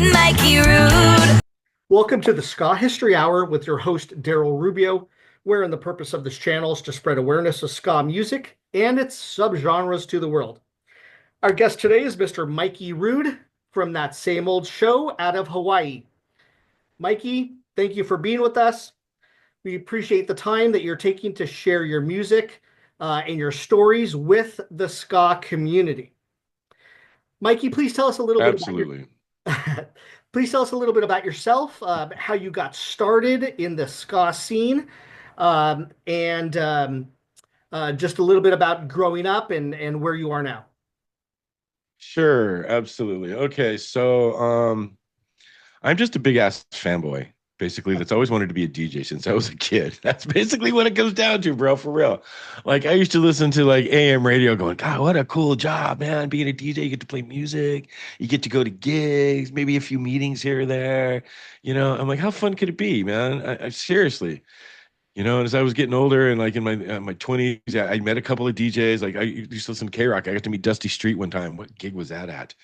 and Mikey Rhude. Welcome to the Ska History Hour with your host, Daryl Rubio, wherein the purpose of this channel is to spread awareness of ska music and its subgenres to the world. Our guest today is Mr. Mikey Rhude from that same old show out of Hawaii. Mikey, thank you for being with us. We appreciate the time that you're taking to share your music and your stories with the ska community. Mikey, please tell us a little bit about Absolutely. Please tell us a little bit about yourself, how you got started in the ska scene, and just a little bit about growing up and where you are now. Sure, absolutely. Okay, so I'm just a big ass fanboy, basically, that's always wanted to be a DJ since I was a kid. That's basically what it comes down to, bro, for real. Like, I used to listen to like AM radio going, God, what a cool job, man. Being a DJ, you get to play music, you get to go to gigs, maybe a few meetings here or there. I'm like, how fun could it be, man? I seriously. And as I was getting older and like in my 20s, I met a couple of DJs. Like, I used to listen to K-Rock. I got to meet Dusty Street one time. What gig was that at?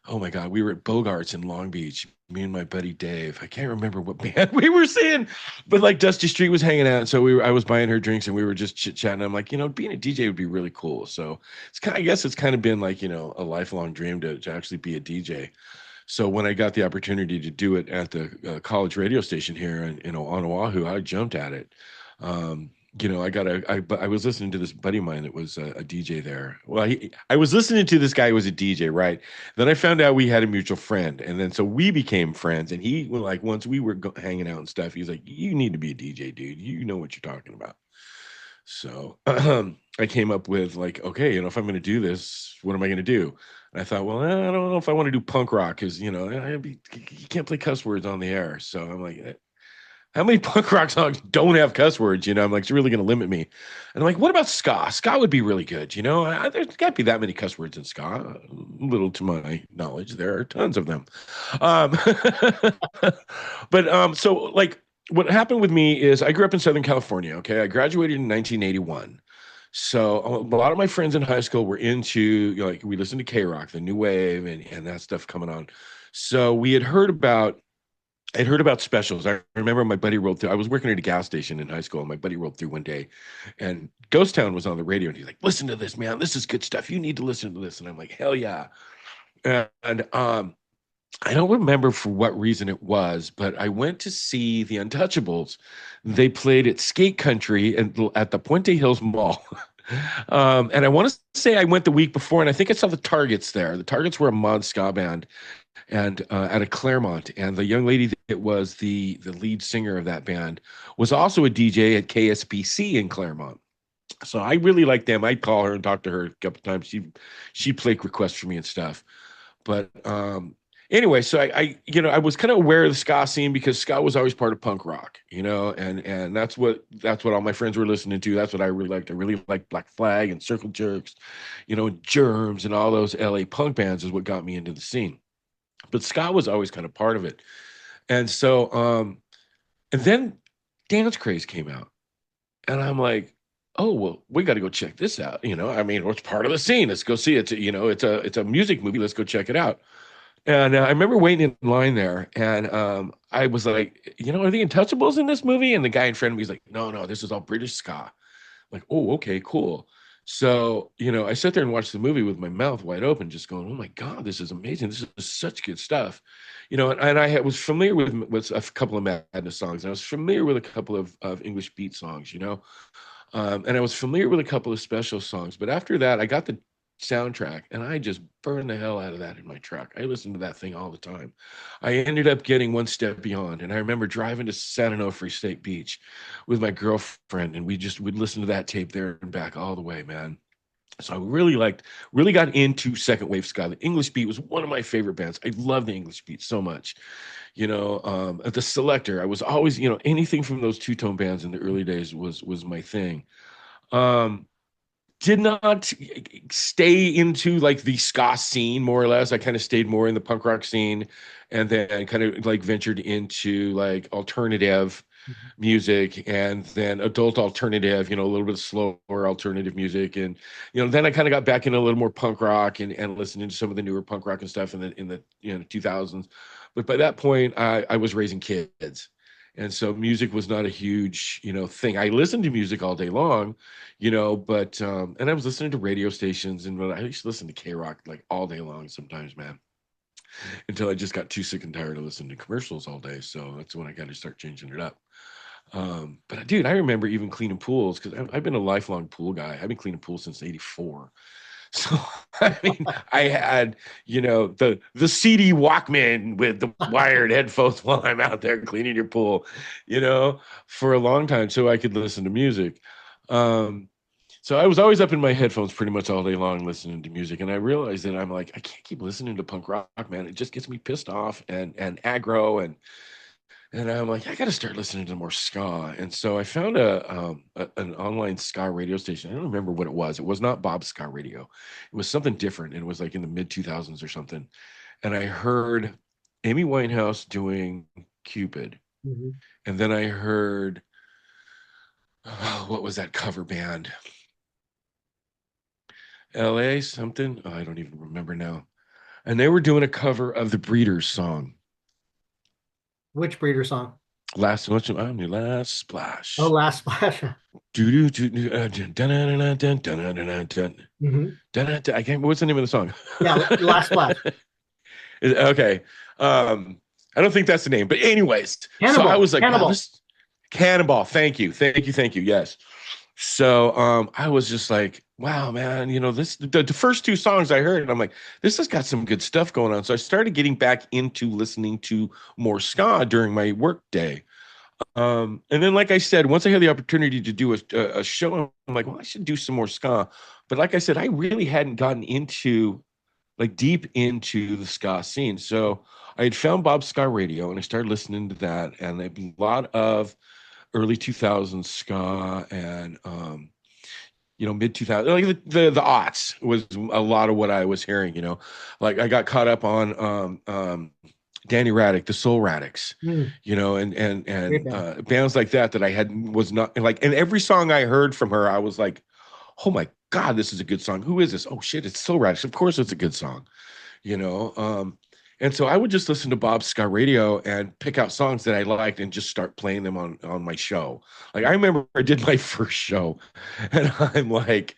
Oh my God, we were at Bogart's in Long Beach. Me and my buddy Dave. I can't remember what band we were seeing, but like Dusty Street was hanging out, and so I was buying her drinks, and we were just chit chatting. I'm like, being a DJ would be really cool. So I guess it's kind of been like a lifelong dream to actually be a DJ. So when I got the opportunity to do it at the college radio station here on Oahu, I jumped at it. I was listening to this buddy of mine that was a DJ there. Well, I was listening to this guy who was a DJ, right? Then I found out we had a mutual friend, and then so we became friends. And he, like, once we were hanging out and stuff, he's like, "You need to be a DJ, dude. You know what you're talking about." So I came up with like, okay, if I'm going to do this, what am I going to do? And I thought, well, I don't know if I want to do punk rock because you can't play cuss words on the air. So I'm like, how many punk rock songs don't have cuss words? I'm like, it's really going to limit me. And I'm like, what about ska? Ska would be really good. There's got to be that many cuss words in ska. Little to my knowledge, there are tons of them. Um, but so like what happened with me is I grew up in Southern California. Okay. I graduated in 1981. So a lot of my friends in high school were into, like, we listened to K-Rock, the new wave and that stuff coming on. So I'd heard about specials. I remember my buddy rolled through. I was working at a gas station in high school, and my buddy rolled through one day, and Ghost Town was on the radio, and he's like, "Listen to this, man. This is good stuff. You need to listen to this." And I'm like, "Hell yeah!" And I don't remember for what reason it was, but I went to see the Untouchables. They played at Skate Country at the Puente Hills Mall. And I want to say I went the week before, and I think I saw the Targets there. The Targets were a mod ska band, and out of Claremont, and the young lady that was the lead singer of that band was also a DJ at KSBC in Claremont. So I really liked them. I'd call her and talk to her a couple of times. She played requests for me and stuff. But anyway, so I was kind of aware of the ska scene because ska was always part of punk rock, and that's what all my friends were listening to. That's what I really liked. I really liked Black Flag and Circle Jerks, Germs and all those LA punk bands is what got me into the scene. But ska was always kind of part of it. And so, and then Dance Craze came out. And I'm like, oh, well, we got to go check this out. It's part of the scene. Let's go see it. It's a music movie. Let's go check it out. And I remember waiting in line there. And I was like, are the Untouchables in this movie? And the guy in front of me was like, no, this is all British ska. I'm like, oh, okay, cool. So, I sat there and watched the movie with my mouth wide open, just going, oh my God, this is amazing. This is such good stuff. And I was familiar with a couple of Madness songs. And I was familiar with a couple of English beat songs, and I was familiar with a couple of special songs. But after that, I got the soundtrack and I just burned the hell out of that in my truck. I listened to that thing all the time. I ended up getting One Step Beyond, and I remember driving to San Onofre State Beach with my girlfriend, and would listen to that tape there and back all the way, man. So I really got into second wave ska. The English Beat was one of my favorite bands. I love the English Beat so much. At the Selector, I was always, anything from those two-tone bands in the early days was my thing. did not stay into like the ska scene more or less. I kind of stayed more in the punk rock scene, and then kind of like ventured into like alternative Mhm. music, and then adult alternative, a little bit of slower alternative music. And then I kind of got back into a little more punk rock, and listening to some of the newer punk rock and stuff in the 2000s. But by that point, I was raising kids, and so music was not a huge thing. I listened to music all day long, but and I was listening to radio stations, and I used to listen to K-Rock like all day long sometimes, man, until I just got too sick and tired of listening to commercials all day. So that's when I got to start changing it up. But dude, I remember even cleaning pools, because I've been a lifelong pool guy. I've been cleaning pools since '84. So I mean, I had the CD Walkman with the wired headphones while I'm out there cleaning your pool, for a long time, so I could listen to music. Um, so I was always up in my headphones pretty much all day long listening to music, and I realized that I'm like, I can't keep listening to punk rock, man. It just gets me pissed off and aggro, and I'm like, I got to start listening to more ska. And so I found an online ska radio station. I don't remember what it was. It was not Bob's Ska Radio. It was something different. And it was like in the mid 2000s or something. And I heard Amy Winehouse doing Cupid. Mhm. And then I heard, what was that cover band? LA something? Oh, I don't even remember now. And they were doing a cover of the Breeders song. Which breeder song? Last I'm your last Oh, splash. Last Splash. Do do do dun dun dun dun dun dun dun dun Hmm. dun dun. I can't. What's the name of the song? Yeah, Last Splash. Okay. I don't think that's the name, but anyways. So I Cannibal. was like, wow, Cannibal. this Cannonball. Thank you, thank you, thank you. Yes. So I was just like, wow, man. This the first two songs I heard, and I'm like, this has got some good stuff going on. So I started getting back into listening to more ska during my work day. And then, like I said, once I had the opportunity to do a show, I'm like, well, I should do some more ska. But like I said, I really hadn't gotten into like deep into the ska scene. So I had found Bob's Ska Radio, and I started listening to that, and a lot of early 2000s ska, and mid 2000s, like the aughts was a lot of what I was hearing. Like I got caught up on Danny Raddick, the Soul Raddics, Mm, great and band. bands like that was not like, and every song I heard from her, I was like, oh my God, this is a good song. Who is this? Oh shit, it's Soul Raddics. Of course it's a good song, you know. And so I would just listen to Bob's Ska Radio and pick out songs that I liked and just start playing them on my show. Like I remember I did my first show, and I'm like,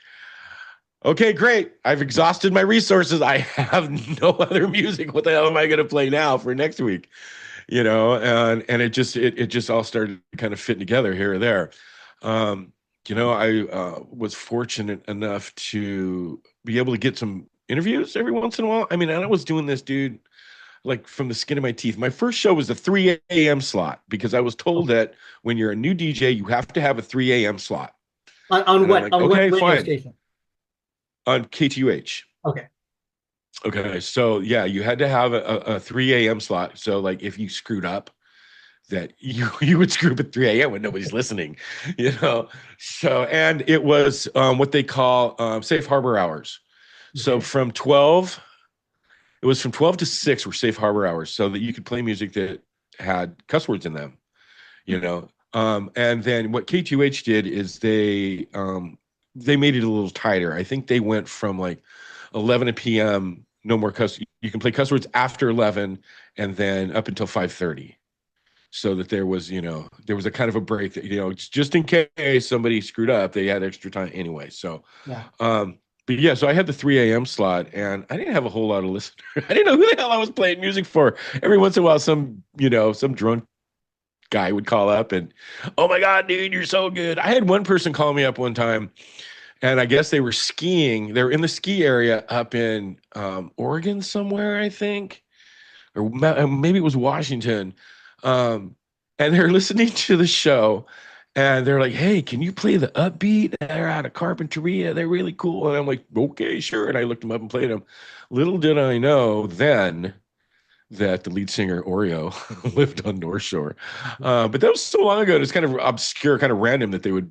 okay, great. I've exhausted my resources. I have no other music. What the hell am I going to play now for next week? And it just all started kind of fitting together here or there. Um, I was fortunate enough to be able to get some interviews every once in a while. I mean, and I was doing this, dude, like from the skin of my teeth. My first show was the 3 a.m. slot, because I was told that when you're a new DJ, you have to have a 3 a.m. slot. On And I'm what like, on what okay, radio fine. station? On KTUH. Okay. Okay, so yeah, you had to have a 3 a.m. slot. So like if you screwed up, that you would screw up at 3 a.m. when nobody's listening, you know. So, and it was what they call safe harbor hours. So Okay. from 12, it was from 12 to 6 were safe harbor hours, so that you could play music that had cuss words in them, you know. And then what KTUH did is they made it a little tighter. I think they went from like 11 p.m. no more cuss. You can play cuss words after 11, and then up until 5:30. So that there was a kind of a break that, just in case somebody screwed up, they had extra time anyway. So, Yeah. but yeah, so I had the 3 a.m. slot, and I didn't have a whole lot of listeners. I didn't know who the hell I was playing music for. Every once in a while, some drunk guy would call up and, oh my God, dude, you're so good. I had one person call me up one time, and I guess they were skiing. They were in the ski area up in Oregon somewhere, I think, or maybe it was Washington. Um, and they're listening to the show, and they're like, hey, can you play the Upbeat? They're out of Carpinteria. They're really cool. And I'm like, okay, sure. And I looked them up and played them. Little did I know then that the lead singer Oreo lived on North Shore. But that was so long ago. It's kind of obscure, kind of random that they would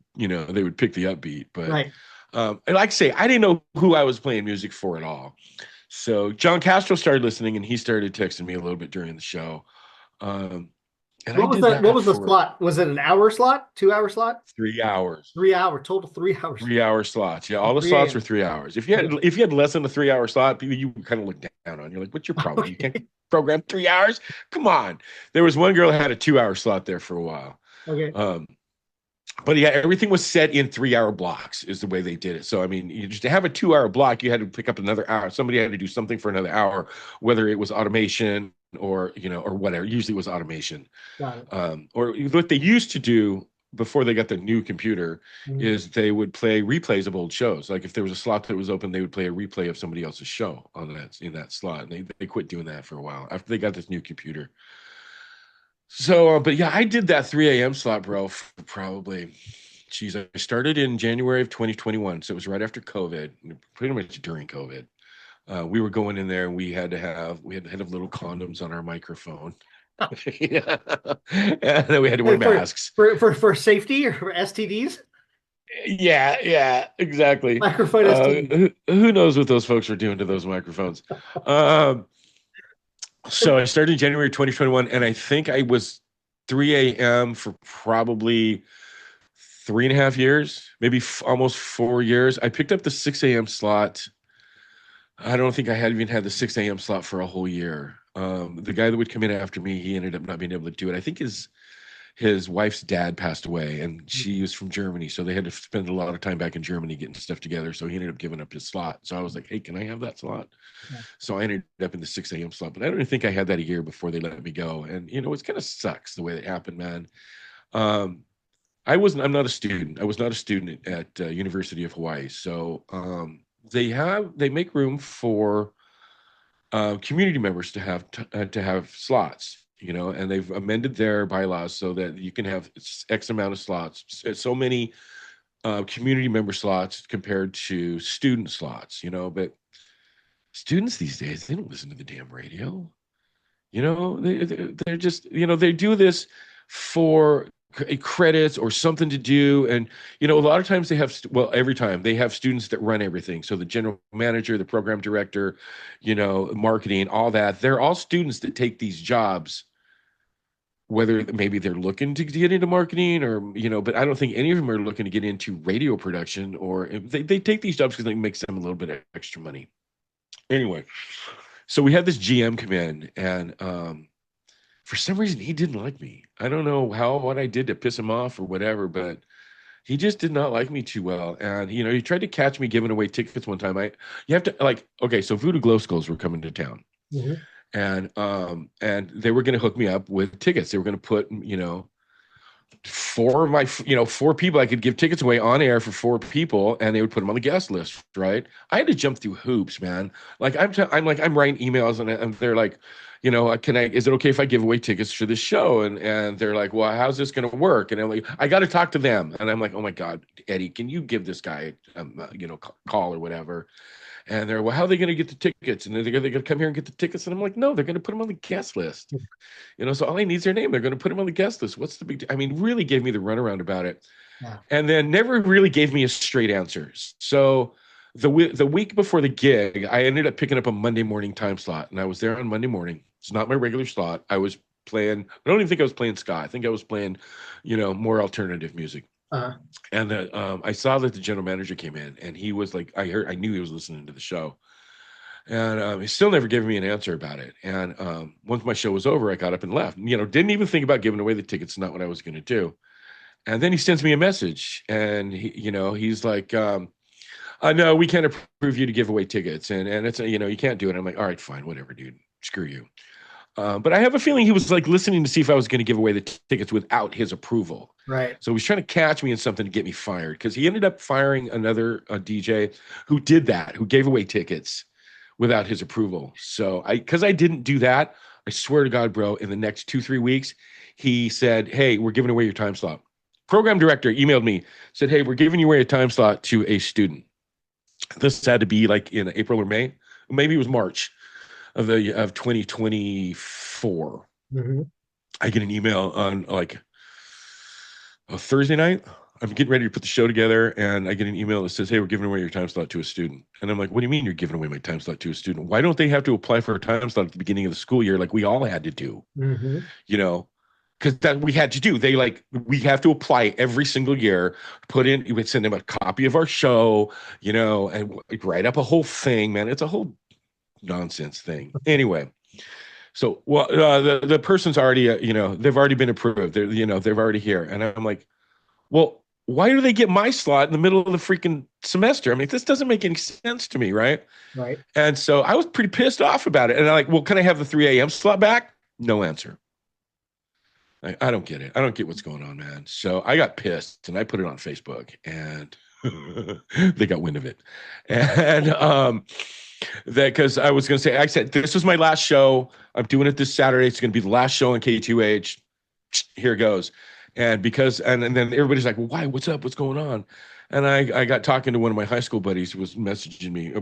pick the Upbeat. But Right. And like I say, I didn't know who I was playing music for at all. So John Castro started listening, and he started texting me a little bit during the show. Um, and I What was did that? What that was the for slot? Was it an hour slot? 2 hour slot? 3 hours. 3 hour total. 3 hours. 3 hour slots. Yeah, At all the 3 slots were a.m. 3 hours. If you had less than a 3 hour slot, people you kind of look down on. You're like, what's your problem? You can't Okay. program 3 hours? Come on. There was one girl that had a 2 hour slot there for a while. Okay. Um, but yeah, everything was set in 3 hour blocks is the way they did it. So I mean, you just to have a 2 hour block, you had to pick up another hour. Somebody had to do something for another hour, whether it was automation or or whatever. Usually it was automation. Got it. Or what they used to do before they got the new computer Mhm. is they would play replays of old shows. Like if there was a slot that was open, they would play a replay of somebody else's show on that in that slot. And they quit doing that for a while after they got this new computer. So, but yeah, I did that 3 a.m. slot, bro, for probably, geez, I started in January of 2021. So it was right after COVID, pretty much during COVID. We were going in there and we had to have little condoms on our microphone. Yeah. And then we had to wear And masks. for safety or for STDs, Yeah, exactly. microphone STDs. Who knows what those folks are doing to those microphones? Um, so I started in January 2021, and I think I was 3 a.m. for probably 3.5 years, maybe almost 4 years. I picked up the 6 a.m. slot. I don't think I had even had the 6 a.m. slot for a whole year. The guy that would come in after me, he ended up not being able to do it. I think his wife's dad passed away, and she was from Germany, so they had to spend a lot of time back in Germany getting stuff together. So he ended up giving up his slot. So I was like, "Hey, can I have that slot?" Yeah. So I ended up in the 6 a.m. slot, but I don't even think I had that a year before they let me go. And it kind of sucks the way that happened, man. Um, I'm not a student. I was not a student at University of Hawaii, so they make room for community members to have slots, and they've amended their bylaws so that you can have X amount of slots, so many community member slots compared to student slots, but students these days, they don't listen to the damn radio. They're just, they do this for credits or something to do. And, a lot of times they have, well, every time they have students that run everything. So the general manager, the program director, marketing, all that, they're all students that take these jobs, whether maybe they're looking to get into marketing or, but I don't think any of them are looking to get into radio production, or they take these jobs because it makes them a little bit of extra money. Anyway, so we had this GM come in, and for some reason he didn't like me. I don't know what I did to piss him off or whatever, but he just did not like me too well. And he tried to catch me giving away tickets one time. You have to, like, okay, so Voodoo Glow Skulls were coming to town, Mhm. and they were going to hook me up with tickets. They were going to put four people I could give tickets away on air for four people, and they would put them on the guest list, right? I had to jump through hoops, man. Like I'm writing emails, and they're like, is it okay if I give away tickets for this show? And they're like, well, how's this going to work? And I'm like, I got to talk to them. And I'm like, oh my God, Eddie, can you give this guy, call or whatever? And they're, well, how are they going to get the tickets? And they're going to come here and get the tickets. And I'm like, no, they're going to put them on the guest list. So all I need is their name. They're going to put them on the guest list. What's the big deal? I mean, really gave me the runaround about it. Yeah. And then never really gave me a straight answer. So the week before the gig, I ended up picking up a Monday morning time slot. And I was there on Monday morning. It's not my regular slot. I was playing, I don't even think I was playing ska. I think I was playing, more alternative music. Uh-huh. And I saw that the general manager came in, and he was like, I knew he was listening to the show. And he still never gave me an answer about it. And once my show was over, I got up and left. Didn't even think about giving away the tickets. Not what I was going to do. And then he sends me a message, and he's like, "No, we can't approve you to give away tickets, and it's you can't do it." I'm like, "All right, fine, whatever, dude. Screw you." But I have a feeling he was like listening to see if I was going to give away the tickets without his approval. Right. So he's trying to catch me in something to get me fired, because he ended up firing another DJ who did that, who gave away tickets without his approval. So because I didn't do that, I swear to God, bro, in the next 2-3 weeks, he said, "Hey, we're giving away your time slot." Program director emailed me, said, "Hey, we're giving you away a time slot to a student." This had to be like in April or May. Maybe it was March of 2024. Mm-hmm. I get an email on like a Thursday night. I'm getting ready to put the show together, and I get an email that says, "Hey, we're giving away your time slot to a student." And I'm like, "What do you mean you're giving away my time slot to a student? Why don't they have to apply for a time slot at the beginning of the school year like we all had to do?" Mm-hmm. You know, because that we had to do. We have to apply every single year, put in, you would send them a copy of our show, and write up a whole thing, man. It's a whole nonsense thing. Anyway, so the person's already, they've already been approved. They're already here, and I'm like, well, why do they get my slot in the middle of the freaking semester? I mean, this doesn't make any sense to me, right? Right. And so I was pretty pissed off about it. And I'm like, well, can I have the 3 a.m. slot back? No answer. I don't get it. I don't get what's going on, man. So I got pissed and I put it on Facebook, and they got wind of it. And that because I was going to say, I said, this was my last show. I'm doing it this Saturday. It's going to be the last show on K2H. Here goes. And then everybody's like, well, why? What's up? What's going on? And I got talking to one of my high school buddies who was messaging me.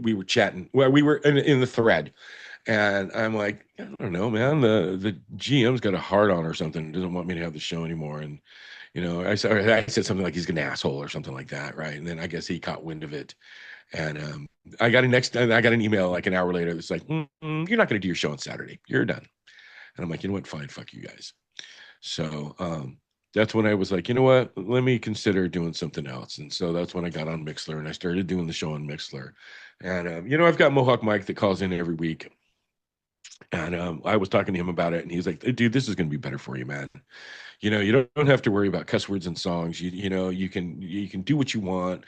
We were chatting. Well, we were in the thread. And I'm like, I don't know, man. The GM's got a hard on or something. Doesn't want me to have the show anymore. And I said something like he's an asshole or something like that, right? And then I guess he caught wind of it. And I got an email like an hour later that's like, you're not going to do your show on Saturday. You're done. And I'm like, you know what? Fine, fuck you guys. So that's when I was like, you know what? Let me consider doing something else. And so that's when I got on Mixler and I started doing the show on Mixler. And I've got Mohawk Mike that calls in every week. And I was talking to him about it, and he's like, dude, this is going to be better for you, man. You don't have to worry about cuss words and songs. You can do what you want.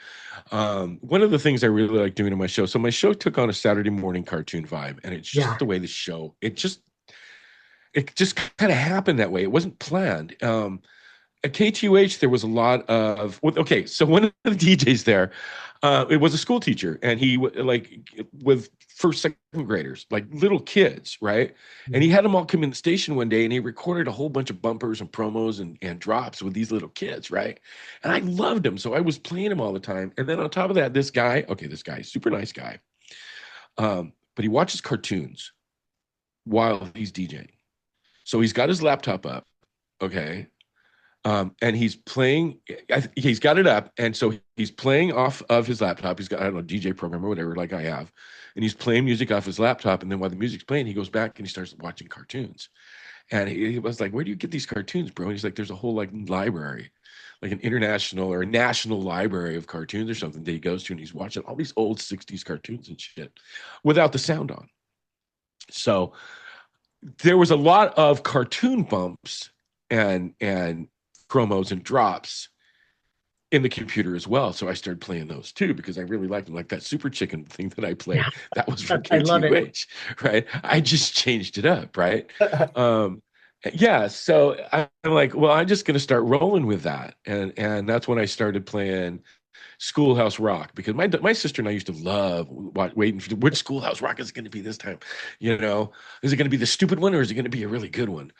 One of the things I really like doing in my show, so my show took on a Saturday morning cartoon vibe, and it's just the way the show, it just kind of happened that way. It wasn't planned. At K2H, there was a lot of, okay, so one of the DJs there, it was a school teacher, and he with first, second graders, like little kids, right? And he had them all come in the station one day, and he recorded a whole bunch of bumpers and promos and drops with these little kids, right? And I loved him, so I was playing him all the time. And then on top of that, this guy, super nice guy, but he watches cartoons while he's DJing. So he's got his laptop up, okay? And he's playing, he's got it up. And so he's playing off of his laptop. He's got, I don't know, DJ program or whatever, like I have. And he's playing music off his laptop. And then while the music's playing, he goes back and he starts watching cartoons. And he was like, where do you get these cartoons, bro? And he's like, there's a whole library, like an international or a national library of cartoons or something that he goes to. And he's watching all these old 60s cartoons and shit without the sound on. So there was a lot of cartoon bumps and promos and drops in the computer as well. So I started playing those too, because I really liked them. Like that Super Chicken thing that I played, that was for K2H, right? I just changed it up, right? So I'm like, well, I'm just going to start rolling with that. And that's when I started playing Schoolhouse Rock, because my sister and I used to love waiting for which Schoolhouse Rock is it going to be this time. Is it going to be the stupid one, or is it going to be a really good one?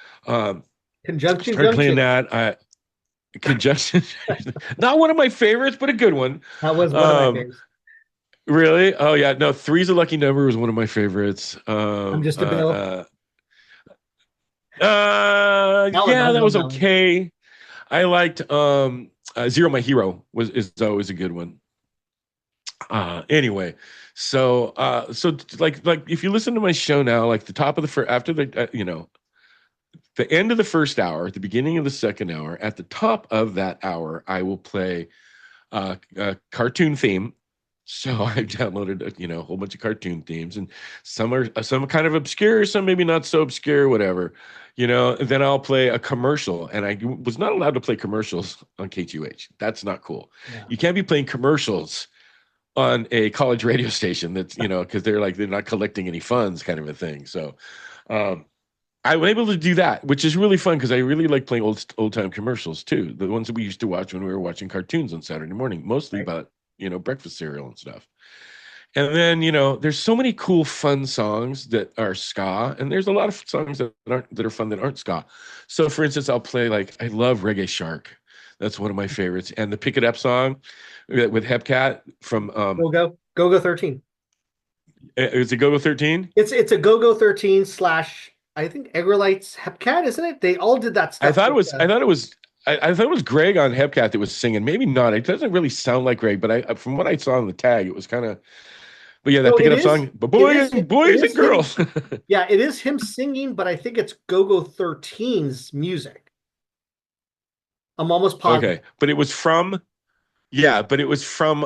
Conjunction. Started playing that. Conjunction, not one of my favorites, but a good one. That was one of my favorites. Really? Oh yeah, no. Three's a Lucky Number was one of my favorites. I'm Just a Bill. That was okay. I liked Zero My Hero is always a good one. Anyway, so like if you listen to my show now, like the top of the after the the end of the first hour, at the beginning of the second hour, at the top of that hour, I will play a cartoon theme. So I've downloaded a whole bunch of cartoon themes, and some are kind of obscure, some maybe not so obscure, whatever. And then I'll play a commercial, and I was not allowed to play commercials on K2H. That's not cool. Yeah. You can't be playing commercials on a college radio station that's because they're not collecting any funds, kind of a thing. So I was able to do that, which is really fun, because I really like playing old time commercials too. The ones that we used to watch when we were watching cartoons on Saturday morning, mostly about breakfast cereal and stuff. And then there's so many cool fun songs that are ska, and there's a lot of songs that are fun that aren't ska. So for instance, I'll play I love Reggae Shark. That's one of my favorites, and the Pick It Up song with Hepcat from Go-Go 13. Is it Go-Go 13? It's a Go-Go 13 / I think Egrelights Hepcat, isn't it? They all did that stuff. I thought it was I thought it was Greg on Hepcat that was singing. Maybe not. It doesn't really sound like Greg, but from what I saw on the tag, it was kind of. But yeah, that No, picking up song, but it boys and is him. girls. Yeah, it is him singing, but I think it's Go-Go 13's music. I'm almost positive. Okay, but it was from. Yeah, but it was from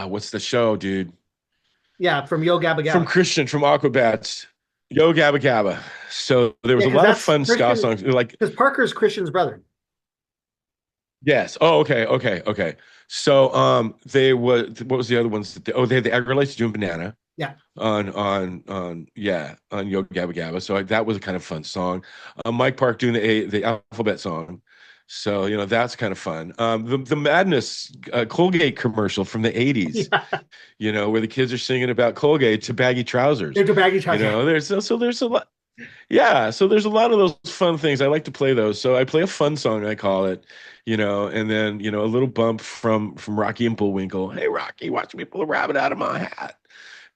what's the show, dude? Yeah, from Yo Gabba From Gabba. Christian from Aquabats. Yo Gabba Gabba. So there was Yeah, a because lot of that's fun ska Christian. songs. Like Because Parker's Christian's brother. yes. Oh, okay. So they was what was the other ones that they had the Aggrolites doing Banana Yeah. on Yo Gabba Gabba. So that was a kind of fun song. Mike Park doing the alphabet song. So that's kind of fun. The Madness Colgate commercial from the 80s, Yeah. where the kids are singing about Colgate to baggy trousers. Into baggy trousers. There's a lot. Yeah, so there's a lot of those fun things. I like to play those. So I play a fun song, I call it, and then a little bump from Rocky and Bullwinkle. Hey Rocky, watch me pull a rabbit out of my hat,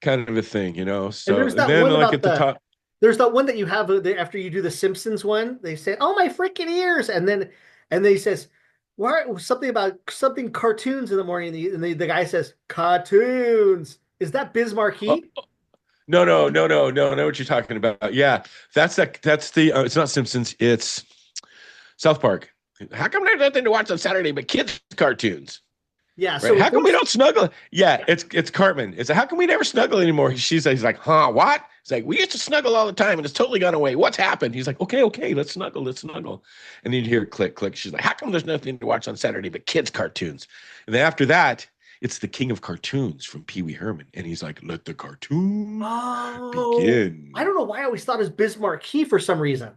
kind of a thing. And So there's that then one like about at the top. there's that one that you have after you do the Simpsons one. They say, "Oh my freaking ears," and then he says, "What?" Something about something cartoons in the morning, and the guy says, "Cartoons." Is that Biz Oh, Markie? no. I know what you're talking about. Yeah, that's the. It's not Simpsons. It's South Park. How come there's nothing to watch on Saturday but kids cartoons? Yeah. Right? So How come we there's don't snuggle? Yeah, it's Cartman. It's how come we never snuggle anymore? He's like, huh? What? It's like we used to snuggle all the time, and it's totally gone away. What's happened? He's like, okay, let's snuggle. And then you hear click, click. She's like, how come there's nothing to watch on Saturday but kids cartoons? And then after that, it's the King of Cartoons from Pee Wee Herman, and he's like, let the cartoon oh, I begin. don't know why I always thought it was Biz Markie for some reason.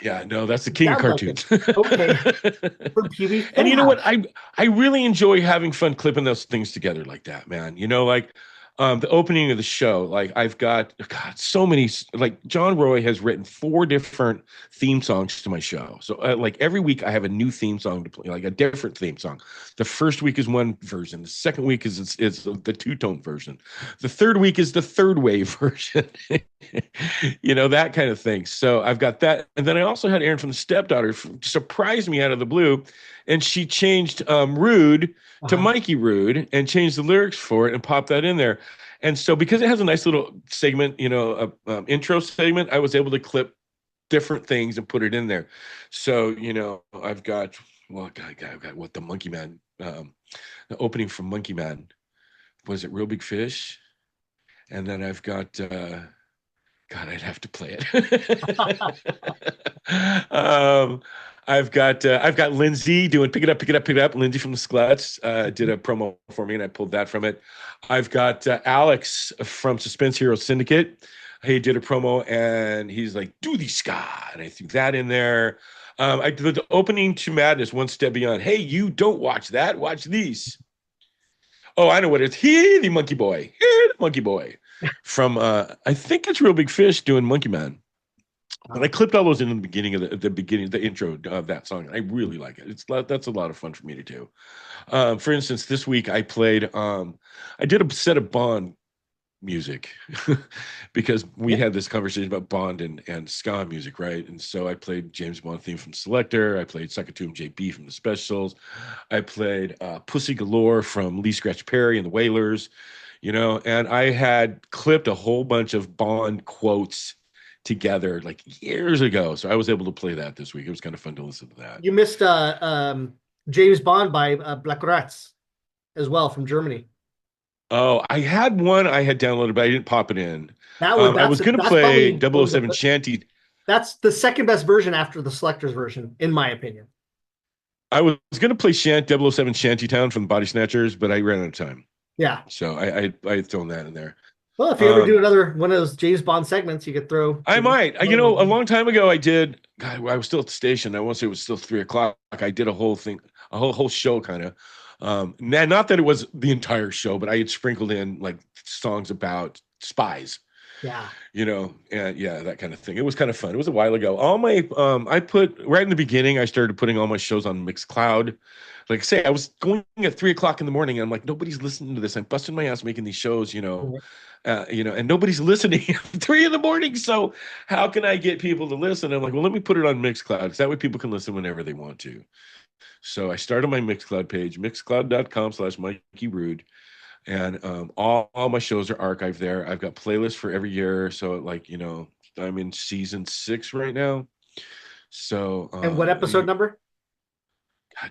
Yeah, no, that's the King of Sounds like it. Cartoons. Okay, from Pee Wee And you know what? Funhouse. I really enjoy having fun clipping those things together like that, man. Like the opening of the show, like I've got God, so many. Like John Roy has written 4 different theme songs to my show. So like every week I have a new theme song to play, like a different theme song. The first week is one version. The second week is the two-tone version. The third week is the third wave version. That kind of thing. So I've got that, and then I also had Aaron from the Stepdaughter surprise me out of the blue, and she changed Rude to Uh-huh. Mikey Rhude and changed the lyrics for it and popped that in there. And so because it has a nice little segment, intro segment, I was able to clip different things and put it in there. So I've got I've got what the Monkey Man, the opening from Monkey Man, was it Real Big Fish, and then I've got. God, I'd have to play it. I've got Lindsay doing pick it up, pick it up, pick it up. Lindsay from the Sluts did a promo for me, and I pulled that from it. I've got Alex from Suspense Hero Syndicate. He did a promo, and he's like, "Do the ska," and I threw that in there. I did the opening to Madness, One Step Beyond. Hey, you don't watch that. Watch these. Oh, I know what it is. He the Monkey Boy. Here the Monkey Boy from I think it's Real Big Fish doing Monkey Man. But I clipped all those in the beginning of the intro of that song. I really like it. That's a lot of fun for me to do. For instance, this week I did a set of Bond music because we Yeah. had this conversation about Bond and ska music, right? And so I played James Bond theme from Selector. I played Suckatum JB from the Specials. I played Pussy Galore from Lee Scratch Perry and the Wailers, and I had clipped a whole bunch of Bond quotes together like years ago. So I was able to play that this week. It was kind of fun to listen to that. You missed James Bond by Black Rats as well from Germany. Oh, I had one I had downloaded, but I didn't pop it in. That one, I was going to that's play probably Double one O of Seven the Shanty. that's the second best version after the Selector's version, in my opinion. I was going to play 007 Shantytown from the Body Snatchers, but I ran out of time. Yeah. So I had thrown that in there. Well, if you ever do another one of those James Bond segments, you could throw. I might. Another A one. long time ago, I did. God, I was still at the station. I want to say it was still 3 o'clock. I did a whole thing, a whole show kind of. Not that it was the entire show, but I had sprinkled in like songs about spies, Yeah. And yeah, that kind of thing. It was kind of fun. It was a while ago. All my I put right in the beginning, I started putting all my shows on Mixcloud. Like say, I was going at 3 o'clock in the morning, and I'm like, nobody's listening to this. I'm busting my ass making these shows, and nobody's listening at 3 in the morning. So how can I get people to listen? I'm like, well, let me put it on Mixcloud, because that way people can listen whenever they want to. So I started my Mixcloud page, mixcloud.com/Mikey Rhude. And all my shows are archived there. I've got playlists for every year. So like, I'm in season 6 right now. So And what episode number?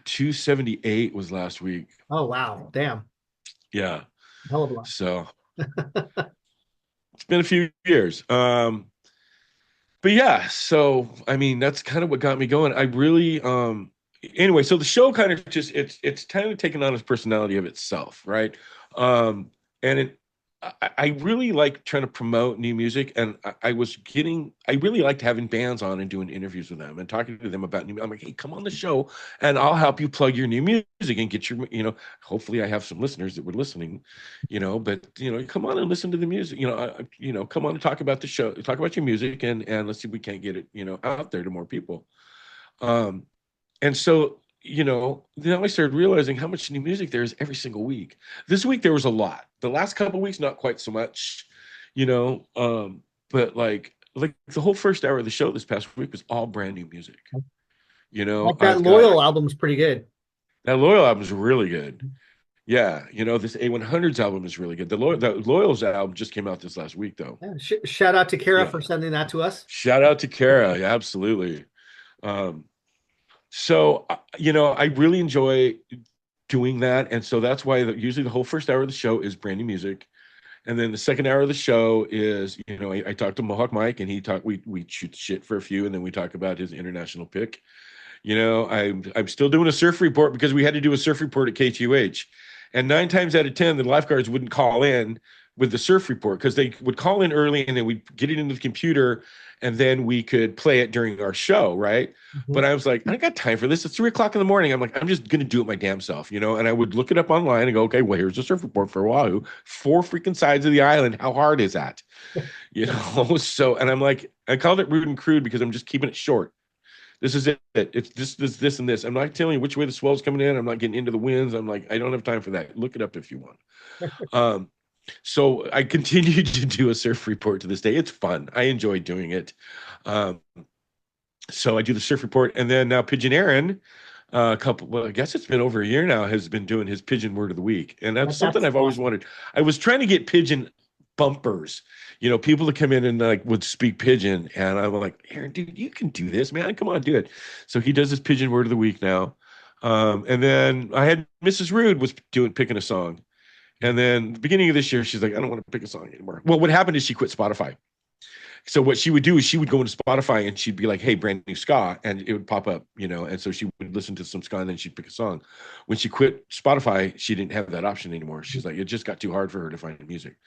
278 was last week. Oh, wow. Damn. Yeah. Hell of a lot. So it's been a few years. But yeah, so I mean that's kind of what got me going. I really anyway, so the show kind of just it's kind of taken on its personality of itself, right? And I really like trying to promote new music, and I really liked having bands on and doing interviews with them and talking to them about new. I'm like, hey, come on the show, and I'll help you plug your new music and get your, hopefully I have some listeners that were listening, but come on and listen to the music, come on and talk about the show, talk about your music, and let's see if we can't get it, out there to more people. And so, then I started realizing how much new music there is every single week. This week there was a lot. The last couple of weeks, not quite so much, but like the whole first hour of the show this past week was all brand new music. Like that I've got Loyal album's pretty good. that Loyal album is really good. Yeah, this A100's album is really good. The Loyal's album just came out this last week though. Yeah. Shout out to Kara Yeah. for sending that to us. Shout out to Kara. Yeah, absolutely. So, I really enjoy doing that. And so that's why usually the whole first hour of the show is brand new music. And then the second hour of the show is, I talk to Mohawk Mike, and we shoot shit for a few, and then we talk about his international pick. I'm still doing a surf report because we had to do a surf report at KTUH. And 9 times out of 10, the lifeguards wouldn't call in with the surf report because they would call in early and then we'd get it into the computer and then we could play it during our show, right? Mm-hmm. But I was like, I ain't got time for this. It's 3 o'clock in the morning. I'm like, I'm just going to do it my damn self, And I would look it up online and go, okay, well, here's the surf report for Oahu. 4 freaking sides of the island. How hard is that? So, and I'm like, I called it Rude and Crude because I'm just keeping it short. This is it. It's this, and this. I'm not telling you which way the swell's coming in. I'm not getting into the winds. I'm like, I don't have time for that. Look it up if you want. So I continue to do a surf report to this day. It's fun. I enjoy doing it. So I do the surf report, and then now Pigeon Aaron, I guess it's been over a year now, has been doing his pigeon word of the week, and that's something I've always wanted. I was trying to get pigeon bumpers, people to come in and like would speak pigeon, and I'm like, Aaron, dude, you can do this, man. Come on, do it. So he does his pigeon word of the week now. And then I had Mrs. Rhude was picking a song. And then the beginning of this year, she's like, I don't want to pick a song anymore. Well, what happened is she quit Spotify. So what she would do is she would go into Spotify and she'd be like, hey, brand new ska. And it would pop up, And so she would listen to some ska and then she'd pick a song. When she quit Spotify, she didn't have that option anymore. She's like, it just got too hard for her to find music.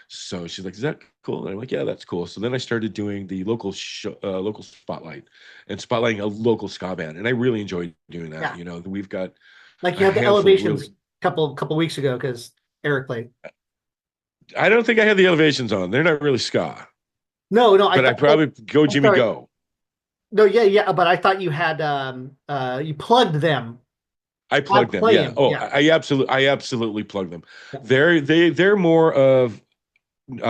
So she's like, is that cool? And I'm like, yeah, that's cool. So then I started doing the local spotlight and spotlighting a local ska band. And I really enjoyed doing that. Yeah. We've got like you had the Elevations couple weeks ago because Eric played. I don't think I had the Elevations on. They're not really ska. No, but I probably go Jimmy Go. No, yeah, but I thought you had you plugged them. I plugged them. Yeah. Oh, yeah. I absolutely plugged them. Yeah. They're more of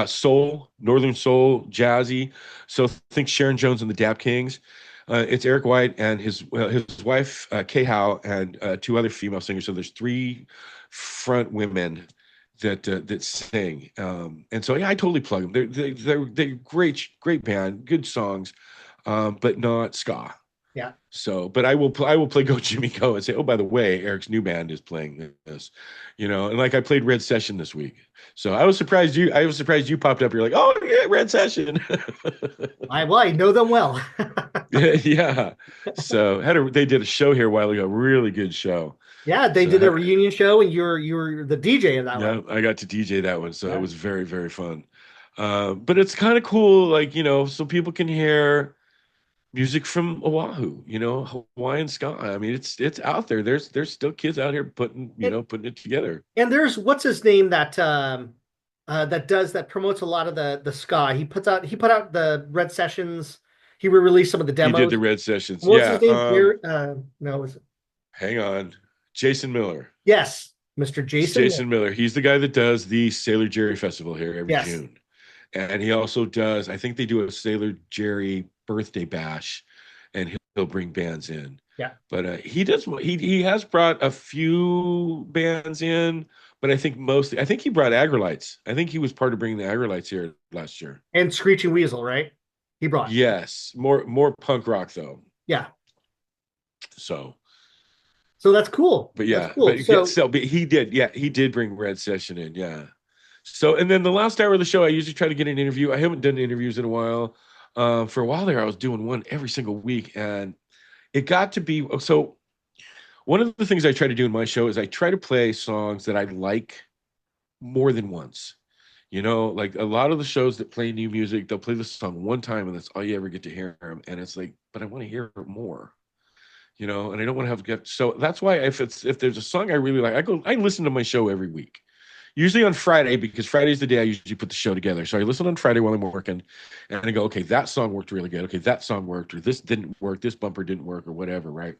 soul, northern soul, jazzy. So think Sharon Jones and the Dap Kings. It's Eric White and his wife Kay Howe and 2 other female singers. So there's 3 front women that sing, and so yeah, I totally plug them. They're great band, good songs, but not ska. Yeah. So, but I will play Go Jimmy Go and say, oh, by the way, Eric's new band is playing this, and like I played Red Session this week. So I was surprised you popped up. You're like, oh yeah, Red Session. I know them well. Yeah. So they did a show here a while ago, really good show. Yeah, they did a reunion show, and you were the DJ in that one. Yeah, I got to DJ that one, so it was very, very fun. But it's kind of cool, like so people can hear music from Oahu, Hawaiian ska. I mean, it's out there. There's still kids out here putting it together. And there's what's his name that that promotes a lot of the ska. He put out the Red Sessions. He re-released some of the He did the demos. Red Sessions. What's his Yeah. name? No, was it? Hang on. Jason Miller. Yes, Mr. It's Jason. Jason Miller. He's the guy that does the Sailor Jerry Festival here every Yes. June. And he also does, I think they do a Sailor Jerry birthday bash, and he'll bring bands in. Yeah. But he has brought a few bands in, but I think he brought Agrolites. I think he was part of bringing the Agrolites here last year. And Screeching Weasel, right? He brought. Yes, more punk rock though. Yeah. So That's cool. But yeah, that's cool. but he did bring Red Session in, yeah. So, and then the last hour of the show, I usually try to get an interview. I haven't done interviews in a while. For a while there, I was doing one every single week, and it got to be so. One of the things I try to do in my show is I try to play songs that I like more than once. You know, like a lot of the shows that play new music, they'll play the song one time, and that's all you ever get to hear them. And it's like, but I want to hear it more. You know, and I don't want to have to get. So that's why if there's a song I really like, I listen to my show every week. Usually on Friday, because Friday's the day I usually put the show together. So I listen on Friday while I'm working, and I go, okay, that song worked really good. Okay, that song worked, or this didn't work, this bumper didn't work, or whatever, right?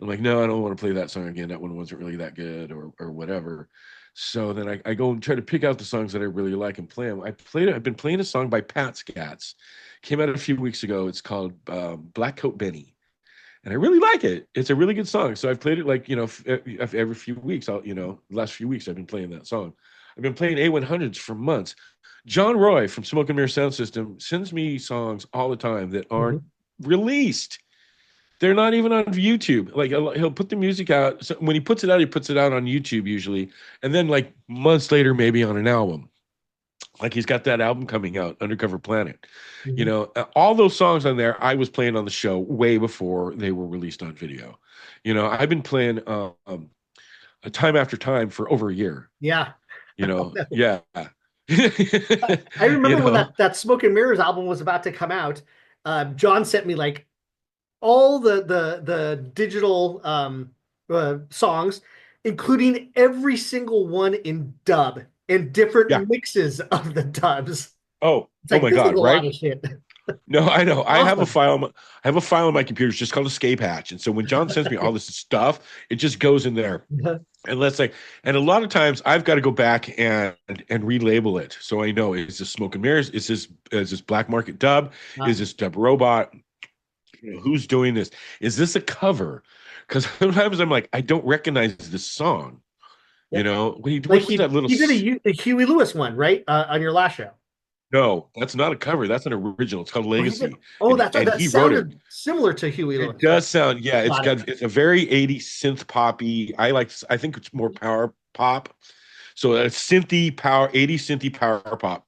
I'm like, no, I don't want to play that song again. That one wasn't really that good, or whatever. So then I go and try to pick out the songs that I really like and play them. I've been playing a song by Pat Scats. Came out a few weeks ago. It's called Black Coat Benny. And I really like it. It's a really good song. So I've played it like, every few weeks. The last few weeks I've been playing that song. I've been playing A100s for months. John Roy from Smoke and Mirror Sound System sends me songs all the time that aren't released. They're not even on YouTube. Like he'll put the music out. So when he puts it out on YouTube usually. And then like months later, maybe on an album. Like he's got that album coming out, Undercover Planet. You know, all those songs on there, I was playing on the show way before they were released on video. You know, I've been playing time after time for over a year. Yeah. You know, yeah. I remember when that Smoke and Mirrors album was about to come out. John sent me like all the digital songs, including every single one in dub and different mixes of the dubs. Oh, It's like, my this God, is a right? lot of shit. No, I know. Awesome. I have a file on my computer. It's just called Escape Hatch. And so when John sends me all this stuff, it just goes in there. And and a lot of times I've got to go back and relabel it. So I know, is this Smoke and Mirrors? Is this Black Market dub? Is this Dub Robot? You know, who's doing this? Is this a cover? Because sometimes I'm like, I don't recognize this song. You know, he did a Huey Lewis one, right? On your last show. No, that's not a cover. That's an original. It's called Legacy. That he sounded wrote it. Similar to Huey Lewis. It does sound, yeah. It's a very 80s synth poppy. I think it's more power pop. So a 80s synthy power pop.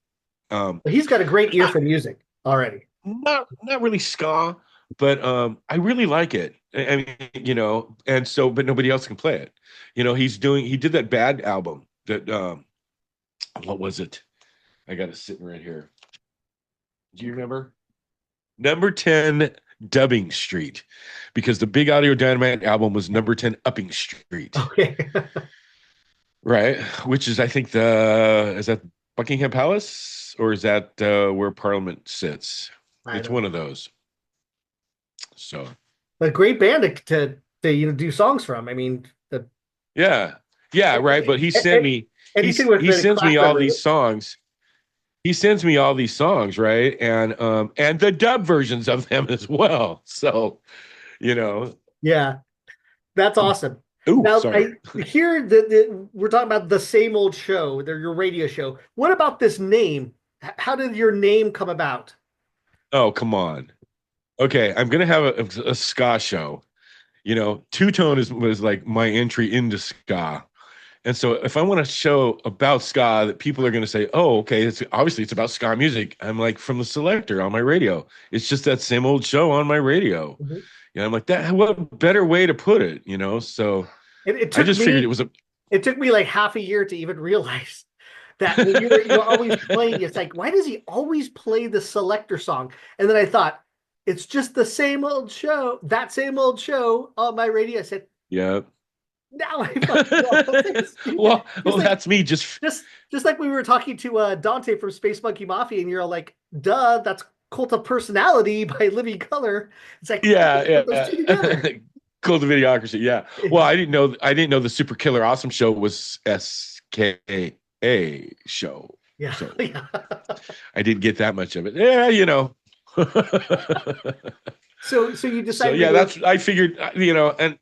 He's got a great ear for music already. Not really ska, but I really like it. I mean, you know, and so, but nobody else can play it. You know, he did that Bad album that what was it? I got it sitting right here. Do you remember? Number 10 Dubbing Street, because the Big Audio Dynamite album was number 10 Upping Street. Okay. Right, which is, I think, is that Buckingham Palace, or is that where Parliament sits? It's one of those. So, a great band to do songs from. I mean, yeah, right. But he sent me. He sends me all these songs. He sends me all these songs, right? And the dub versions of them as well. So, you know. Yeah, that's awesome. Ooh, now, sorry. I hear that we're talking about the same old show, your radio show. What about this name? How did your name come about? Oh, come on. Okay, I'm gonna have a ska show. You know, Two Tone was like my entry into ska. And so if I want a show about ska that people are going to say, oh, okay, it's about ska music. I'm like, from the selector on my radio. It's just that same old show on my radio. You know, I'm like, what better way to put it, you know? So I just figured it was it took me like half a year to even realize that you're always playing. It's like, why does he always play the selector song? And then I thought, it's just the same old show, that same old show on my radio. I said, yeah. Now I fucking know. That's like stupid. Well, that's me. Just Just just like we were talking to Dante from Space Monkey Mafia, and you're all like, "Duh, that's Cult of Personality by Living Color." It's like, why yeah, did you put those two together? yeah. Cult of Videocracy. Yeah. Well, I didn't know the Super Killer Awesome Show was SKA show. Yeah, So yeah. I didn't get that much of it. Yeah, you know. So you So decided to yeah, go that's I figured, and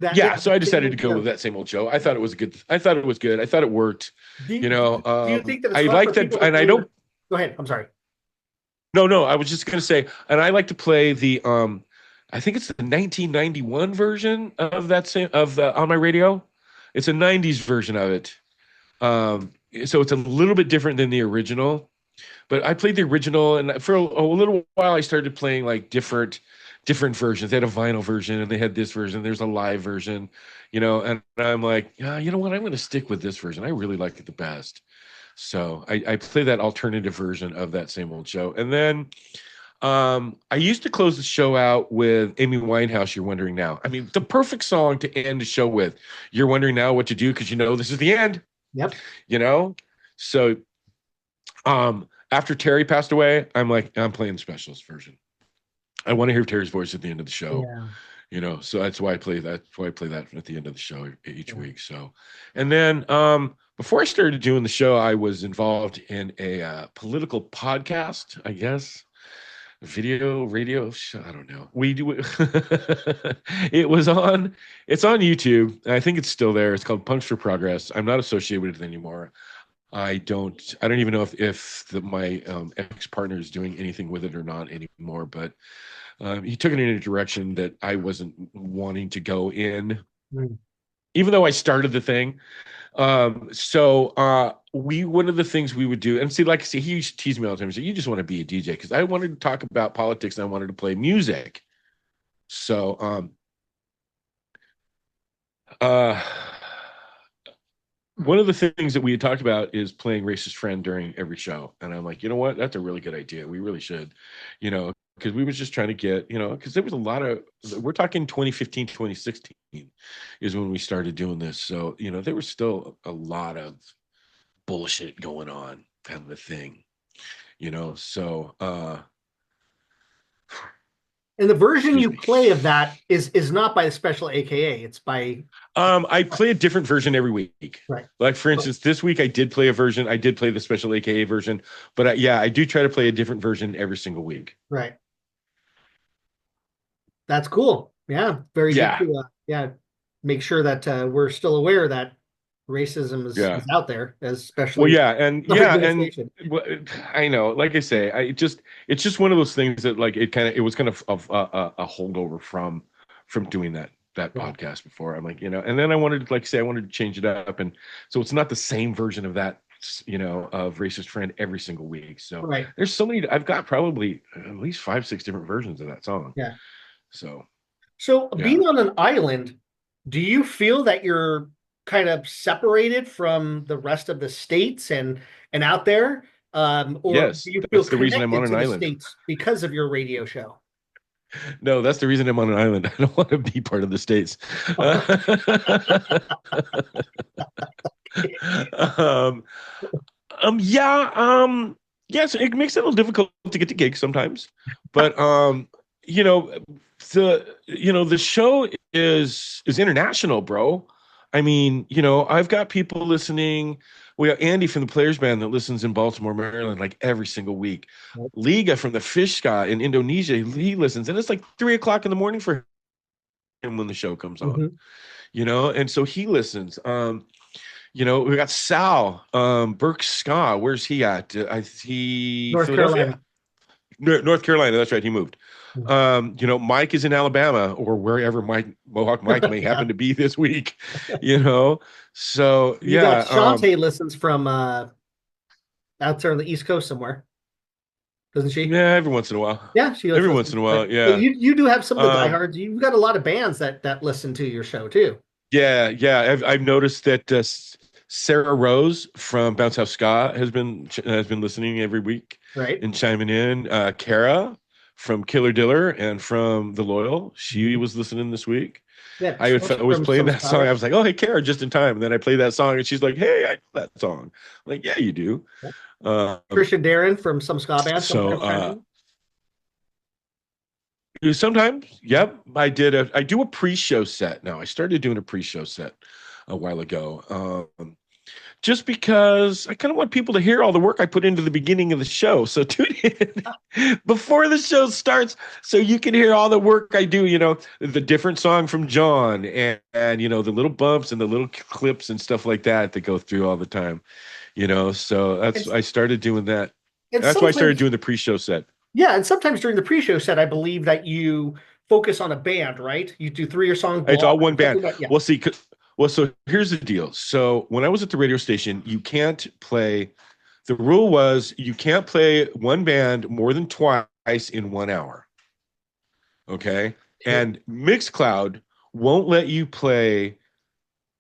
that, yeah, yeah, so I same decided to old go with show. that same old show. I thought it was good. I thought it was good. I thought it worked. Do do you think that it's I fun like for that, people to and I play don't. Go ahead. I'm sorry. No, no, I was just gonna say, and I like to play the I think it's the 1991 version of that same of the on my radio. It's a 90s version of it. So it's a little bit different than the original. But I played the original, and for a little while, I started playing like different versions. They had a vinyl version, and they had this version. There's a live version, and I'm like, yeah, you know what? I'm going to stick with this version. I really like it the best. So I play that alternative version of that same old show. And then I used to close the show out with Amy Winehouse, You're Wondering Now. I mean, the perfect song to end the show with. You're wondering now what to do because this is the end, Yep. you know? So after Terry passed away, I'm like, I'm playing the specialist version. I want to hear Terry's voice at the end of the show, Yeah. so that's why I play that. That's why I play that at the end of the show each Yeah. week. So, and then before I started doing the show, I was involved in a political podcast, I guess, radio show. I don't know. We do it's on YouTube. I think it's still there. It's called Punks for Progress. I'm not associated with it anymore. I don't even know if my ex-partner is doing anything with it or not anymore, but he took it in a direction that I wasn't wanting to go in, Mm. even though I started the thing. So one of the things we would do, and see, like I say, he used to tease me all the time. He said, "You just want to be a DJ," because I wanted to talk about politics and I wanted to play music. So uh, one of the things that we had talked about is playing Racist Friend during every show. And I'm like, you know what? That's a really good idea. We really should, because we was just trying to get, because there was a lot of, we're talking 2015, 2016 is when we started doing this. So, there was still a lot of bullshit going on and the thing, so, And the version excuse you me. play of that is not by the special AKA. It's by I play a different version every week. right. Like for instance, this week I did play a version. I did play the special AKA version, but I do try to play a different version every single week. Right. That's cool. Yeah, very good Yeah, to make sure that we're still aware that racism yeah. is out there, Well, especially yeah, and our yeah, and administration. I know. Like I say, it's just one of those things that like it was kind of a holdover from doing that Yeah. podcast before. I'm like, and then I wanted to, like say, I wanted to change it up, and so it's not the same version of that, of Racist Friend every single week. So Right. there's so many. I've got probably at least 5, 6 different versions of that song. Yeah. So So yeah. being on an island, do you feel that you're kind of separated from the rest of the states and out there? Or do Yes, you feel that's the reason I'm on connected an to the island. states because of your radio show? No, that's the reason I'm on an island. I don't want to be part of the states. um, yeah, yes, it makes it a little difficult to get to gigs sometimes, but you know, the show is international, bro. I mean, I've got people listening. We got Andy from the Players Band that listens in Baltimore, Maryland, like every single week. Liga from the Fish Ska in Indonesia, he listens, and it's like 3 o'clock in the morning for him when the show comes on. Mhm. And so he listens. We got Sal, Burke Ska. Where's he at? He North Philadelphia, Carolina. North Carolina. That's right. He moved. Mhm. Mike is in Alabama or wherever Mohawk Mike may Yeah. happen to be this week. So You got yeah. Shantae listens from out there on the East Coast somewhere, doesn't she? Yeah, every once in a while. Yeah, she Every once listens. in a But while, but yeah. you do have some of the Um, diehards. You've got a lot of bands that listen to your show too, yeah. I've noticed that Sarah Rose from Bounce House Ska has been listening every week right? and chiming in. Kara from Killer Diller and from The Loyal. She was listening this week. Yeah, I was from playing some that song. I Scottish. was like, "Oh, hey, Kara, just in time." And then I played that song, and she's like, "Hey, I know that song." I'm like, "Yeah, you do." Um, Trisha Darren from some ska band so sometimes chime in. sometimes, yep, I do a pre-show set now. I started doing a pre-show set a while ago. Just because I kind of want people to hear all the work I put into the beginning of the show. So tune in before the show starts so you can hear all the work I do, the different song from John and the little bumps and the little clips and stuff like that go through all the time, So And, I started doing that. and That's why I started sometimes, doing the pre-show set. yeah, and sometimes during the pre-show set, I believe that you focus on a band, right? You do three-year song It's block all one or something band. like, yeah. Well, see, so here's the deal. So when I was at the radio station, you can't play. The rule was you can't play one band more than twice in 1 hour. Okay. Sure. And Mixcloud won't let you play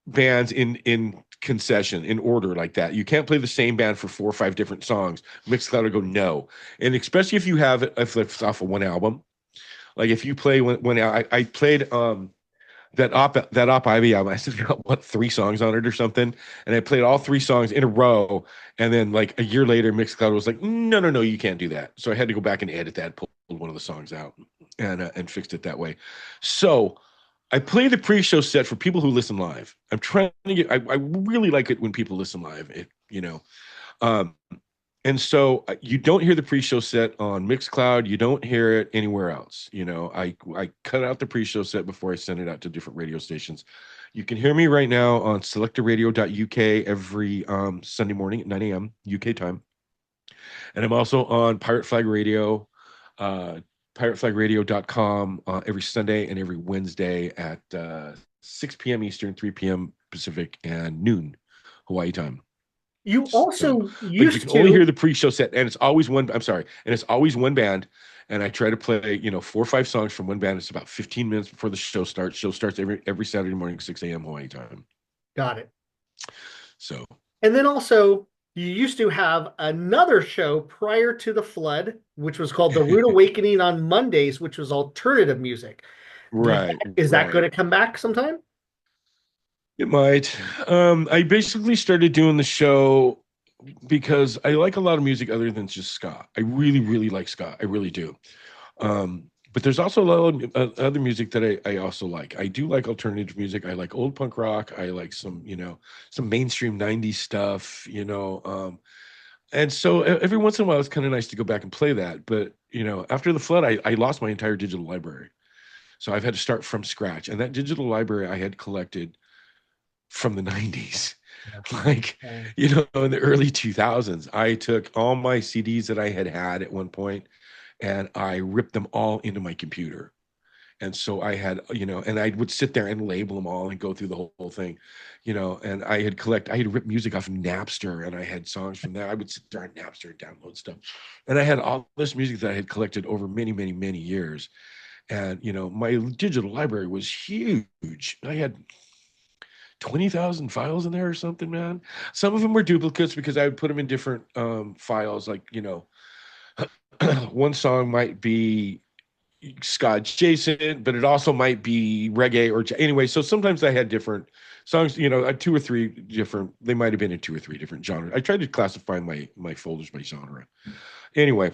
bands in concession in order like that. You can't play the same band for 4 or 5 different songs. Mixcloud will go no. And especially if it's off of one album. Like if you play when I played that op Ivy album, I still got 3 songs on it or something, and I played all 3 songs in a row, and then like a year later, Mixcloud was like, no, no, no, you can't do that. So I had to go back and edit that, pulled one of the songs out, and fixed it that way. So I play the pre-show set for people who listen live. I'm trying to get. I really like it when people listen live. Um, and so you don't hear the pre-show set on Mixcloud. You don't hear it anywhere else. I cut out the pre-show set before I send it out to different radio stations. You can hear me right now on selectorradio.uk every Sunday morning at 9 a.m. UK time. And I'm also on Pirate Flag Radio, pirateflagradio.com every Sunday and every Wednesday at 6 p.m. Eastern, 3 p.m. Pacific, and noon Hawaii time. You So, also but you used can only hear to, the pre-show set, and it's always one. I'm sorry, and it's always one band. And I try to play, 4 or 5 songs from one band. It's about 15 minutes before the show starts. Show starts every Saturday morning, 6 a.m. Hawaii time. got it. So, And then also, you used to have another show prior to the flood, which was called The Rude Awakening on Mondays, which was alternative music. right, Is that going right. to come back sometime? It might. I basically started doing the show because I like a lot of music other than just ska. I really, really like ska. I really do. But there's also a lot of other music that I also like. I do like alternative music. I like old punk rock. I like some mainstream 90s stuff, and so every once in a while, it's kind of nice to go back and play that. But, after the flood, I lost my entire digital library. So I've had to start from scratch. And that digital library I had collected from the 90s. Like, in the early 2000s, I took all my CDs that I had at one point and I ripped them all into my computer. And so I had, and I would sit there and label them all and go through the whole thing, and I had ripped music off of Napster and I had songs from there. I would sit there on Napster and download stuff. And I had all this music that I had collected over many, many, many years. And, my digital library was huge. I had 20,000 files in there or something, man. Some of them were duplicates because I would put them in different files. Like, one song might be ska adjacent, but it also might be reggae anyway. So sometimes I had different songs, 2 or 3 different, they might have been in 2 or 3 different genres. I tried to classify my folders by genre. Anyway,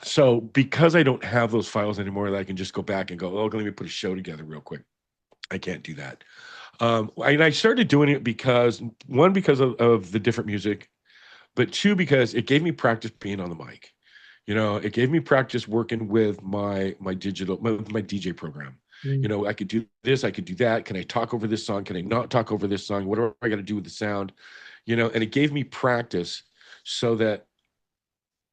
so because I don't have those files anymore, that I can just go back and go, oh, let me put a show together real quick. I can't do that. And I started doing it because of the different music, but 2, because it gave me practice being on the mic. It gave me practice working with my DJ program. Mm. I could do this, I could do that. Can I talk over this song? Can I not talk over this song? What do I got to do with the sound? And it gave me practice so that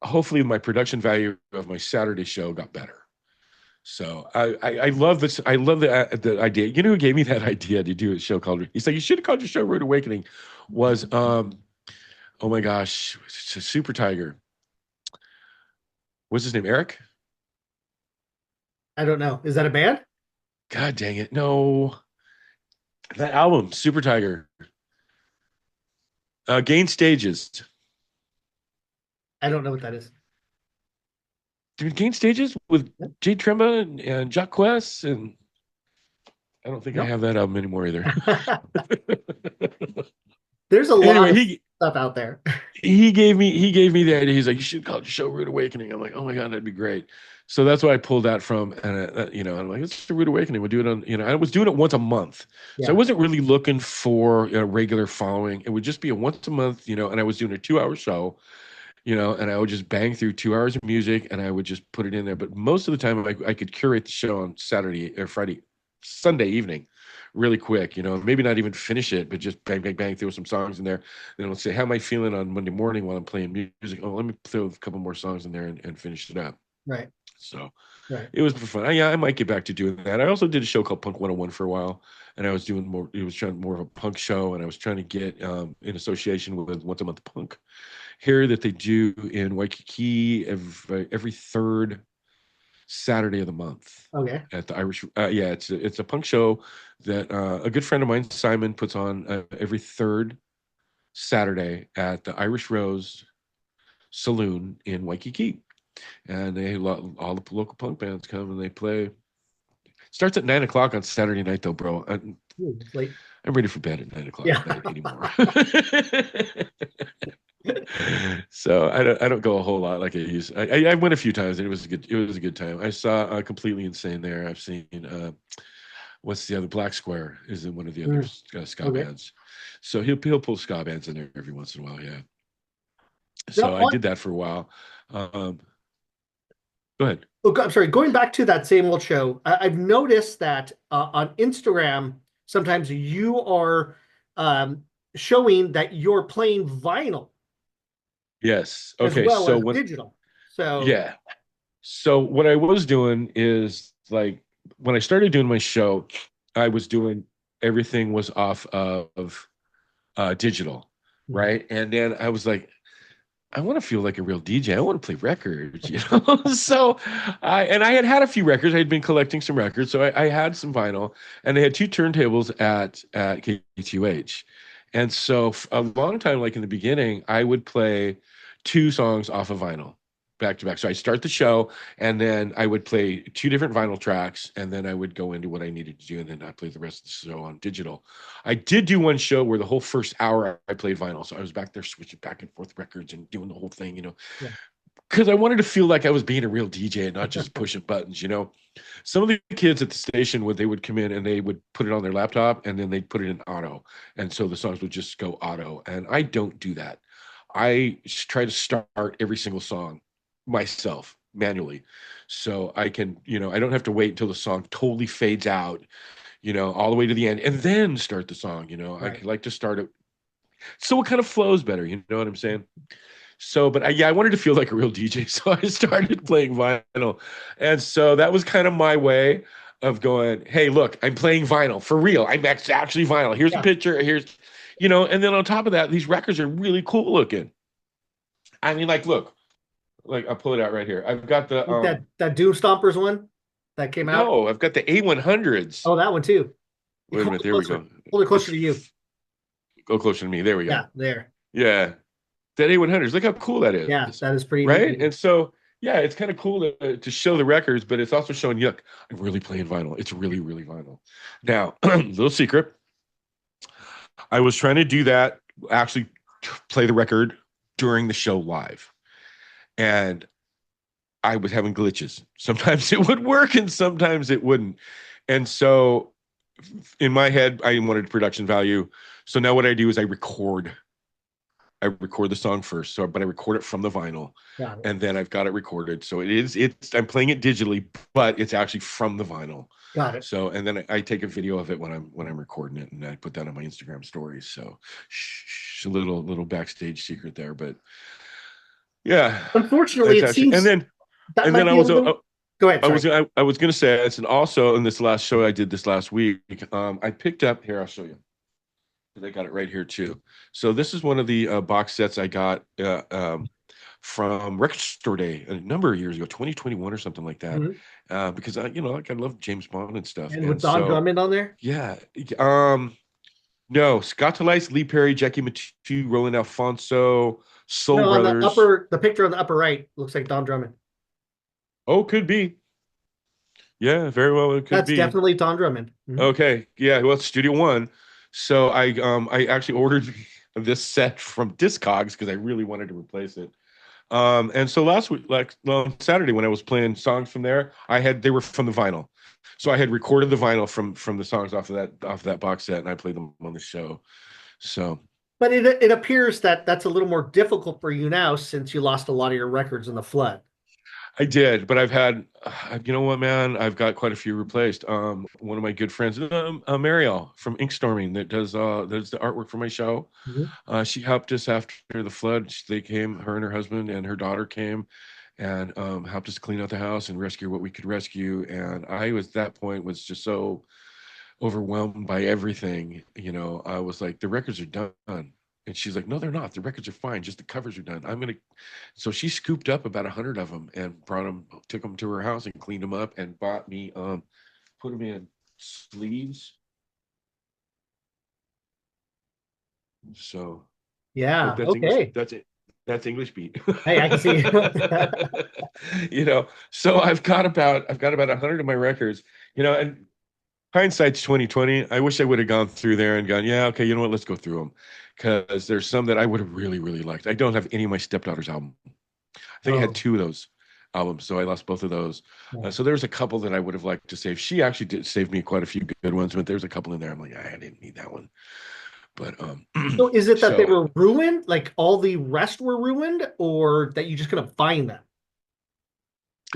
hopefully my production value of my Saturday show got better. So I love this. I love the idea. You know who gave me that idea to do a show called? He's like, you should have called your show Rude Awakening. Was oh my gosh, Super Tiger. What's his name? Eric? I don't know. Is that a band? God dang it! No, that album, Super Tiger. Gain Stages. I don't know what that is. Did Gain Stages with Jay Tremba and Jacques Quest, and I don't think I Yep. have that album anymore either. There's a lot Anyway, of stuff out there. he gave me the idea. He's like, you should call the show Rude Awakening. I'm like, oh my god, that'd be great. So that's why I pulled that from, and I'm like, it's the Rude Awakening. We'll do it on, I was doing it once a month, so I Yeah. wasn't really looking for a regular following. It would just be a once a month, and I was doing a 2 hour show, and I would just bang through 2 hours of music, and I would just put it in there. But most of the time, I could curate the show on Saturday or Friday, Sunday evening, really quick. Maybe not even finish it, but just bang, bang, bang, throw some songs in there. Then I'll say, how am I feeling on Monday morning while I'm playing music? Oh, let me throw a couple more songs in there and finish it up. Right. So Right. it was fun. I might get back to doing that. I also did a show called Punk 101 for a while, and I was doing more. It was trying more of a punk show, and I was trying to get in association with Once a Month Punk here that they do in Waikiki every third Saturday of the month Okay. at the Irish. Yeah, it's a punk show that a good friend of mine, Simon, puts on every third Saturday at the Irish Rose Saloon in Waikiki, and all the local punk bands come and they play. Starts at 9 o'clock on Saturday night, though, bro. Ooh, it's late. I'm ready for bed at 9 o'clock Yeah. at night anymore. So I don't go a whole lot like I used. I went a few times and it was a good time. I saw Completely Insane there. I've seen what's the other, Black Square is in one of the other ska Okay. bands. So he'll pull ska bands in there every once in a while. Yeah. Now, So I did that for a while. Go ahead. I'm sorry. Going back to that same old show, I've noticed that on Instagram, sometimes you are showing that you're playing vinyl Yes. as Okay. well So as when digital. So, yeah. So what I was doing is, like, when I started doing my show, I was doing everything was off of digital, right? And then I was like, I want to feel like a real DJ. I want to play records. So I had a few records. I had been collecting some records, so I had some vinyl, and they had two turntables at KTUH, and so a long time, like in the beginning, I would play two songs off of vinyl back to back. So I start the show, and then I would play two different vinyl tracks, and then I would go into what I needed to do, and then I play the rest of the show on digital. I did do one show where the whole first hour I played vinyl. So I was back there switching back and forth records and doing the whole thing, yeah. because I wanted to feel like I was being a real DJ and not just pushing buttons. Some of the kids at the station they would come in and they would put it on their laptop and then they'd put it in auto. And so the songs would just go auto. And I don't do that. I try to start every single song myself manually. So I can, I don't have to wait until the song totally fades out, all the way to the end and then start the song. I Right. like to start it so it kind of flows better. You know what I'm saying? So, but I wanted to feel like a real DJ. So I started playing vinyl. And so that was kind of my way of going, hey, look, I'm playing vinyl for real. I'm actually vinyl. Here's a Yeah. picture. And then on top of that, these records are really cool looking. I mean, like, look, like I'll pull it out right here. I've got the, Like that Doom Stompers one that came out. no, I've got the A100s. Oh, that one too. Wait a Hold minute. it There we closer. go. Hold it closer to you. It's go closer to me. There we go. Yeah, there. Yeah. That A100s. Look how cool that Yeah, is. that is pretty Right. neat. And so, yeah, it's kind of cool to show the records, but it's also showing, look, I'm really playing vinyl. It's really, really vinyl. Now, little secret. I was trying to do that, actually play the record during the show live. And I was having glitches. Sometimes it would work and sometimes it wouldn't. And so in my head, I wanted production value. So now what I do is I record the song first, but I record it from the vinyl, Got it. and then I've got it recorded. So I'm playing it digitally, but it's actually from the vinyl. Got it. So, and then I take a video of it when I'm recording it, and I put that on my Instagram stories. So, a little backstage secret there, but yeah, Unfortunately, it's it actually, seems that and might then I be a was little. Go ahead. Sorry. I was gonna say this, and also in this last show I did this last week, I picked up here. I'll show you. They got it right here too. So this is one of the box sets I got from Record Store Day a number of years ago, 2021 or something like that. Mhm. Because I love James Bond and stuff. And with And Don so Drummond on there. yeah, no, Scott Telice, Lee Perry, Jackie Matu, Roland Alfonso, Soul No, on Brothers. the picture on the upper right looks like Don Drummond. Oh, could be. Yeah, very well it could That's be. definitely Don Drummond. Mhm. Okay. Yeah, well, it's Studio One. So I actually ordered this set from Discogs because I really wanted to replace it. And so last week, like on Saturday when I was playing songs from there, they were from the vinyl. So I had recorded the vinyl from the songs off of that box set and I played them on the show. So But it appears that that's a little more difficult for you now since you lost a lot of your records in the flood. I did, but I've had, you know what, man, I've got quite a few replaced. One of my good friends, Mariel from Inkstorming, that does the artwork for my show. Mhm. She helped us after the flood. They came, her and her husband and her daughter came, and helped us clean out the house and rescue what we could rescue. And I was at that point was just so overwhelmed by everything. I was like, the records are done. And she's like, no, they're not. The records are fine. Just the covers are done. So she scooped up about 100 of them and took them to her house and cleaned them up and bought me, put them in sleeves. So hope Yeah. that's English. Okay. That's it. That's English beat. Hey, I can see. So I've got about 100 of my records, and hindsight's 2020. I wish I would have gone through there and gone, yeah, okay, you know what? Let's go through them because there's some that I would have really, really liked. I don't have any of my stepdaughter's album. I think I had Oh, two of those albums, so I lost both of those. yeah. So there's a couple that I would have liked to save. She actually did save me quite a few good ones, but there's a couple in there. I'm like, I didn't need that one. But So is it that they so were ruined, like all the rest were ruined, or that you just couldn't find them?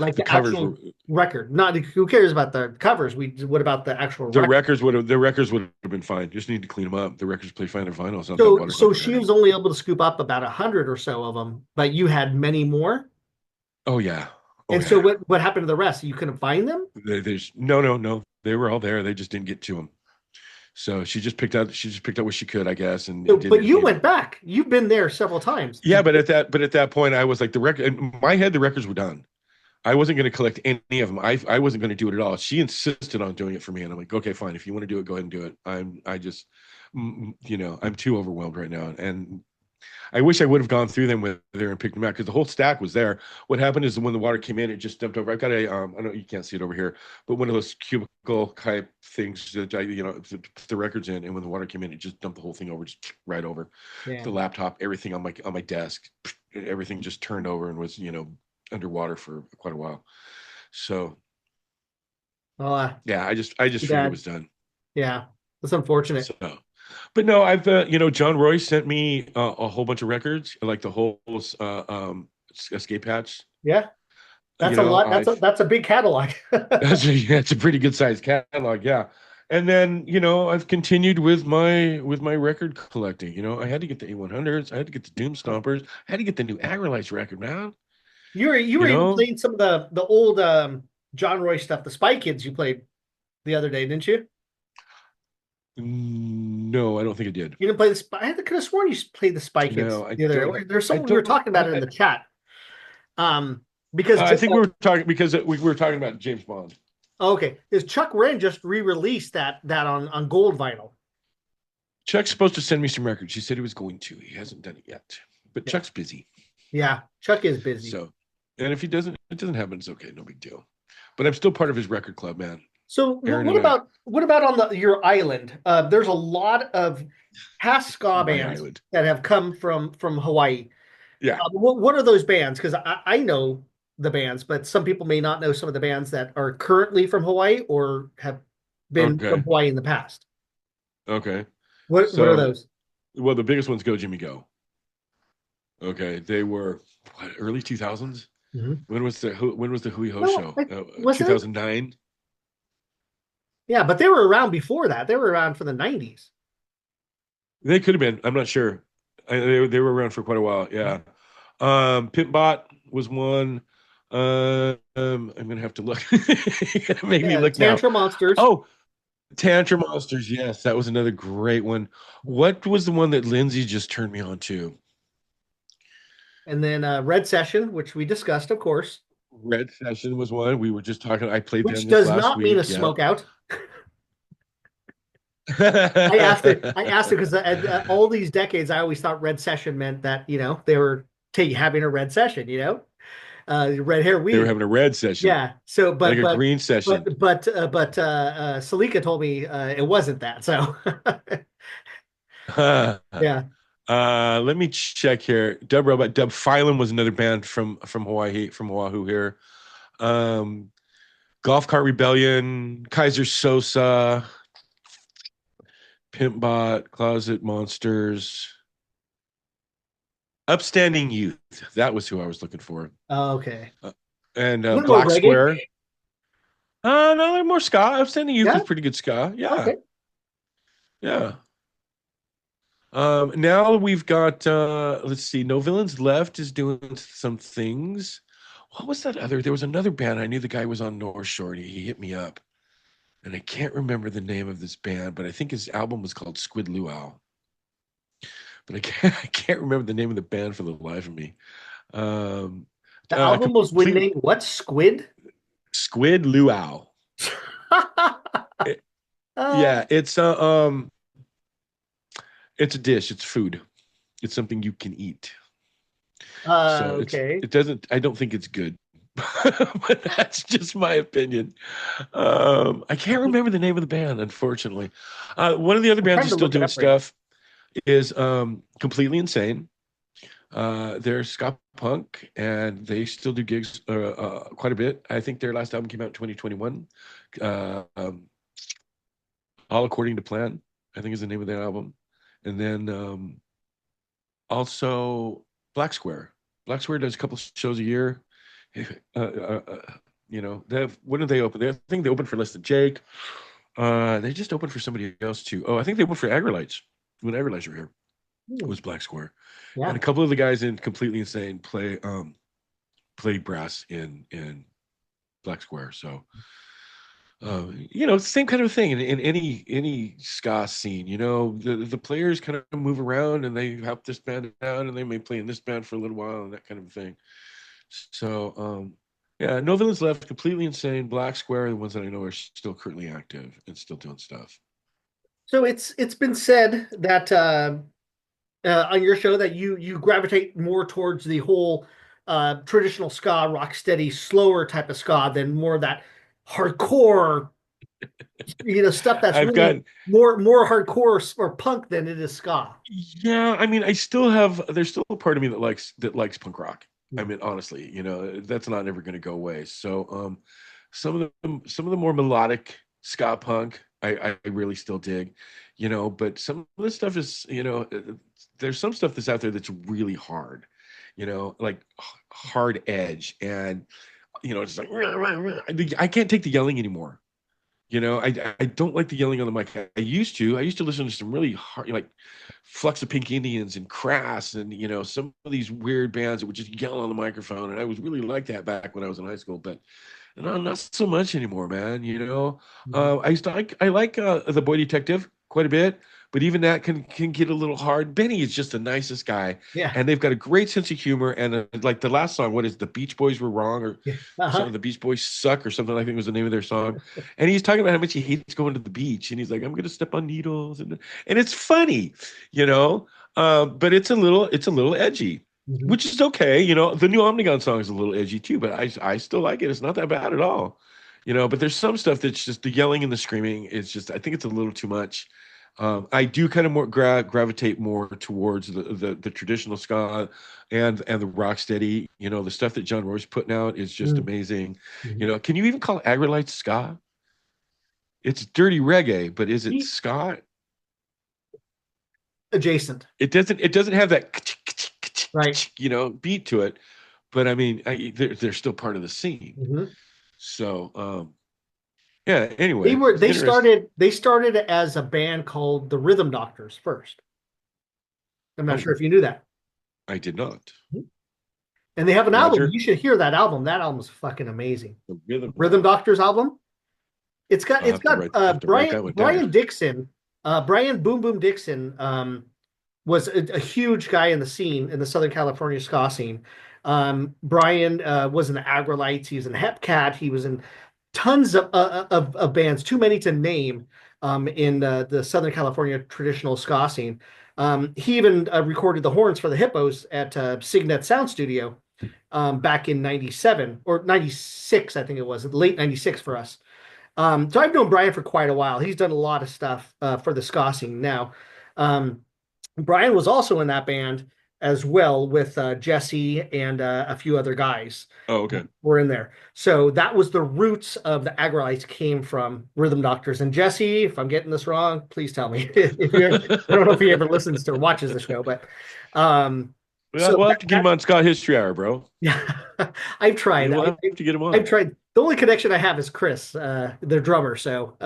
Like the the covers were actual record. Not who cares about the covers? What about the actual record? the records would have been fine. Just need to clean them up. The records play fine on vinyl. It's not that So water's not she gonna. was only able to scoop up about 100 or so of them, but you had many more. Oh yeah, oh And so yeah. what happened to the rest? You couldn't find them? There's no, no, no. They were all there. They just didn't get to them. So she just picked out what she could, I guess, and So, it but didn't, you went back. You've been there several times. yeah, but at that point, I was like, the record in my head, the records were done. I wasn't going to collect any of them. I wasn't going to do it at all. She insisted on doing it for me, and I'm like, okay, fine. If you want to do it, go ahead and do it. I'm too overwhelmed right now, and I wish I would have gone through them with her and picked them out because the whole stack was there. What happened is when the water came in, it just dumped over. I've got I know you can't see it over here, but one of those cubicle type things that to put the records in, and when the water came in, it just dumped the whole thing over, just right over Yeah. the laptop, everything on my desk, everything just turned over and was underwater for quite a while. So Well, yeah, I just too figured it bad. was done. Yeah. That's unfortunate. So, but no, I've John Roy sent me a whole bunch of records, like the whole escape hatch. Yeah. You That's a know, lot. I've That's a big catalog. that's a pretty good sized catalog, yeah. And then I've continued with my record collecting. I had to get the A100s, I had to get the Doom Stompers, I had to get the new Agrolites record, man. You were You even know, playing some of the old John Roy stuff, the Spy Kids you played the other day, didn't you? no, I don't think I did. You didn't play the Spy. I could have sworn you played the Spy Kids No, I the other day. don't. There's I someone we were don't. talking about it in the chat. Um, because I think we were talking because we were talking about James Bond. okay, is Chuck Wren just re-released that on gold vinyl? Chuck's supposed to send me some records. He said he was going to. He hasn't done it yet. But Yeah, Chuck's busy. yeah. Chuck is busy. So, and if it doesn't happen, it's okay. No big deal. But I'm still part of his record club, man. So Aaron what and I, about on your island? There's a lot of past ska my bands island. that have come from Hawaii. Yeah. What are those bands? Because I know the bands, but some people may not know some of the bands that are currently from Hawaii or have been from Okay. Hawaii in the past. Okay. What are So, those? well, the biggest one's Go Jimmy Go. Okay. They were early 2000s. Mhm. When was the Hui Ho No, show? was it? 2009. Yeah, but they were around before that. They were around for the 90s. They could have been. I'm not sure. They were around for quite a while. Yeah. Pimpbot was one. I'm gonna have to look. You're gonna make me Yeah, look now. Tantrum Monsters. Oh, Tantrum Monsters. Yes, that was another great one. What was the one that Lindsay just turned me on to? And then Red Session, which we discussed, of course, Red Session was one. We were just talking. I played them which this does last not mean a week. Yep. smoke out. I asked it because all these decades, I always thought Red Session meant that they were having a red session. red hair They were weed. having a red session, Yeah. So, like a green session. Salika told me it wasn't that. So, yeah. Let me check here. Dub Robot, Dub Phylum was another band from Hawaii, from Oahu here. Um, Golf Cart Rebellion, Kaiser Sosa, Pimpbot, Closet Monsters, Upstanding Youth. That was who I was looking for. Oh, okay. And A little more Black reggae. Square. No, they're more ska. Upstanding Youth Yeah. is pretty good ska. Yeah, Okay. yeah. Now we've got let's see, No Villains Left is doing some things. What was that other? There was another band. I knew the guy was on North Shore. And he hit me up, and I can't remember the name of this band, but I think his album was called Squid Luau. But I can't remember the name of the band for the life of me. Um, The album was complete named what? Squid? Squid Luau. It- Uh, yeah, it's a dish. It's food. It's something you can eat. So okay. it doesn't. I don't think it's good, but that's just my opinion. I can't remember the name of the band, unfortunately. One of the other I'm bands trying is to still look it doing up right now. stuff is Completely Insane. They're ska punk, and they still do gigs quite a bit. I think their last album came out in 2021. Uh, um, All According to Plan, I think is the name of their album. And then also Black Square. Black Square does a couple shows a year. When did they open? I think they opened for Less Than Jake. They just opened for somebody else too. Oh, I think they opened for Agrolites when Agrolites were here. It Hmm. was Black Square, and Yeah. a couple of the guys in Completely Insane play brass in Black Square. So same kind of thing in any ska scene. The players kind of move around and they help this band out, and they may play in this band for a little while and that kind of thing. So yeah, No Villains Left, Completely Insane, Black Square, the ones that I know are still currently active and still doing stuff. So it's been said that on your show that you gravitate more towards the whole traditional ska, rock steady, slower type of ska than more of that hardcore, stuff that's I've really got more hardcore or punk than it is ska. Yeah, I mean, there's still a part of me that likes punk rock. I mean, honestly, that's not ever going to go away. So, some of the more melodic ska punk, I really still dig, but some of the stuff is, there's some stuff that's out there that's really hard, like hard edge, and it's like I can't take the yelling anymore. I don't like the yelling on the mic. I used to listen to some really hard, like Flux of Pink Indians and Crass, and some of these weird bands that would just yell on the microphone, and I was really like that back when I was in high school, but not so much anymore, man. Mhm. I like the Boy Detective quite a bit, but even that can get a little hard. Benny is just the nicest guy, Yeah. and they've got a great sense of humor. And like the last song, what is the Beach Boys were wrong, or Yeah. Uh-huh. something? The Beach Boys suck, or something. I think was the name of their song. And he's talking about how much he hates going to the beach, and he's like, "I'm gonna step on needles," and it's funny, you know. But it's a little edgy, Mhm. which is okay. The new Omnigon song is a little edgy too, but I still like it. It's not that bad at all. But there's some stuff that's just the yelling and the screaming. It's just I think it's a little too much. I do kind of more gravitate more towards the traditional ska and the rock steady. The stuff that John Roy's putting out is just Mhm. amazing. Mhm. Can you even call Agrolite ska? It's dirty reggae, but is it He- ska? Adjacent, It doesn't have that right? beat to it, but I mean they're still part of the scene. Mhm. So yeah. They Anyway, were it's interesting. they started as a band called the Rhythm Doctors first. I'm not sure Oh, if you knew that. I did not. And they have an album. Roger, You should hear that album. That album's fucking amazing. the rhythm. Rhythm Doctors album. It's got I'll it's have to got write have to write that one down. Brian Dixon, Brian Boom Boom Dixon was a huge guy in the scene in the Southern California ska scene. Brian was in the Agrolites. He was in Hepcat. He was in tons of bands, too many to name, in the Southern California traditional ska scene. He even recorded the horns for the Hippos at Signet Sound Studio. back in 97 or 96, I think it was, late 96 for us. So I've known Brian for quite a while. He's done a lot of stuff for the ska scene now. Um, Brian was also in that band as well with Jesse and a few other guys Oh, okay. were in there. So that was the roots of the Aggrolites came from Rhythm Doctors. And Jesse, if I'm getting this wrong, please tell me. If you, I don't know if he ever listens to or watches the show, but Well, so we'll have to get him on Scott History Hour, bro. yeah, I've tried. We'll have to get him I've on. tried. The only connection I have is Chris, their drummer. So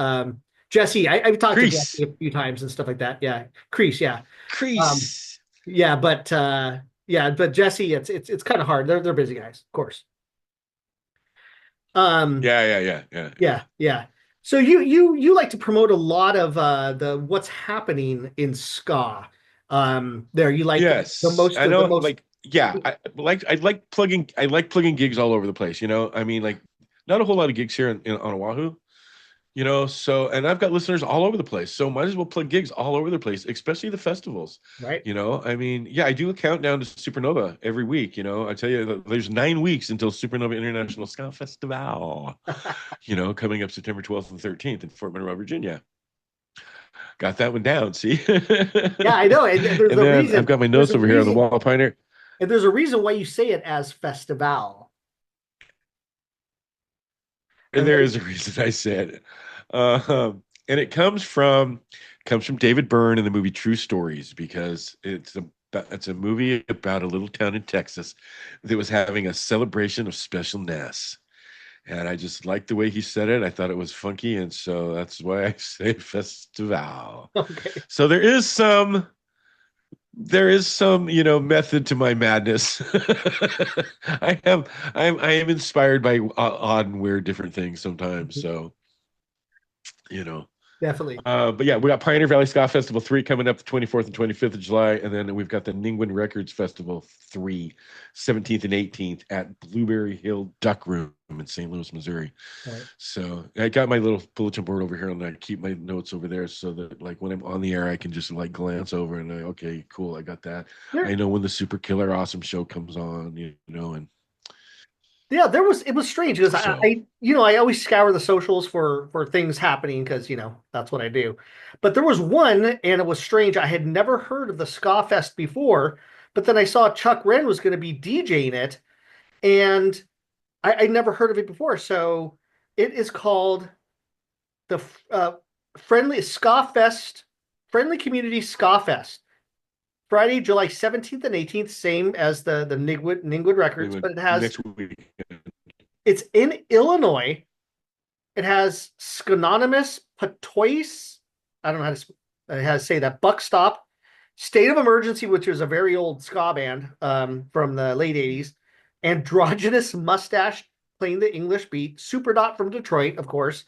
Jesse, I've talked to Jesse Crease. a few times and stuff like that. Yeah, Crease. Yeah, um, Crease. yeah, but Jesse, it's kind of hard. They're busy guys, of course. Um, Yeah. yeah, yeah. So you like to promote a lot of the what's happening in ska. There you like the Yes, most I of the know. most. Like, yeah, I like plugging gigs all over the place. I mean, like, not a whole lot of gigs here on Oahu. So, and I've got listeners all over the place, so might as well plug gigs all over the place, especially the festivals. Right. I mean, yeah, I do a countdown to Supernova every week. I tell you, there's 9 weeks until Supernova International Ska Festival. Coming up September 12th and 13th in Fort Monroe, Virginia. Got that one down. See, Yeah, I know. And there's and a then I've reason. got my There's notes a over here on the reason. wall, Pioneer. And there's a reason why you say it as festival. And And there is a reason I said, and it comes from David Byrne in the movie True Stories, because it's a movie about a little town in Texas that was having a celebration of specialness. And I just liked the way he said it. I thought it was funky, and so that's why I say festival. okay. So there is some method to my madness. I am inspired by odd and weird different things sometimes. So you know Definitely. but yeah, we got Pioneer Valley Ska Festival 3 coming up the 24th and 25th of July. And then we've got the Ningwin Records Festival 3, 17th and 18th at Blueberry Hill Duck Room in St. Louis, Missouri. Right. So I got my little bulletin board over here, and I keep my notes over there so that, like, when I'm on the air, I can just like glance over and okay, cool, I got that. There, I know when the Super Killer Awesome show comes on, and yeah, it was strange because so I always scour the socials for things happening because that's what I do. But there was one, and it was strange. I had never heard of the Ska Fest before, but then I saw Chuck Wren was going to be DJing it, and I never heard of it before. So it is called the Friendly Ska Fest, Friendly Community Ska Fest. Friday, July 17th and 18th, same as the Ningwood Records, but next week. it's in Illinois. It has Skononymous Patois. I don't know how to say that. Buck Stop, State of Emergency, which is a very old ska band from the late 80s. Androgynous Mustache playing the English beat. Super Dot from Detroit, of course.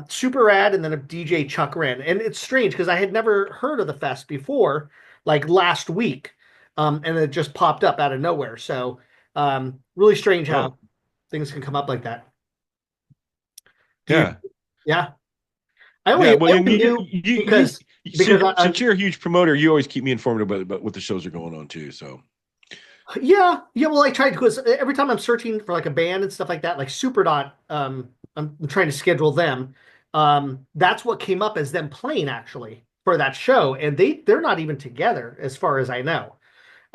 Super Rad, and then a DJ Chuck Wren. And it's strange because I had never heard of the fest before, like last week. And it just popped up out of nowhere. So really strange how Oh, things can come up like that. Do you? yeah. Yeah. Yeah, I well, and only you, knew you, because since you're a huge promoter, you always keep me informed about what the shows are going on too. So, yeah. Well, I tried because every time I'm searching for like a band and stuff like that, like Superdot, I'm trying to schedule them. That's what came up as them playing actually for that show, and they're not even together as far as I know.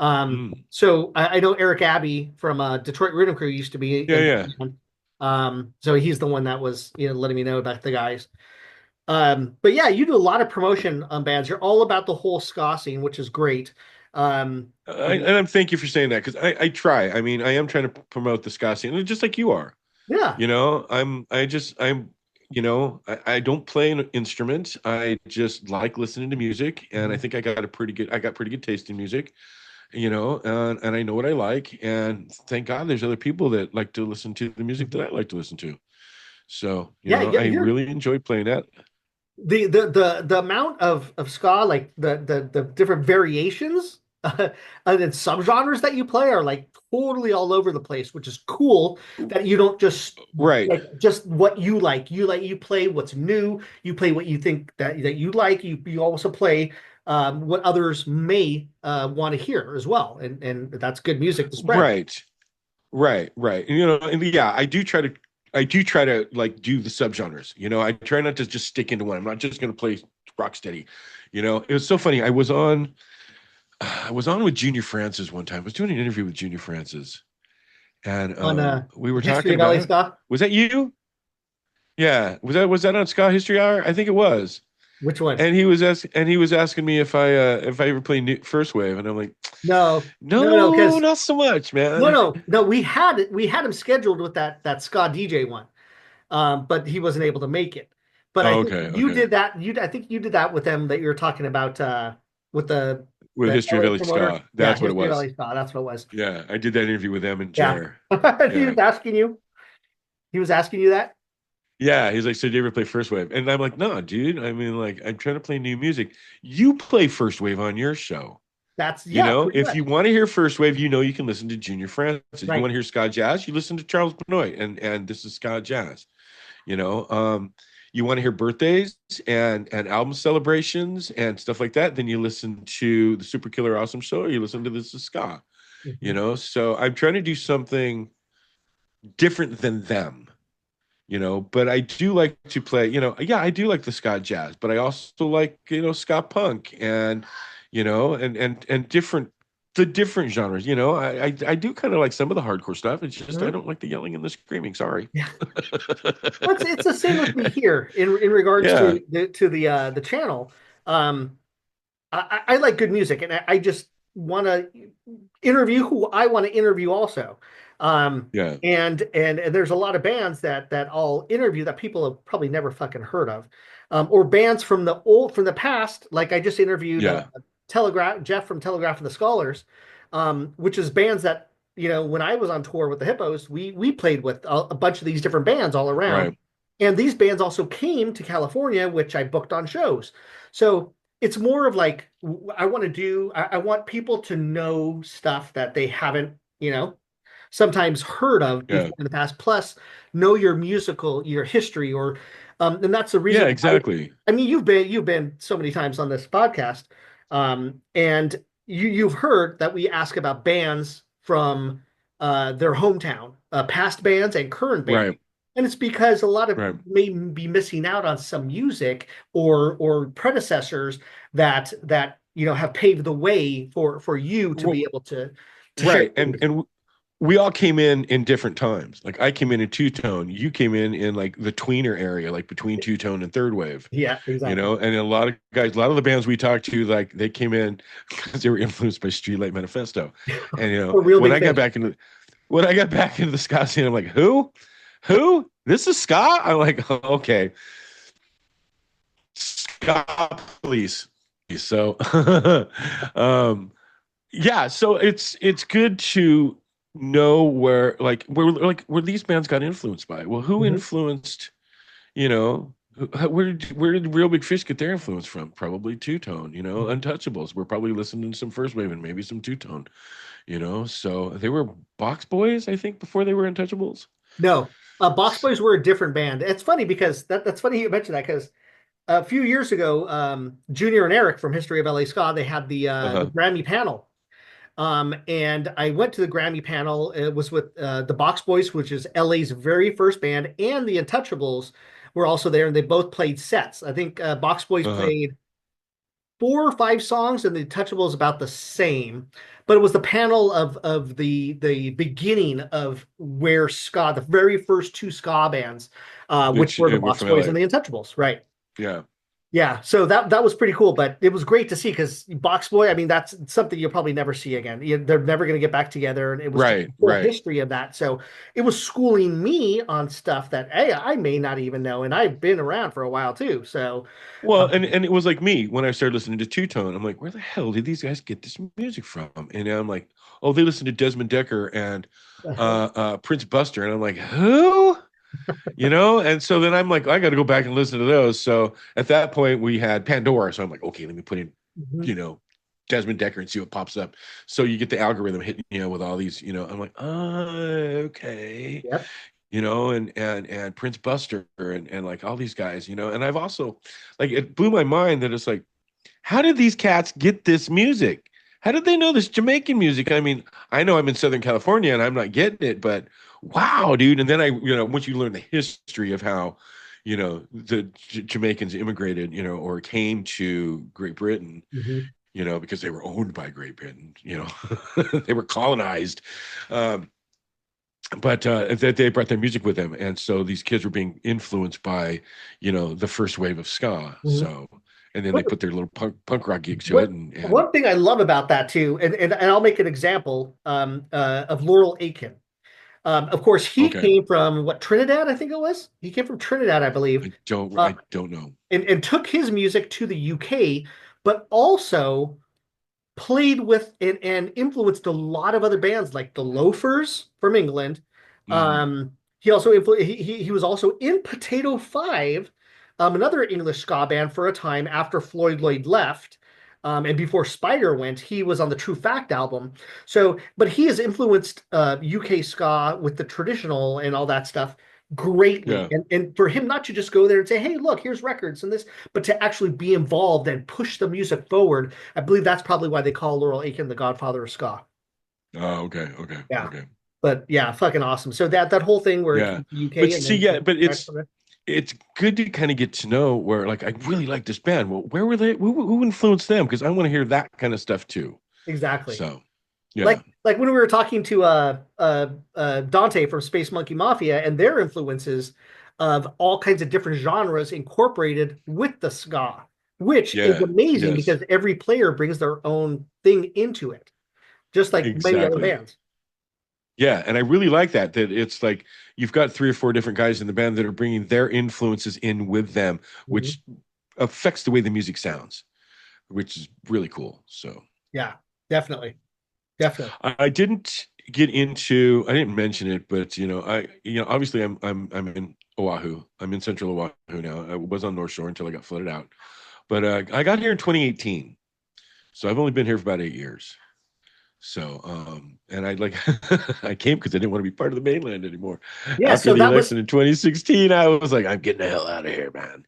mm, So I know Eric Abbey from Detroit Rhythm Crew used to be yeah, in yeah. the band. So he's the one that was letting me know about the guys. But yeah, you do a lot of promotion on bands. You're all about the whole ska scene, which is great. And And I'm thank you for saying that, because I try. I mean, I am trying to promote the ska scene, just like you are. yeah, I don't play an instrument. I just like listening to music, and I Mhm. think I got pretty good taste in music. And I know what I like, and thank God there's other people that like to listen to the music that I like to listen to. So, Yeah, I you're really enjoy playing that. the amount of ska, like the different variations and then subgenres that you play are like totally all over the place, which is cool that you don't just Right. like just what you like. You play what's new. You play what you think that you like. You also play what others may want to hear as well, and that's good music to spread. Right. Right, right. And, you know, and yeah, I do try to like do the subgenres. You know, I try not to just stick into one. I'm not just going to play rock steady. You know, it was so funny. I was on with Junior Francis one time. I was doing an interview with Junior Francis, and On we were History talking of LA about, Ska. was that you? Yeah, was that on Ska History Hour? I think it was. Which one? And he was asking me if I ever play new First Wave, and I'm like, No, no, no, no, because not so much, no, man. no, no. We had him scheduled with that ska DJ one, but he wasn't able to make it. But I Oh, think okay, you okay. did that. I think you did that with them that you're talking about with With the History of LA LA promoter. Ska, Yeah, that's what it History of was. LA Ska. That's what it was. Yeah, I did that interview with them and Yeah. Jer. He Yeah. was asking you. He was asking you that. Yeah, he's like, so do you ever play First Wave? And I'm like, no, dude. I mean, like, I'm trying to play new music. You play First Wave on your show. That's You yeah, know, pretty if you much. want to hear First Wave, you know you can listen to Junior Francis. You want Right. to hear ska jazz, you listen to Charles Benoit, and this is ska jazz. You know, you want to hear birthdays and album celebrations and stuff like that, then you listen to the Super Killer Awesome Show, or you listen to This Is Ska. You Mhm. know, so I'm trying to do something different than them. You know, but I do like to play, you know, yeah, I do like the ska jazz, but I also like, you know, ska punk and, you know, and different genres. You know, I do kind of like some of the hardcore stuff. It's just I Mhm. don't like the yelling and the screaming. Sorry. Yeah. Well, it's the same with me here in regards Yeah, to the channel. Um, I like good music, and I just want to interview who I want to interview also. Um, yeah, and there's a lot of bands that I'll interview that people have probably never fucking heard of, or bands from the past. Like I just interviewed yeah, Telegraph Jeff from Telegraph and the Scholars, which is bands that when I was on tour with the Hippos, we played with a bunch of these different bands all around, right. and these bands also came to California, which I booked on shows. So it's more of like I want people to know stuff that they haven't, sometimes heard of Yeah, before in the past, plus know your history, or and that's the yeah, reason why. exactly. I mean, you've been so many times on this podcast, and you've heard that we ask about bands from their hometown, past bands and current bands. Right, And it's because a lot of right. may be missing out on some music or predecessors that have paved the way for you to be Well, able to share right. And music. and we all came in different times. Like I came in two-tone, you came in like the tweener area, like between two-tone and third wave. Yeah, You exactly. know, and a lot of guys, a lot of the bands we talked to, like they came in because they were influenced by Streetlight Manifesto. And you know, A real when big I got fish. back into when I got back into the ska scene, I'm like, who? This is ska? I'm like, okay, ska police. So, um, yeah, so it's good to know where these bands got influenced by. Well, who Mhm. influenced, you know, where did Real Big Fish get their influence from? Probably Two Tone, you know, Untouchables. We're probably listening to some First Wave and maybe some Two Tone, you know. So they were Box Boys, I think, before they were Untouchables. No, Box Boys were a different band. It's funny because that's funny you mentioned that because a few years ago, Junior and Eric from History of LA Ska, they had the Uh-huh. Grammy panel. And I went to the Grammy panel. It was with the Box Boys, which is LA's very first band, and the Untouchables were also there, and they both played sets. I think Box Boys Uh-huh. played 4 or 5 songs, and the Untouchables about the same. But it was the panel of the beginning of where ska, the very first two ska bands, which Which were the were Box from Boys LA. and the Untouchables, right? Yeah. Yeah, so that was pretty cool, but it was great to see because Box Boy, I mean, that's something you'll probably never see again. They're never going to get back together, and it was just Right, the whole right. history of that. So it was schooling me on stuff that hey, I may not even know, and I've been around for a while too. So Well, um, and it was like me when I started listening to Two Tone. I'm like, where the hell did these guys get this music from? And I'm like, oh, they listened to Desmond Decker and Prince Buster, and I'm like, who? You know? And so then I'm like, I got to go back and listen to those. So at that point, we had Pandora. So I'm like, okay, let me put in, mhm, you know, Desmond Decker and see what pops up. So you get the algorithm hitting you know with all these, you know. I'm like, okay, yep. you know, and Prince Buster and like all these guys, you know. And I've also like it blew my mind that it's like, how did these cats get this music? how did they know this Jamaican music? I mean, I know I'm in Southern California and I'm not getting it, but wow, dude. And then once you learn the history of how, the Jamaicans immigrated, or came to Great Britain, Hmm. because they were owned by Great Britain, they were colonized. Um, but that they brought their music with them, and so these kids were being influenced by, the first wave of ska. Hmm. So, and then they put their little punk rock gigs to it, What and one thing I love about that too, and I'll make an example of Laurel Aitken. Of course, he okay, came from what, Trinidad, I think it was. He came from Trinidad, I believe, uh, I don't know. and took his music to the UK, but also played with and influenced a lot of other bands like the Loafers from England. Mm, He also he was also in Potato Five, another English ska band for a time after Floyd Lloyd left. And before Spider went, he was on the True Fact album. So, but he has influenced UK ska with the traditional and all that stuff greatly. yeah. And for him not to just go there and say, "Hey, look, here's records and this," but to actually be involved and push the music forward. I believe that's probably why they call Laurel Aitken the Godfather of ska. Oh, okay, okay, Yeah, okay. but yeah, fucking awesome. So that whole thing where it Yeah, came to the but UK and see, then yeah, but back from it. it's good to kind of get to know where, like, I really like this band. Well, where were they? Who influenced them? Because I want to hear that kind of stuff too. Exactly. So, yeah, Like when we were talking to Dante from Space Monkey Mafia and their influences of all kinds of different genres incorporated with the ska, which is yeah, amazing yes, because every player brings their own thing into it, just like many other exactly. bands. Yeah, and I really like that it's like you've got three or four different guys in the band that are bringing their influences in with them, Mhm. which affects the way the music sounds, which is really cool. So, Yeah, definitely. Definitely. I didn't get into, I didn't mention it, but obviously I'm in Oahu. I'm in central Oahu now. I was on North Shore until I got flooded out. But I got here in 2018. So I've only been here for about 8 years. So, and I like, I came because I didn't want to be part of the mainland anymore. Yeah, After so the that was election in 2016, I was like, I'm getting the hell out of here, man.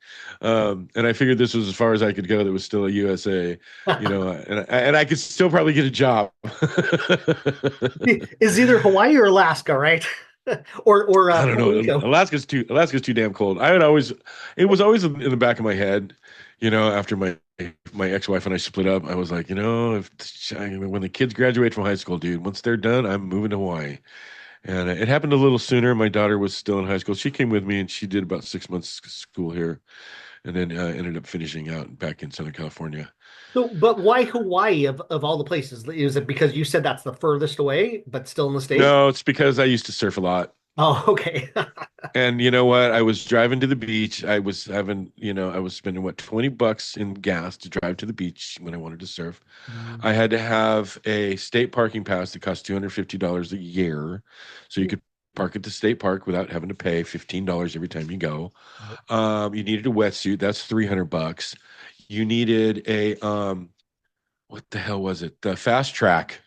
And I figured this was as far as I could go. That was still a USA, and I could still probably get a job. is either Hawaii or Alaska, right? Or I don't Puerto know. Rico. Alaska's too damn cold. I would always, it was always in the back of my head, after my ex-wife and I split up, I was like, if when the kids graduate from high school, dude, once they're done, I'm moving to Hawaii. And it happened a little sooner. My daughter was still in high school. She came with me and she did about 6 months school here, and then ended up finishing out back in Southern California. So, but why Hawaii of all the places? Is it because you said that's the furthest away, but still in the States? No, it's because I used to surf a lot. Oh, okay. And you know what? I was driving to the beach. I was spending what, $20 in gas to drive to the beach when I wanted to surf. Mm. I had to have a state parking pass that cost $250 a year. So you could park at the state park without having to pay $15 every time you go. You needed a wetsuit. That's $300. You needed what the hell was it? The fast track,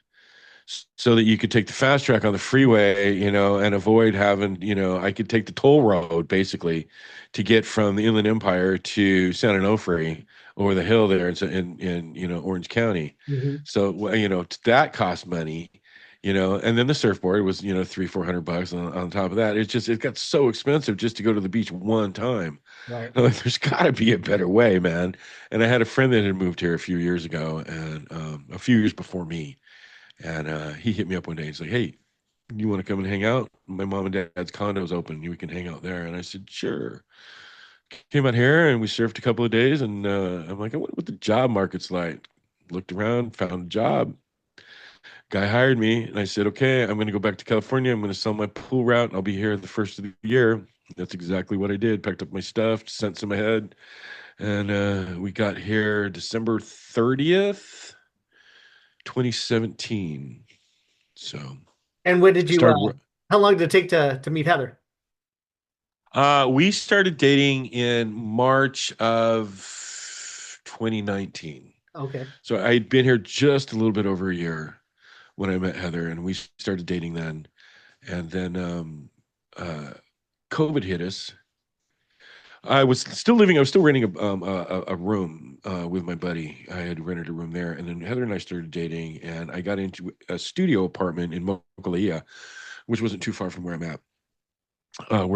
so that you could take the fast track on the freeway, and avoid having, I could take the toll road basically to get from the Inland Empire to San Onofre over the hill there in Orange County. Mhm. So, that cost money, and then the surfboard was, $300-400 on top of that. It got so expensive just to go to the beach one time. Right. I'm like, there's got to be a better way, man. And I had a friend that had moved here a few years ago, and a few years before me, and he hit me up one day. He's like, "Hey, you want to come and hang out? My mom and dad's condo's open. We can hang out there." And I said, "Sure." Came out here and we surfed a couple of days. And I'm like, "I wonder what the job market's like." Looked around, found a job. Guy hired me, and I said, "Okay, I'm going to go back to California. I'm going to sell my pool route. And I'll be here the first of the year." That's exactly what I did. Packed up my stuff, sent some ahead, and we got here December 30th, 2017. So And when did you? started. How long did it take to meet Heather? We started dating in March of 2019. Okay. So I'd been here just a little bit over a year when I met Heather, and we started dating then. And then uh, COVID hit us. I was still renting a room with my buddy. I had rented a room there, and then Heather and I started dating, and I got into a studio apartment in Mokalia, which wasn't too far from where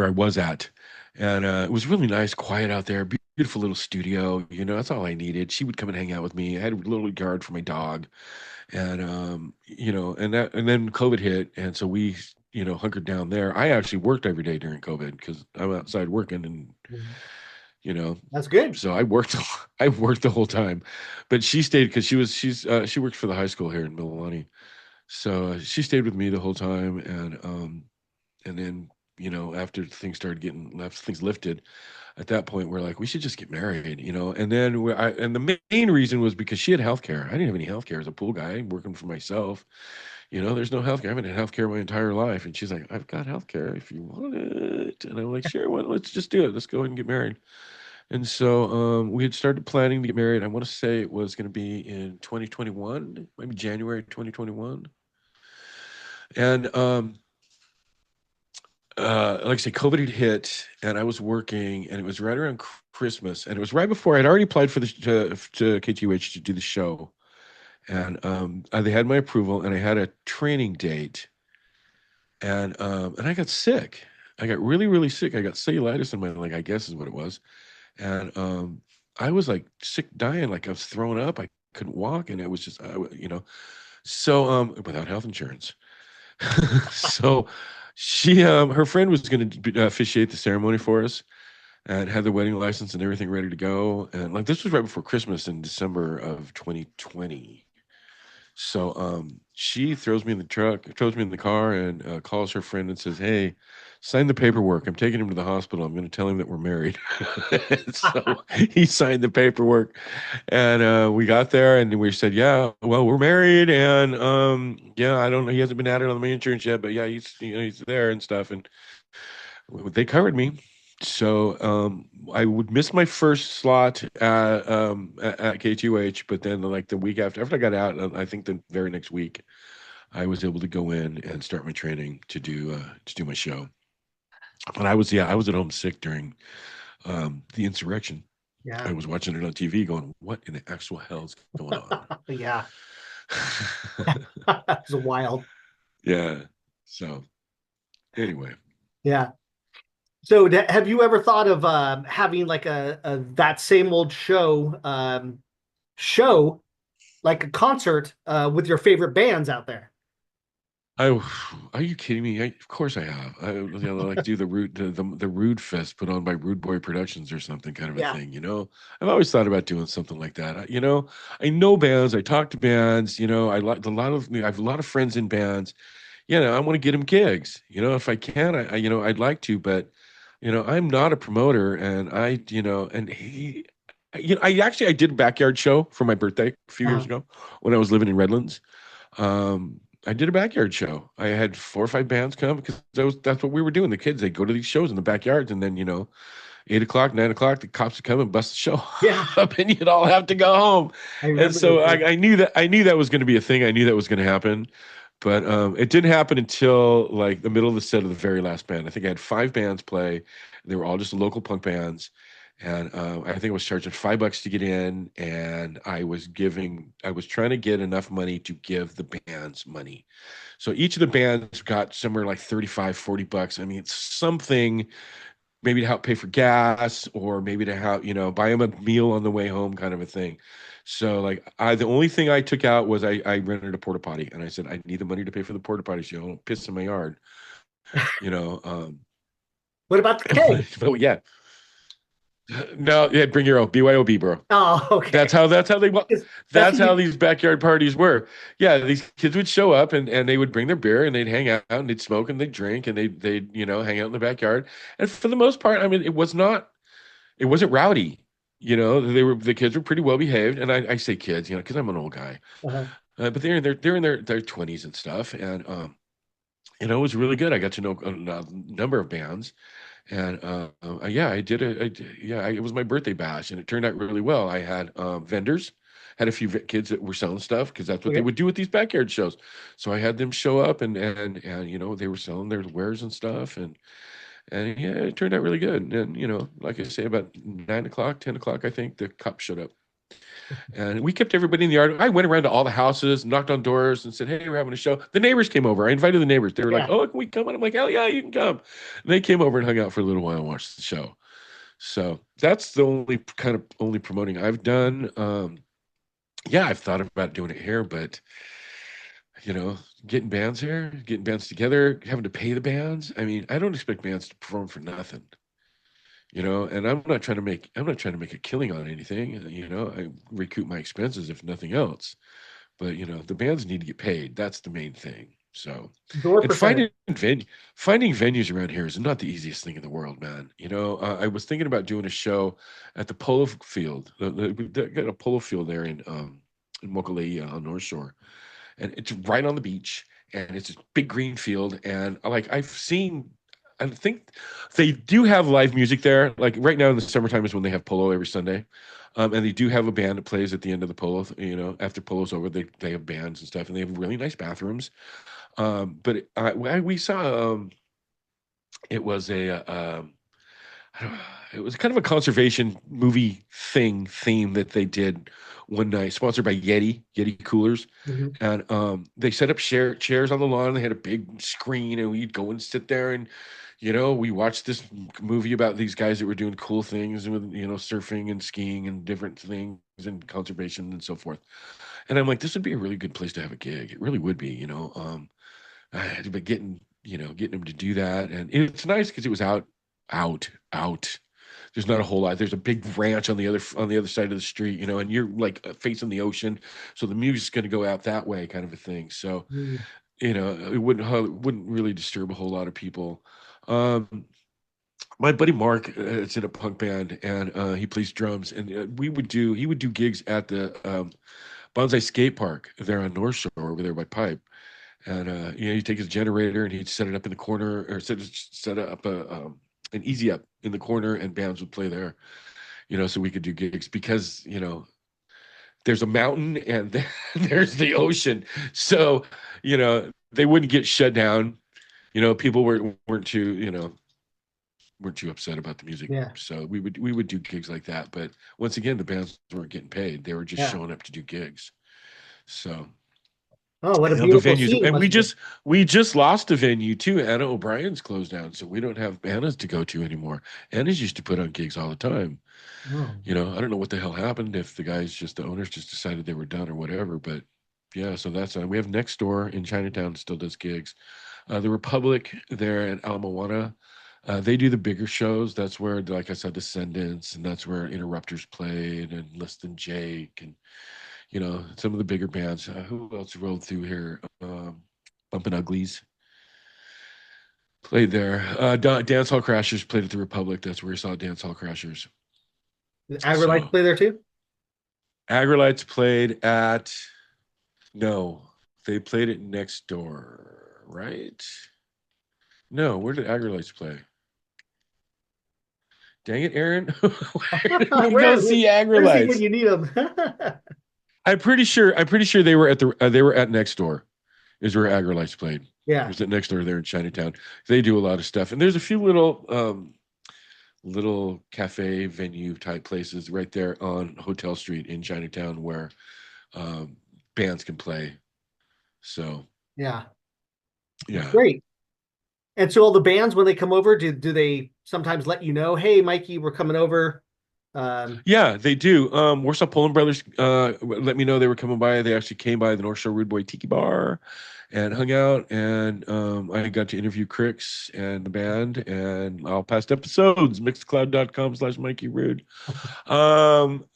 I was at, and it was really nice, quiet out there, beautiful little studio. That's all I needed. She would come and hang out with me. I had a little yard for my dog, and and then COVID hit, and so we hunkered down there. I actually worked every day during COVID because I'm outside working, and Mhm. you know That's good. so I worked I worked the whole time, but she stayed because she worked for the high school here in Mililani, so she stayed with me the whole time, and then after things lifted, at that point we're like, we should just get married, and then and the main reason was because she had healthcare. I didn't have any healthcare as a pool guy working for myself. There's no healthcare. I haven't had healthcare my entire life, and she's like, I've got healthcare if you want it, and I'm like, sure, well, let's just do it. Let's go ahead and get married. And so we had started planning to get married. I want to say it was going to be in 2021, maybe January 2021. And like I say, COVID had hit, and I was working, and it was right around Christmas, and it was right before I'd already applied for to KTUH to do the show, and they had my approval, and I had a training date, and I got sick. I got really, really sick. I got cellulitis in my leg, I guess is what it was. And I was like sick, dying, like I was throwing up. I couldn't walk, and it was just, so without health insurance. So her friend was going to officiate the ceremony for us and had the wedding license and everything ready to go. And like this was right before Christmas in December of 2020. So she throws me in the car, and calls her friend and says, "Hey, sign the paperwork. I'm taking him to the hospital. I'm going to tell him that we're married." And so he signed the paperwork, and we got there, and we said, "Yeah, well, we're married." And yeah, I don't know. He hasn't been added on my insurance yet, but yeah, he's there and stuff. And they covered me. So I would miss my first slot at KTUH, but then like the week after I got out, I think the very next week, I was able to go in and start my training to do my show. And I was at home sick during the insurrection. I Yeah. was watching it on TV, going, "What in the actual hell is going on?" Yeah. That's wild. Yeah. So anyway, Yeah. So have you ever thought of having like a that same old show like a concert with your favorite bands out there? I are you kidding me? Of course I have. Like do the Rude Fest put on by Rude Boy Productions or something kind of a Yeah. thing. I've always thought about doing something like that. I know bands. I talk to bands. I have a lot of friends in bands. I want to get them gigs. If I can, I'd like to, but I'm not a promoter, and I did a backyard show for my birthday a few years Uh-huh. ago when I was living in Redlands. I did a backyard show. I had 4 or 5 bands come because that's what we were doing. The kids, they go to these shows in the backyards, and then 8 o'clock, 9 o'clock, the cops would come and bust the show Yeah. up, and you'd all have to go home. I And remember those so days. I knew that was going to be a thing. I knew that was going to happen, but it didn't happen until like the middle of the set of the very last band. I think I had 5 bands play. They were all just local punk bands, and I think I was charging $5 to get in, and I was trying to get enough money to give the bands money. So each of the bands got somewhere like 35, $40. I mean, it's something maybe to help pay for gas, or maybe to help, buy them a meal on the way home, kind of a thing. So like the only thing I took out was I rented a porta potty, and I said, I need the money to pay for the porta potty so you don't piss in my yard, you know. What about the keg? But yeah, no, yeah, bring your own BYOB, bro. Oh, okay. Is- That's That's what how you. these backyard parties were. Yeah, these kids would show up, and they would bring their beer, and they'd hang out, and they'd smoke, and they'd drink, and they'd hang out in the backyard. And for the most part, I mean, it wasn't rowdy. The kids were pretty well behaved, and I say kids, because I'm an old guy, Uh-huh. but they're in their 20s and stuff, and it was really good. I got to know a number of bands, and yeah, it was my birthday bash, and it turned out really well. I had vendors, had a few kids that were selling stuff because that's what they Okay. would do at these backyard shows. So I had them show up, and they were selling their wares and stuff, And yeah, it turned out really good. And like I say, about 9 o'clock, 10 o'clock, I think the cop showed up. And we kept everybody in the yard. I went around to all the houses, knocked on doors, and said, "Hey, we're having a show." The neighbors came over. I invited the neighbors. They were like, Yeah. "Oh, can we come?" And I'm like, "Hell yeah, you can come." And they came over and hung out for a little while and watched the show. So that's the only promoting I've done. Yeah, I've thought about doing it here, but you know, getting bands here, getting bands together, having to pay the bands. I mean, I don't expect bands to perform for nothing. And I'm not trying to make a killing on anything. I recoup my expenses if nothing else. But the bands need to get paid. That's the main thing. So, Door and percentage. finding venues around here is not the easiest thing in the world, man. I was thinking about doing a show at the polo field. We've got a polo field there in Mokulea on North Shore, and it's right on the beach, and it's a big green field. And like I think they do have live music there. Like right now in the summertime is when they have polo every Sunday. And they do have a band that plays at the end of the polo. After polo's over, they have bands and stuff, and they have really nice bathrooms. We saw it was I don't- it was kind of a conservation movie theme that they did one night, sponsored by Yeti coolers, Mhm. and they set up chairs on the lawn. They had a big screen, and we'd go and sit there, and we watched this movie about these guys that were doing cool things with surfing and skiing and different things and conservation and so forth. And I'm like, this would be a really good place to have a gig. It really would be. But getting them to do that, and it's nice because it was out. There's not a whole lot. There's a big ranch on the other side of the street, and you're like facing the ocean, so the music's going to go out that way, kind of a thing. So Mm. it wouldn't really disturb a whole lot of people. Um, my buddy Mark is in a punk band, and he plays drums, and he would do gigs at the Bonsai Skate Park there on North Shore over there by Pipe. And he'd take his generator and he'd set it up in the corner, or set up an easy up in the corner, and bands would play there. So we could do gigs because there's a mountain and there's the ocean, so they wouldn't get shut down. People weren't too upset about the music, Yeah. so we would do gigs like that. But once again, the bands weren't getting paid; they were just Yeah. showing up to do gigs. So Oh, what a the beautiful venues, scene it and we must be. just we just lost a venue too. Anna O'Brien's closed down, so we don't have Anna's to go to anymore. Anna's used to put on gigs all the time. Oh. I don't know what the hell happened, if the owners just decided they were done or whatever. But yeah, so that's we have Next Door in Chinatown still does gigs. The Republic there at Ala Moana, they do the bigger shows. That's where, like I said, Descendants, and that's where Interrupters played, and Less Than Jake, and some of the bigger bands. Who else rolled through here? Bumpin' Uglies played there. Dance Hall Crashers played at the Republic. That's where we saw Dance Hall Crashers. Did Aggrolites So play there too? Agrolites played at no, they played it Next Door, right? No, where did Agrolites play? Dang it, Aaron! Where did we go Where? see Where's he when Agrolites? you need him? I'm pretty sure they were at Next Door. Is where Agrolites played. It Yeah. was at Next Door there in Chinatown. They do a lot of stuff, and there's a few little cafe venue type places right there on Hotel Street in Chinatown where um, bands can play. So Yeah. yeah, Great. And so all the bands, when they come over, do they sometimes let you know, hey, Mikey, we're coming over? Um, yeah, they do. Warsaw Poland Brothers let me know they were coming by. They actually came by the North Shore Rude Boy Tiki Bar and hung out, and I got to interview Crix and the band and all past episodes, mixcloud.com/Mikey Rhude.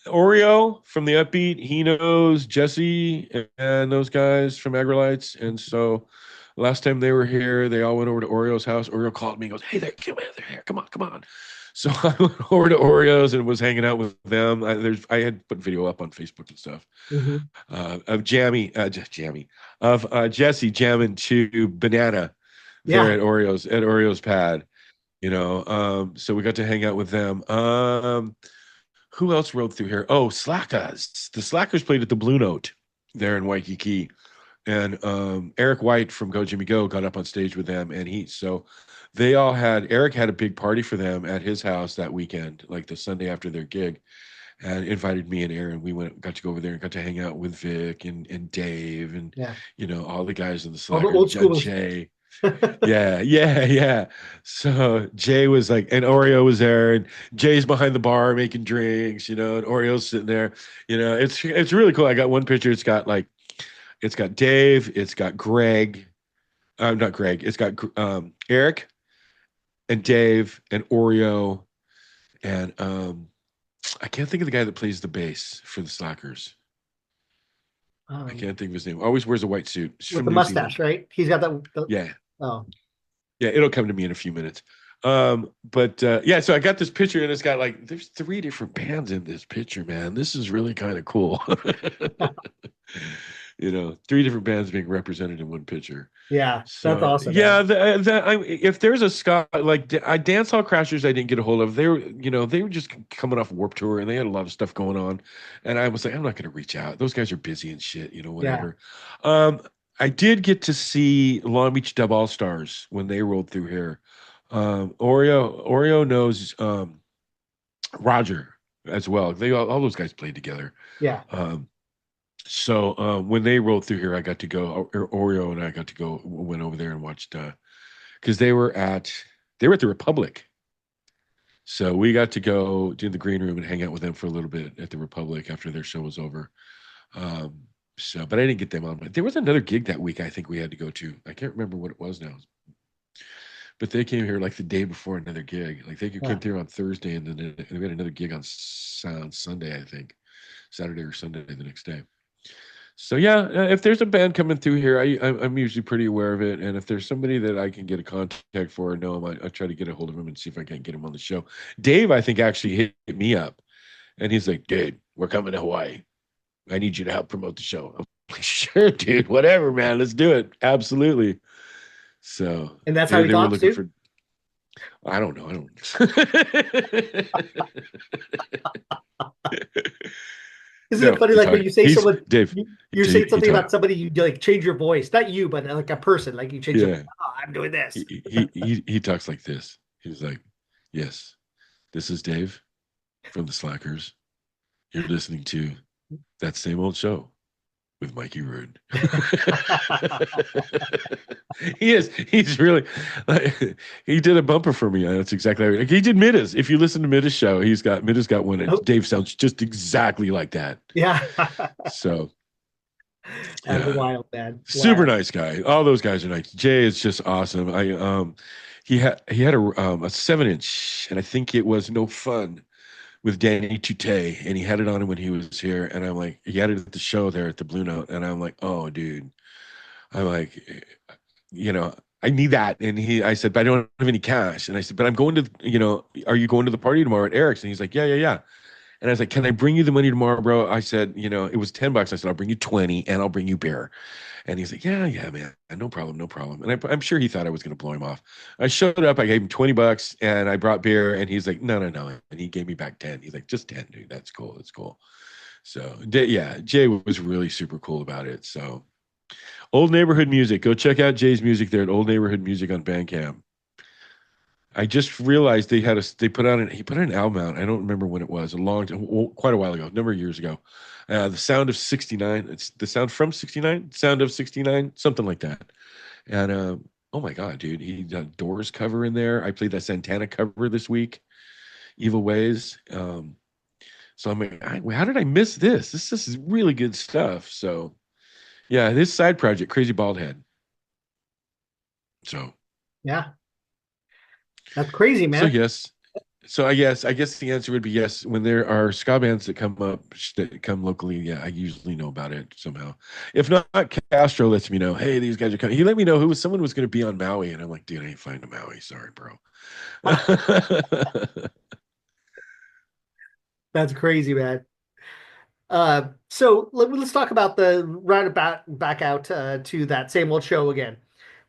Oreo from the Upbeat, he knows Jesse and those guys from Agrolites, and so last time they were here, they all went over to Oreo's house. Oreo called me and goes, "Hey, they're here. Come on, come on." So I went over to Oreo's and was hanging out with them. I had put video up on Facebook and stuff mhm. of Jesse jamming to Banana there Yeah. at Oreo's pad. So we got to hang out with them. Who else rode through here? Oh, Slackers. The Slackers played at the Blue Note there in Waikiki. and Eric White from Go Jimmy Go got up on stage with them, and they all had Eric had a big party for them at his house that weekend, like the Sunday after their gig, and invited me and Aaron. We got to go over there and got to hang out with Vic and Dave and Yeah. all the guys in the All the Slackers, old schoolers. Jay. Yeah. So Jay was like, and Oreo was there, and Jay's behind the bar making drinks, and Oreo's sitting there. It's really cool. I got one picture. It's got Dave, it's got Greg, not Greg, it's got Eric and Dave and Oreo and I can't think of the guy that plays the bass for the Slackers. I can't think of his name. Always wears a white suit. He's with from the New mustache, Zealand. right? He's got that. Yeah. Oh, Yeah, it'll come to me in a few minutes. So I got this picture and it's got like there's 3 different bands in this picture, man. This is really kind of cool. 3 different bands being represented in one picture. yeah, that's So awesome, yeah, man. if there's a ska Dance Hall Crashers, I didn't get a hold of. They were just coming off Warped Tour and they had a lot of stuff going on, and I was like, I'm not going to reach out. Those guys are busy and shit, whatever. Yeah. I did get to see Long Beach Dub All Stars when they rolled through here. Oreo knows Roger as well. All those guys played together. Yeah. So when they rolled through here, I got to go. Oreo and I went over there and watched because they were at the Republic. So we got to go to the green room and hang out with them for a little bit at the Republic after their show was over. But I didn't get them on. There was another gig that week I think we had to go to. I can't remember what it was now. But they came here like the day before another gig. Like they came through on Thursday, and then we had another gig on Sunday, I think, Saturday or Sunday the next day. So yeah, if there's a band coming through here, I'm usually pretty aware of it. And if there's somebody that I can get a contact for or know him, I try to get a hold of him and see if I can get him on the show. Dave, I think, actually hit me up, and he's like, "Dude, we're coming to Hawaii. I need you to help promote the show." I'm like, "Sure, dude, whatever, man. Let's do it. Absolutely." So, And that's how he they were talks looking too. for. I don't know. I don't. Isn't it No, funny? Like when you say he's someone, Dave. you're saying He something talk. about somebody, you like change your voice, not you, but like a person, like you change your, Yeah, oh, I'm doing this. he talks like this. He's like, "Yes, this is Dave from the Slackers. You're listening to that same old show with Mikey Rhude." He is. He's really. Like, he did a bumper for me. That's exactly right. Like, he did Midas. If you listen to Midas' show, Midas got one. And Oh, Dave sounds just exactly like that. yeah. So That's yeah, wild, man. super Wild. nice guy. All those guys are nice. Jay is just awesome. He had a 7-inch, and I think it was No Fun with Danny Tute, and he had it on him when he was here. And I'm like, he had it at the show there at the Blue Note, and I'm like, oh, dude. I'm like, I need that. And I said, but I don't have any cash. And I said, but I'm going to, are you going to the party tomorrow at Eric's? And he's like, yeah. And I was like, can I bring you the money tomorrow, bro? I said, it was $10. I said, I'll bring you 20 and I'll bring you beer. And he's like, yeah, man, no problem. And I'm sure he thought I was going to blow him off. I showed up, I gave him $20 and I brought beer, and he's like, no. And he gave me back 10. He's like, just 10, dude. That's cool. So yeah, Jay was really super cool about it. So Old Neighborhood Music. Go check out Jay's music there at Old Neighborhood Music on Bandcamp. I just realized he put out an album out. I don't remember when it was. Quite a while ago, a number of years ago. The Sound of 69. It's the Sound from 69, Sound of 69, something like that. And oh my God, dude, he did Doors cover in there. I played that Santana cover this week, Evil Ways. So I'm like, how did I miss this? This is really good stuff. So yeah, his side project, Crazy Bald Head. So Yeah. That's crazy, so man. yes. So I guess the answer would be yes. When there are ska bands that come up that come locally, yeah, I usually know about it somehow. If not, Castro lets me know, hey, these guys are coming. He let me know someone was going to be on Maui, and I'm like, dude, I ain't flying to Maui. Sorry, bro. That's crazy, man. So let's talk about the roundabout back out to that same old show again.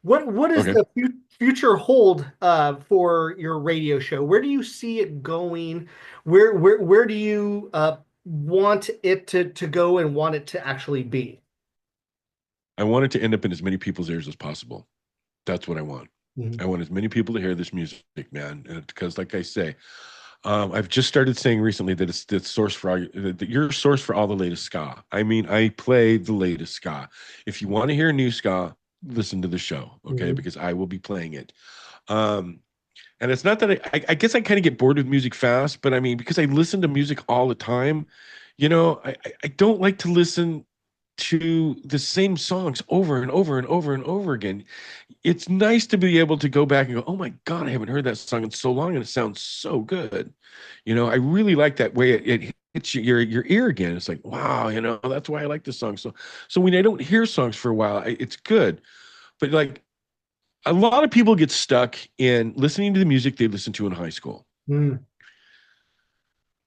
What does Okay. the future hold for your radio show? Where do you see it going? Where do you want it to go and want it to actually be? I want it to end up in as many people's ears as possible. That's what I want. Mhm. I want as many people to hear this music, man. Because, like I say, I've just started saying recently that it's the source for that your source for all the latest ska. I mean, I play the latest ska. If you want to hear new ska, listen to the show, okay? Mhm. Because I will be playing it. Um, and it's not that I guess I kind of get bored with music fast, but I mean, because I listen to music all the time, I don't like to listen to the same songs over and over and over and over again. It's nice to be able to go back and go, oh my God, I haven't heard that song in so long and it sounds so good. I really like that way it hits your ear again. It's like, wow, that's why I like this song. So when I don't hear songs for a while, it's good. But like a lot of people get stuck in listening to the music they listened to in high school. Mhm.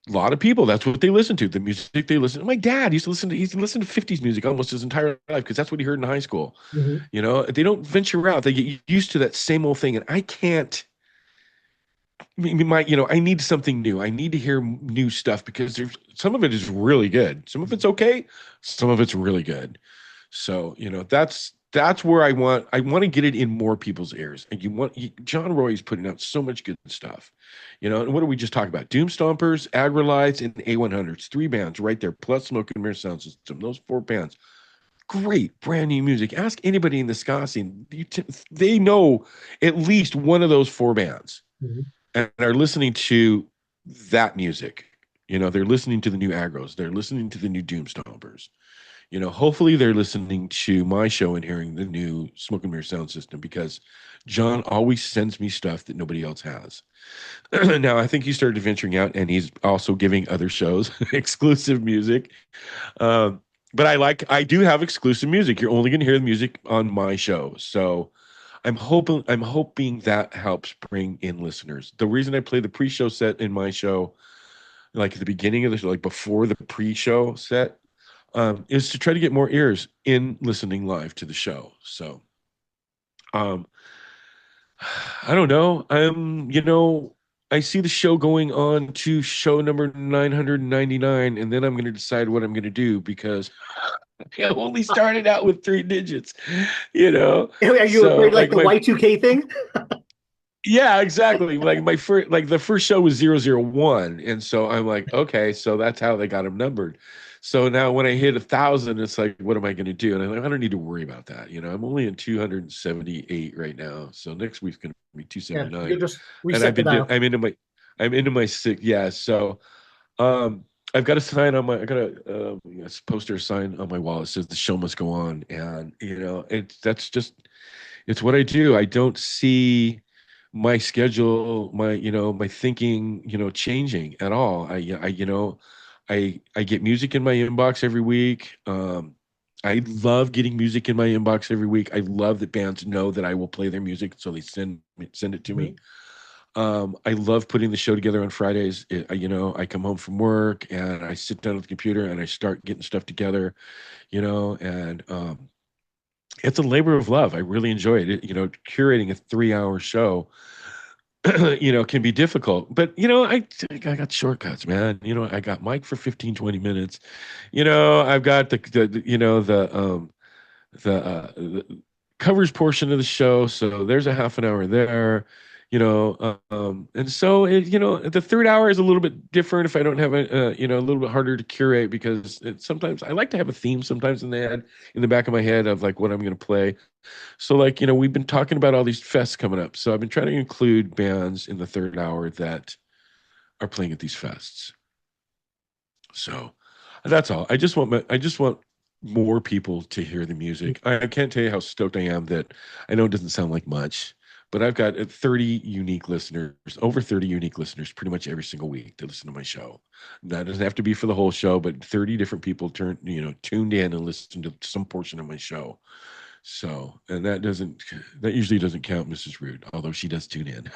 A lot of people, that's what they listen to. The music they listen to. My dad used to listen to 50s music almost his entire life because that's what he heard in high school. Mhm. They don't venture out. They get used to that same old thing. And I can't, I mean, I need something new. I need to hear new stuff because there's some of it is really good. Some of it's okay. Some of it's really good. So, that's where I want to get it in more people's ears. And John Roy's putting out so much good stuff. And what did we just talk about? Doom Stompers, Agrolites, and A100s. Three bands right there, plus Smoke and Mirror Sound System. Those four bands. Great brand new music. Ask anybody in the ska scene. They know at least one of those four bands Mhm. and are listening to that music. They're listening to the new Agros. They're listening to the new Doom Stompers. Hopefully they're listening to my show and hearing the new Smoke and Mirror sound system because John always sends me stuff that nobody else has. Now, I think he started venturing out and he's also giving other shows exclusive music. Um, but I do have exclusive music. You're only going to hear the music on my show. So I'm hoping that helps bring in listeners. The reason I play the pre-show set in my show, like at the beginning of the show, like before the pre-show set, is to try to get more ears in listening live to the show. So, um, I don't know. I see the show going on to show number 999, and then I'm going to decide what I'm going to do because I only started out with three digits, you know. Are you So afraid like like the my Y2K thing? yeah, exactly. Like the first show was 001, and so I'm like, okay, so that's how they got them numbered. So now when I hit 1,000, it's like, what am I going to do? And I'm like, I don't need to worry about that. I'm only in 278 right now. So next week's going to be Yeah, you 279, just and reset the dial. I'm into my six. Yeah, so I've got a sign on my I got a poster sign on my wall. It says the show must go on, and it's what I do. I don't see my schedule, my thinking, changing at all. I get music in my inbox every week. I love getting music in my inbox every week. I love that bands know that I will play their music, so they send it to me. Mhm. I love putting the show together on Fridays. I come home from work and I sit down at the computer and I start getting stuff together, and it's a labor of love. I really enjoy it. Curating a 3-hour show, can be difficult, but I got shortcuts, man. I got Mike for 15, 20 minutes. I've got the covers portion of the show, so there's a half an hour there. And so the third hour is a little bit different if I don't have a little bit harder to curate because sometimes I like to have a theme sometimes in the back of my head of like what I'm going to play. So like, we've been talking about all these fests coming up. So I've been trying to include bands in the third hour that are playing at these fests. So that's all. I just want more people to hear the music. I can't tell you how stoked I am that I know it doesn't sound like much, but I've got 30 unique listeners, over 30 unique listeners pretty much every single week to listen to my show. That doesn't have to be for the whole show, but 30 different people tuned in and listened to some portion of my show. So, and that usually doesn't count Mrs. Rhude, although she does tune in.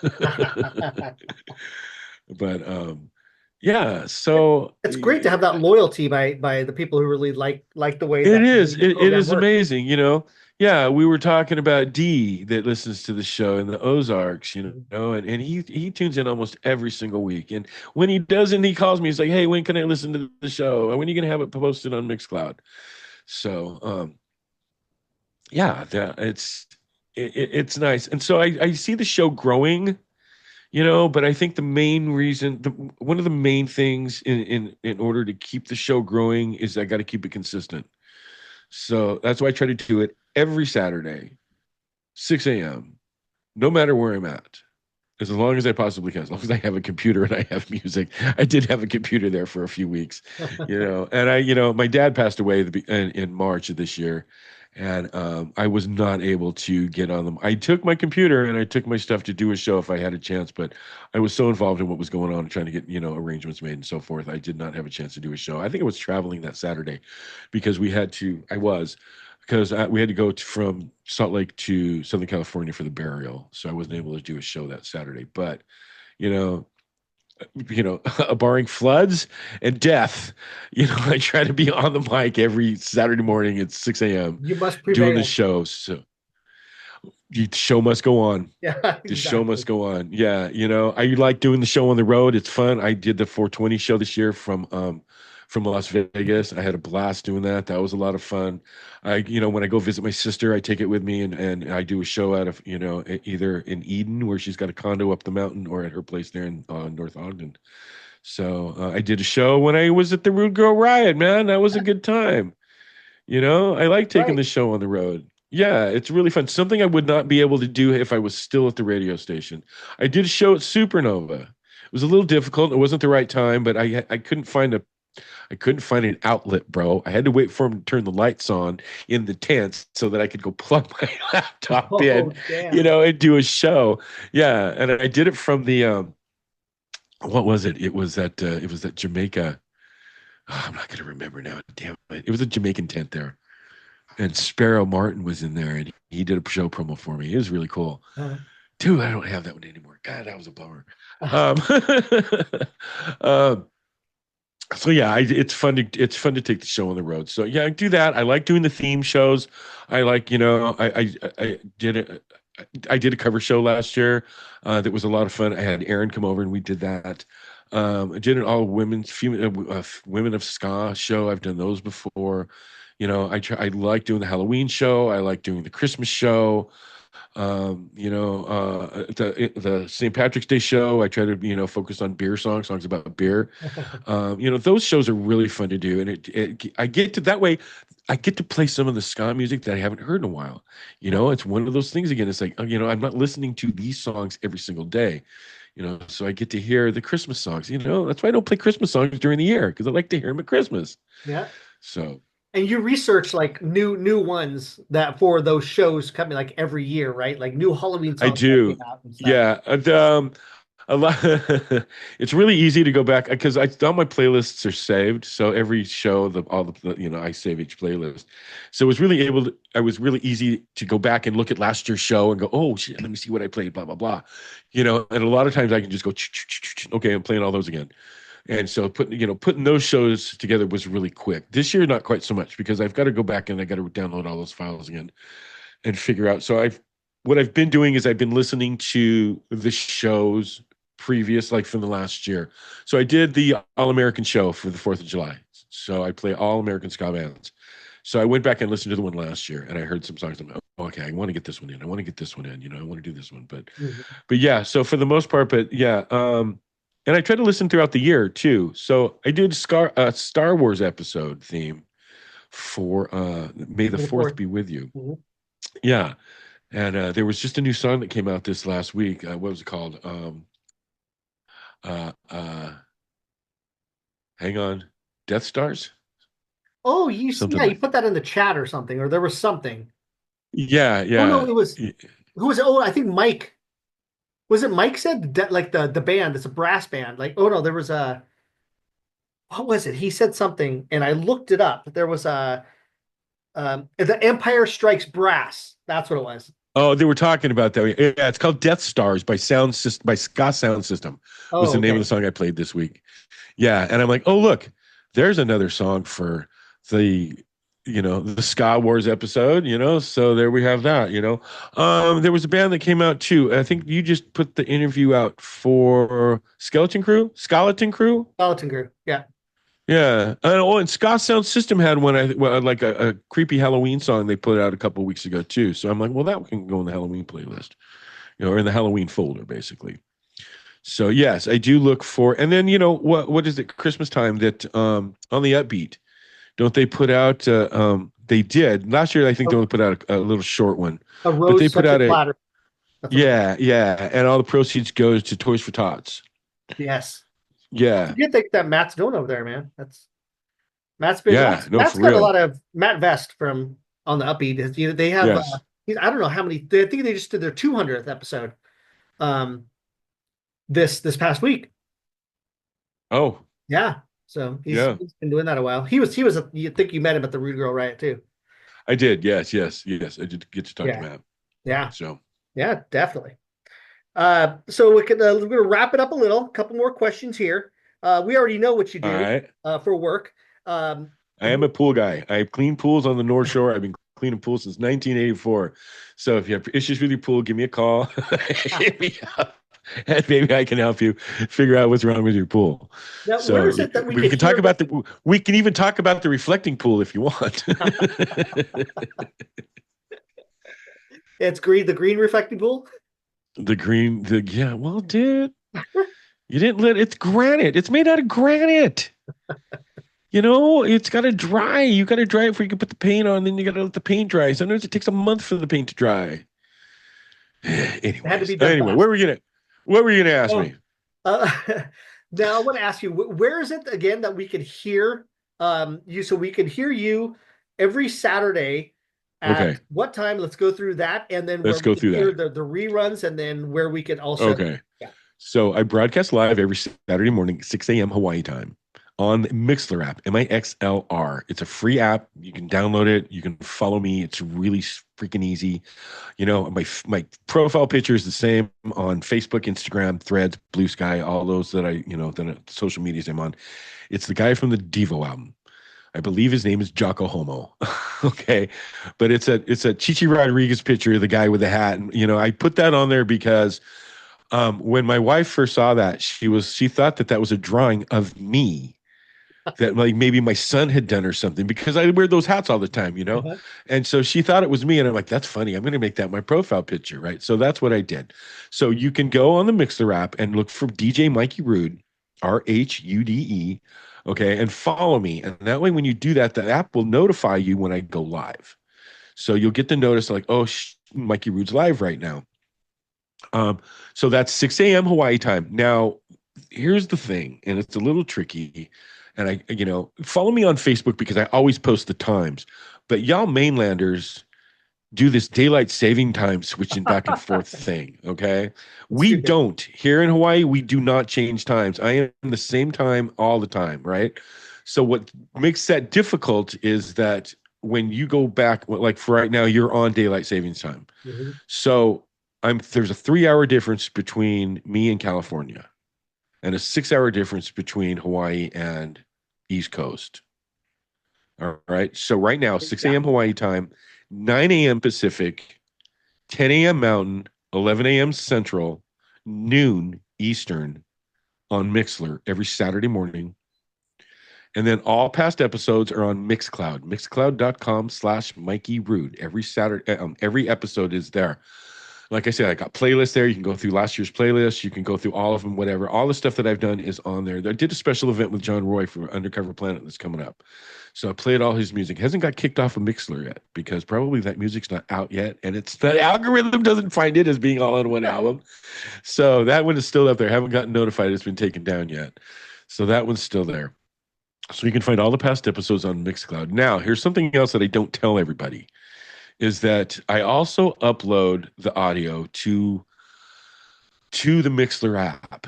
But yeah, so It's great to have that loyalty by the people who really like the way it that is. the It program is works. amazing, Yeah, we were talking about D that listens to the show in the Ozarks, and he tunes in almost every single week. And when he doesn't, he calls me. He's like, "Hey, when can I listen to the show? When are you gonna have it posted on Mixcloud?" So, yeah, it's nice. And so I see the show growing, but I think the main reason, one of the main things in order to keep the show growing is I got to keep it consistent. So that's why I try to do it every Saturday, 6 a.m., no matter where I'm at, as long as I possibly can, as long as I have a computer and I have music. I did have a computer there for a few weeks, and my dad passed away in March of this year, and I was not able to get on them. I took my computer and I took my stuff to do a show if I had a chance, but I was so involved in what was going on, trying to get, arrangements made and so forth. I did not have a chance to do a show. I think I was traveling that Saturday because we had to go from Salt Lake to Southern California for the burial, so I wasn't able to do a show that Saturday. But you know, barring floods and death, I try to be on the mic every Saturday morning at 6 a.m. You must doing the prevail. show. So the show must go on. Yeah, The show must exactly. go on. Yeah, I like doing the show on the road. It's fun. I did the 420 show this year from Las Vegas. I had a blast doing that. That was a lot of fun. When I go visit my sister, I take it with me and I do a show out of, either in Eden where she's got a condo up the mountain or at her place there in North Ogden. So I did a show when I was at the Rude Girl Riot, man. That was a good time. I like taking Right. the show on the road. Yeah, it's really fun. Something I would not be able to do if I was still at the radio station. I did a show at Supernova. It was a little difficult. It wasn't the right time, but I couldn't find an outlet, bro. I had to wait for him to turn the lights on in the tent so that I could go plug my laptop in, Oh, damn. and do a show. Yeah, and I did it from the what was it? It was that Jamaica. Oh, I'm not gonna remember now. Damn it! It was a Jamaican tent there, and Sparrow Martin was in there, and he did a show promo for me. It was really cool. Uh, Dude, I don't have that one anymore. God, that was a bummer. Um, um, so yeah, it's fun to take the show on the road. So yeah, I do that. I like doing the theme shows. I like, I did a cover show last year that was a lot of fun. I had Aaron come over and we did that. I did an all women of ska show. I've done those before. I like doing the Halloween show. I like doing the Christmas show. The St. Patrick's Day show. I try to focus on beer songs about beer. Those shows are really fun to do, and I get to that way. I get to play some of the ska music that I haven't heard in a while. It's one of those things again. It's like, I'm not listening to these songs every single day. So I get to hear the Christmas songs. That's why I don't play Christmas songs during the year because I like to hear them at Christmas. yeah. So And you research like new ones that for those shows coming like every year, right? Like new Halloween I songs that came do. out and stuff. Yeah. And a lot it's really easy to go back because all my playlists are saved. So every show, I save each playlist. So I was really easy to go back and look at last year's show and go, oh shit, let me see what I played, blah, blah, blah. And a lot of times I can just go, okay, I'm playing all those again. And so putting those shows together was really quick. This year, not quite so much because I've got to go back and I got to download all those files again and figure out. So what I've been doing is I've been listening to the shows previous, like from the last year. So I did the All American show for the 4th of July. So I play all American ska bands. So I went back and listened to the one last year and I heard some songs. I'm like, oh, okay, I want to get this one in. I want to get this one in. I want to do this one. Mhm. But yeah, so for the most part, but yeah, and I try to listen throughout the year too. So I did Star Wars episode theme for May the For the 4th fourth. be with you. Mhm. Yeah. And there was just a new song that came out this last week. What was it called? Uh, uh, Hang on, Death Stars, Oh, something yeah, you like. put that in the chat or something, or there was something. Yeah, Oh no, yeah, it was who was it? Oh, I think Mike. Was it Mike said that like the band, it's a brass band. Like, oh no, there was a what was it? He said something and I looked it up. There was a the Empire Strikes Brass. That's what it was. Oh, they were talking about that. Yeah, it's called Death Stars by Ska Sound System was Oh, the name of the okay. song I played this week. Yeah, and I'm like, oh look, there's another song for the the Ska Wars episode. So there we have that. There was a band that came out too. I think you just put the interview out for Skeleton Crew. Skeleton Crew. Yeah. Yeah. And Ska Sound System had one, like a creepy Halloween song they put out a couple weeks ago too. So I'm like, well, that can go in the Halloween playlist, or in the Halloween folder, basically. So yes, I do look for, and then what is it? Christmas time that on the Upbeat, don't they put out? They did last year. I think A, they only put out a little short one, a but they rose put such a out a platter. That's what it's called. yeah, and all the proceeds goes to Toys for Tots. Yes. It's a Yeah, good thing that Matt's doing over there, man. That's Matt's been yeah, no, Matt's for got a real. lot of Matt Vest from on the Upbeat. They have Yes. I don't know how many. I think they just did their 200th episode um this past week. Oh, Yeah. So yeah, he's been doing that a while. You think you met him at the Rude Girl Riot too. I did. Yes, yes, yes. I did get to talk to Yeah. Matt. Yeah. So, Yeah, definitely. So we're gonna wrap it up a little. A couple more questions here. We already know what you all do right. for work. Um, I am a pool guy. I clean pools on the North Shore. I've been cleaning pools since 1984. So if you have issues with your pool, give me a call. Hit me up, and maybe I can help you figure out what's wrong with your pool. Now, where So is it that we we could can talk hear about we can even talk about the reflecting pool if you want. it's the green reflecting pool? Yeah, well, dude, you didn't it's granite. It's made out of granite. It's got to dry. You got to dry it before you can put the paint on. Then you got to let the paint dry. Sometimes it takes a month for the paint to dry. It had to be Anyways, done fast. what were you gonna ask Oh, me? uh, now I want to ask you, where is it again that we could hear you? So we could hear you every Saturday at Okay, what time? Let's go through that, and then where let's we go could through hear that. the reruns, and then where we could also. Okay, Yeah. so I broadcast live every Saturday morning, 6 a.m. Hawaii time on Mixler app, Mixlr. It's a free app. You can download it. You can follow me. It's really freaking easy. My profile picture is the same on Facebook, Instagram, Threads, Blue Sky, all those that social medias I'm on. It's the guy from the Devo album. I believe his name is Jocko Homo. Okay. But it's a Chichi Rodriguez picture, the guy with the hat. And I put that on there because when my wife first saw that, she thought that was a drawing of me that like maybe my son had done or something because I wear those hats all the time. Uh-huh. And so she thought it was me. And I'm like, that's funny. I'm going to make that my profile picture. Right. So that's what I did. So you can go on the Mixler app and look for DJ Mikey Rhude, Rhude. Okay. And follow me. And that way, when you do that, the app will notify you when I go live. So you'll get the notice like, oh, Mikey Rhude's live right now. So that's 6 a.m. Hawaii time. Now, here's the thing, and it's a little tricky. And follow me on Facebook because I always post the times. But y'all mainlanders do this daylight saving time switching back and forth thing. Okay. Let's We do that. don't here in Hawaii. We do not change times. I am the same time all the time. Right. So what makes that difficult is that when you go back, like for right now, you're on daylight savings time. Mhm. So there's a 3 hour difference between me and California and a 6 hour difference between Hawaii and East Coast. All right. So right now, 6 Yeah. a.m. Hawaii time, 9 a.m. Pacific, 10 a.m. Mountain, 11 a.m. Central, noon Eastern on Mixler every Saturday morning. And then all past episodes are on Mixcloud, mixcloud.com/Mikey Rhude. Every episode is there. Like I said, I got playlists there. You can go through last year's playlist. You can go through all of them, whatever. All the stuff that I've done is on there. I did a special event with John Roy for Undercover Planet that's coming up. So I played all his music. It hasn't got kicked off of Mixler yet because probably that music's not out yet. And it's the algorithm doesn't find it as being all on one album. So that one is still up there. I haven't gotten notified it's been taken down yet. So that one's still there. So you can find all the past episodes on Mixcloud. Now, here's something else that I don't tell everybody is that I also upload the audio to the Mixler app.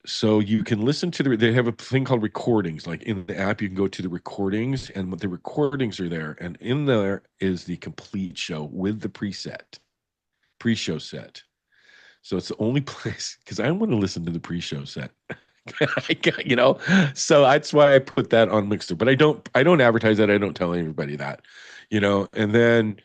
So you can listen to they have a thing called recordings. Like in the app, you can go to the recordings and the recordings are there. And in there is the complete show with the pre-show set. So it's the only place because I want to listen to the pre-show set. So that's why I put that on Mixer. But I don't advertise that. I don't tell anybody that, and then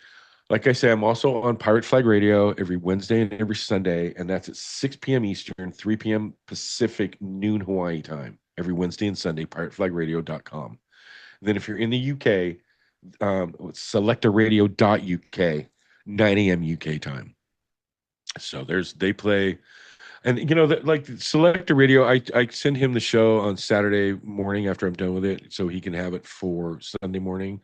like I say, I'm also on Pirate Flag Radio every Wednesday and every Sunday, and that's at 6 p.m. Eastern, 3 p.m. Pacific, noon Hawaii time. every Wednesday and Sunday, pirateflagradio.com. Then if you're in the UK, it's selectoradio.uk, 9 a.m. UK time. So they play, and like Selector Radio, I send him the show on Saturday morning after I'm done with it, so he can have it for Sunday morning.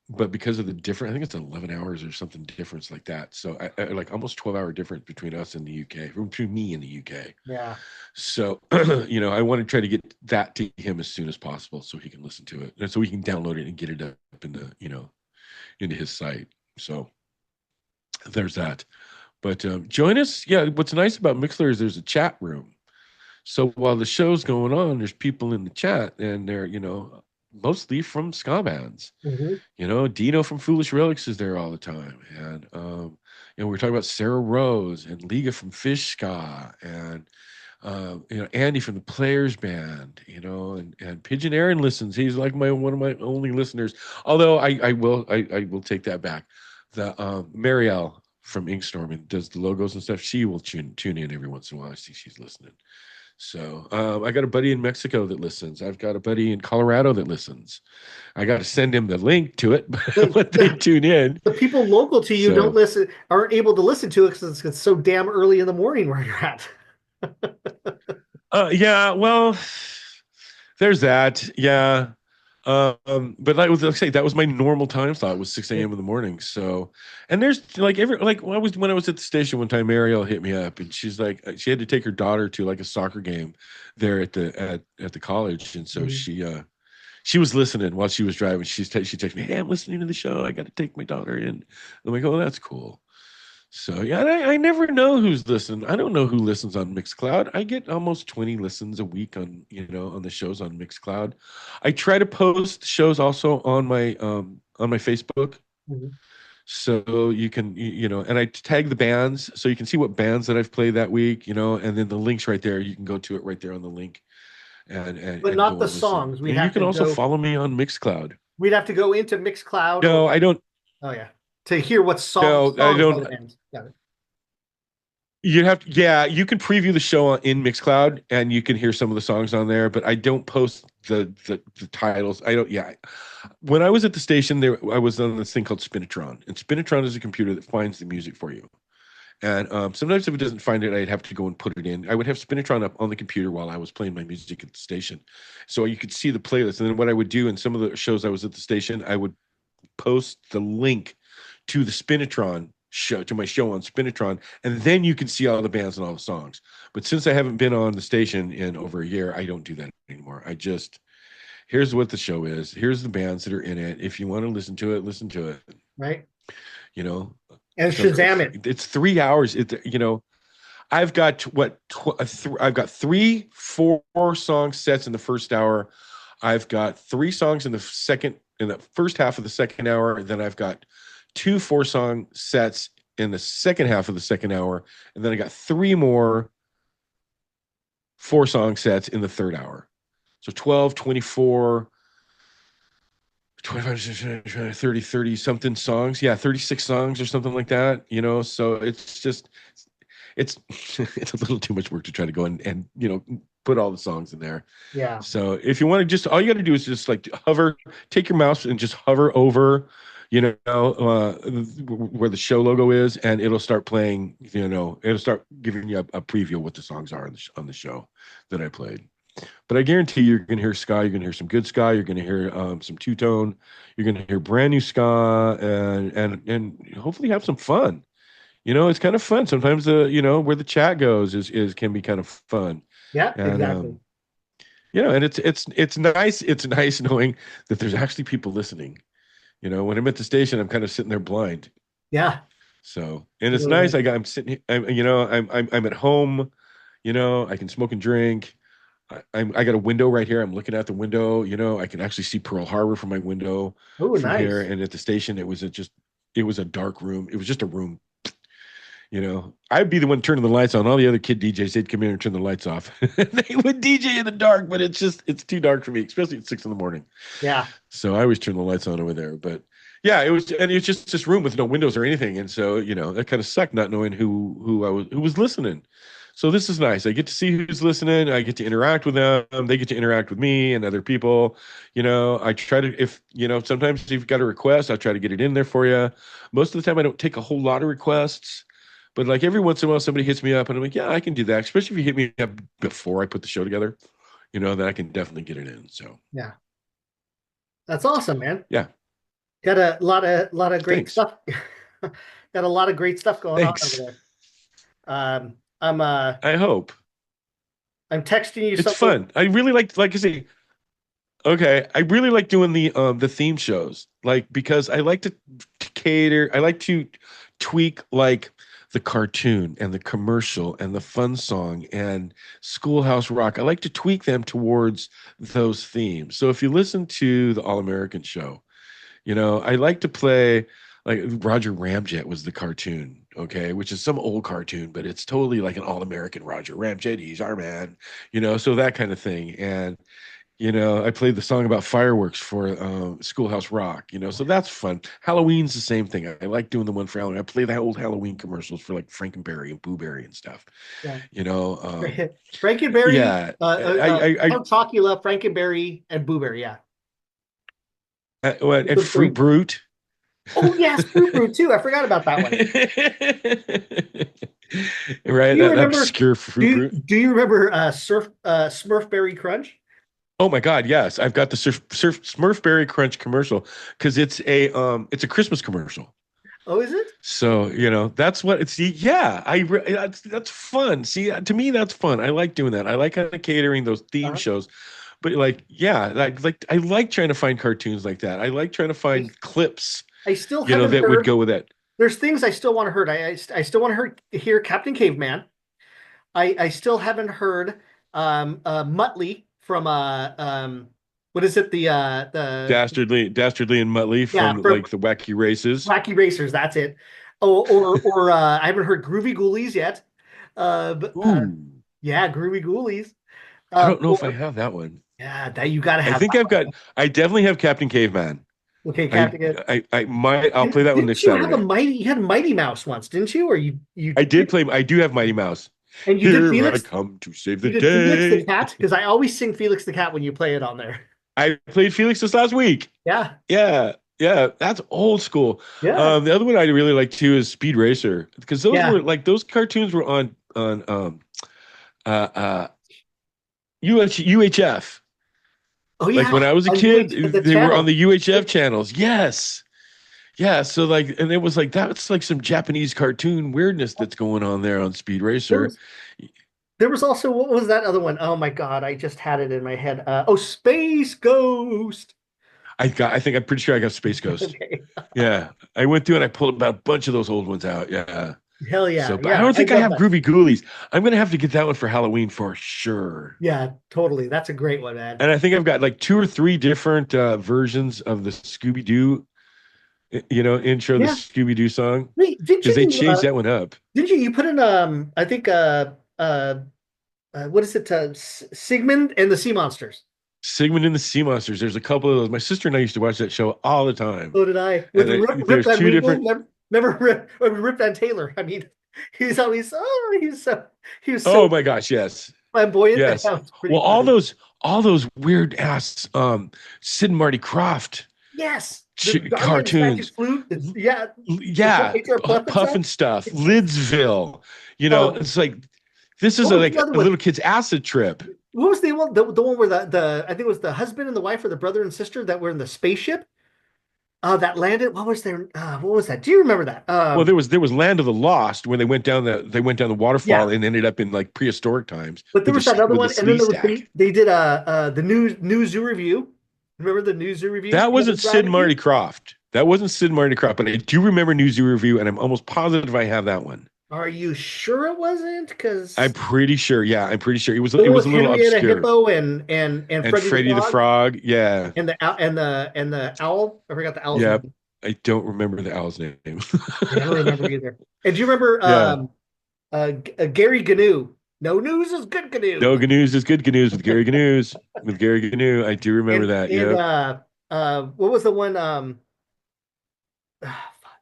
But because of the different, I think it's 11 hours or something difference like that. So I like almost 12-hour difference between us and the UK, between me and the UK. Yeah. So, I want to try to get that to him as soon as possible so he can listen to it, and so we can download it and get it up into, into his site. So there's that. But join us. Yeah, what's nice about Mixler is there's a chat room. So while the show's going on, there's people in the chat, and they're, mostly from ska bands. Mm-hmm. Dino from Foolish Relics is there all the time. And, we're talking about Sarah Rose and Liga from Fish Ska, and, Andy from the Players Band, and Pigeon Aaron listens. He's like one of my only listeners. Although I will take that back. The Marielle from Inkstorm and does the logos and stuff. She will tune in every once in a while. I see she's listening. So I got a buddy in Mexico that listens. I've got a buddy in Colorado that listens. I got to send him the link to it, but they tune in. The people local to you aren't able to listen to it because it's so damn early in the morning where you're at. Yeah, well, there's that. Yeah. But like I say, that was my normal time slot, was 6 a.m. in the morning. So, and there's when I was at the station one time, Ariel hit me up, and she's like, she had to take her daughter to like a soccer game there at the college, and so she was listening while she was driving. She texted me, "Hey, I'm listening to the show. I got to take my daughter in." I'm like, "Oh, that's cool." So yeah, I never know who's listening. I don't know who listens on Mixcloud. I get almost 20 listens a week on the shows on Mixcloud. I try to post shows also on my Facebook. Mm-hmm. So you can and I tag the bands so you can see what bands that I've played that week, and then the links right there. You can go to it right there on the link, But and not go the and songs. listen. And you can also follow me on Mixcloud. We'd have to go into Mixcloud. No, I don't. Oh yeah, to hear what No, songs I don't. by the bands. Got it. You have to, yeah, you can preview the show in Mixcloud and you can hear some of the songs on there, but I don't post the titles. I don't, yeah. When I was at the station there, I was on this thing called Spinitron, and Spinitron is a computer that finds the music for you. And sometimes if it doesn't find it, I'd have to go and put it in. I would have Spinitron up on the computer while I was playing my music at the station. So you could see the playlist. And then what I would do in some of the shows I was at the station, I would post the link to the Spinitron show, to my show on Spinitron, and then you can see all the bands and all the songs. But since I haven't been on the station in over a year, I don't do that anymore. I just, here's what the show is, here's the bands that are in it. If you want to listen to it, listen to it. Right. And Shazam it. It's 3 hours. I've got I've got 3 4-song sets in the first hour. I've got 3 songs in the first half of the second hour. And then I've got 2 4-song sets in the second half of the second hour. And then I got 3 more 4-song sets in the third hour. So 12, 24, 25, 30 something songs. Yeah, 36 songs or something like that. So it's just, it's a little too much work to try to go and put all the songs in there. Yeah. So if you want to all you got to do is just like hover, take your mouse and just hover over, where the show logo is, and it'll start playing, it'll start giving you a preview of what the songs are on the show that I played. But I guarantee you're going to hear ska, you're going to hear some good ska, you're going to hear some two-tone, you're going to hear brand new ska, and hopefully have some fun. It's kind of fun. Sometimes where the chat goes is can be kind of fun. Yeah, exactly. And it's nice. It's nice knowing that there's actually people listening. When I'm at the station, I'm kind of sitting there blind. Yeah. So, and it's nice. I'm sitting. I'm at home. I can smoke and drink. I got a window right here. I'm looking out the window. I can actually see Pearl Harbor from my window. Oh, from nice. here. And at the station, it was a dark room. It was just a room. I'd be the one turning the lights on. All the other kid DJs, they'd come in and turn the lights off. They would DJ in the dark, but it's too dark for me, especially at 6 a.m. Yeah. So I always turn the lights on over there. But yeah, it was just this room with no windows or anything. And so, that kind of sucked not knowing who was listening. So this is nice. I get to see who's listening. I get to interact with them. They get to interact with me and other people. I try to, if, sometimes if you've got a request, I'll try to get it in there for you. Most of the time, I don't take a whole lot of requests, but like every once in a while, somebody hits me up and I'm like, yeah, I can do that. Especially if you hit me up before I put the show together, then I can definitely get it in. So Yeah. That's awesome, man. yeah, Got a lot of great thanks. stuff. Got a lot of great stuff going on over Thanks. there. I'm I hope I'm texting you it's something. fun. I really like I say, okay, I really like doing the theme shows, like because I like to cater. I like to tweak like the cartoon and the commercial and the fun song and Schoolhouse Rock. I like to tweak them towards those themes. So if you listen to the All American show, I like to play like Roger Ramjet was the cartoon, okay, which is some old cartoon, but it's totally like an All American Roger Ramjet. He's our man, so that kind of thing. And I played the song about fireworks for Schoolhouse Rock, so that's fun. Halloween's the same thing. I like doing the one for Halloween. I play the old Halloween commercials for like Frankenberry and Boo Berry and stuff, Yeah. you know. Frankenberry, Yeah, I Count Chocula, Frankenberry, and Booberry. Yeah. and Fruit Brute. Oh yes, Fruit Brute too. I forgot about that one. Right, Do you that remember? obscure Fruit Brute. Do you remember Smurfberry Crunch? Oh my God, yes. I've got the Smurfberry Crunch commercial because it's a Christmas commercial. Oh, is it? So, that's what it's yeah, that's fun. See, to me that's fun. I like doing that. I like kind of catering those theme shows. But like, yeah, like I like trying to find cartoons like that. I like trying to find clips, I still haven't that heard. would go with that. There's things I still want to hear. I still want to hear Captain Caveman. I still haven't heard Muttley from what is it, the Dastardly and Muttley yeah, from from like the Wacky Races. Wacky Racers, that's it. Oh, or I haven't heard Groovy Ghoulies yet. But, Ooh, yeah, Groovy Ghoulies. I don't know if I Or, have that one. yeah, that you gotta I have think that one. I definitely have Captain Caveman. Okay, I Captain. I'll play that one Didn't next you have a Saturday. you had Mighty Mouse once, didn't you? Or I do have Mighty Mouse. and you did Here I Felix. come to save the You did Felix the day. cat because I always sing Felix the cat when you play it on there. I played Felix this last week. Yeah, Yeah. Yeah, that's old school. yeah, The other one I really like too is Speed Racer because those yeah. were like those cartoons were on uh UHF. Oh Like when yeah, I was a on kid, the they were on channel. the UHF channels. Yes. Yeah, so like, and it was like that's like some Japanese cartoon weirdness that's going on there on Speed There Racer. was there was also what was that other one? Oh my God, I just had it in my head. Oh, Space Ghost. I think I'm pretty sure I got Space Ghost. Okay. Yeah, I went through and I pulled about a bunch of those old ones out. Yeah. Hell So, yeah, but I yeah. don't I think I love have that. Groovy Ghoulies. I'm gonna have to get that one for Halloween for sure. Yeah, totally. That's a great one, man. And I think I've got like two or three different versions of the Scooby Doo, intro, the Yeah. Scooby Doo song, Wait, did because they you changed that one up. did you put in I think what is it, Sigmund and the Sea Monsters? Sigmund and the Sea Monsters. There's a couple of those. My sister and I used to watch that show all the time. So did I. With And Rip there's Van two Winkle. different. Remember Rip Van Taylor. I mean, he's always he was Oh so my gosh, yes, flamboyant. That yes. was pretty Well, funny. all those weird ass Sid and Marty Croft Yes, the Guardian's Magic cartoons. Flute. Yeah, the Yeah, HR Puff and Puff stuff. and stuff. Lidsville. Oh, It's like this is what was like the other a one? little kid's acid trip. What was the one? The one where the I think it was the husband and the wife or the brother and sister that were in the spaceship. That landed. What was their? What was that? Do you remember that? Well, there was Land of the Lost when they went down the waterfall Yeah, and ended up in like prehistoric times but there with was that other with the one, and then slee there was stack. they did the new zoo review. Remember the new zoo review? That wasn't Sid and Marty Croft. That wasn't Sid and Marty Croft, but I do remember New Zoo Review, and I'm almost positive I have that one. Are you sure it wasn't? I'm Because pretty sure. Yeah, I'm pretty sure it was. it It was was a little Henrietta obscure. Hippo and And Freddie the Freddy the Frog Frog. Yeah, and the owl. I forgot the owl's yeah. name. I don't remember the owl's name. I don't remember either. And do you remember Yeah. Gary Gnu? No news is good No Gnu. Gnu's is good Gnu's with Gary Gnu's. With Gary Gnu. I do remember that. And Yep. what was the one?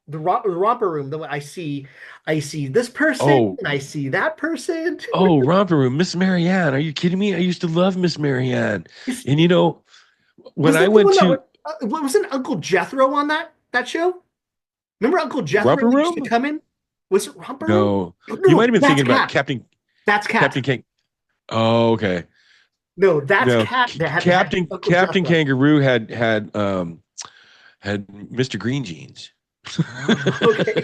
the romper room. I see this person, Oh, and I see that person. oh, Romper Room, Miss Marianne. Are you kidding me? I used to love Miss Marianne. Is, And when was I that the went one that to wasn't Uncle Jethro on that show? Remember Uncle Jethro Romper that used to Room, come in? Was it Romper Room? no, No, you might no, have been that's thinking about Cat. That's Cat. Captain King. Oh, okay. No, that's No, Cat that had Uncle Captain Jethro. Kangaroo had Mr. Green Jeans. Oh, okay.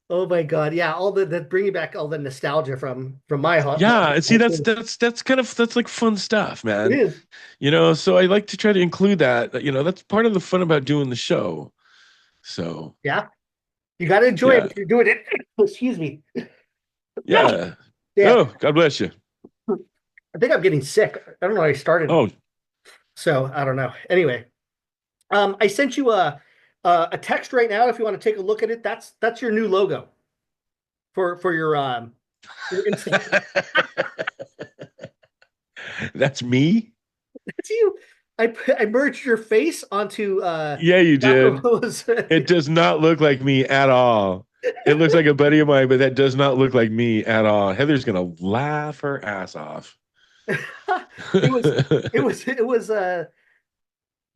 Oh my God. Yeah, all that bringing back all the nostalgia from my Yeah, and see high school. that's kind of that's like fun stuff, It man. is. So I like to try to include that. That's part of the fun about doing the show. So Yeah. You got to enjoy it yeah, if you're doing it. Excuse me. yeah. Yeah. Oh, God bless you. I think I'm getting sick. I don't know how I started. Oh, So I don't know. Anyway, I sent you a text right now if you want to take a look at it. That's your new logo for your Instagram. that's me. It's you. I merged your face onto Yeah, you that did. was It does not look like me at all. It looks like a buddy of mine, but that does not look like me at all. Heather's gonna laugh her ass off. it was it was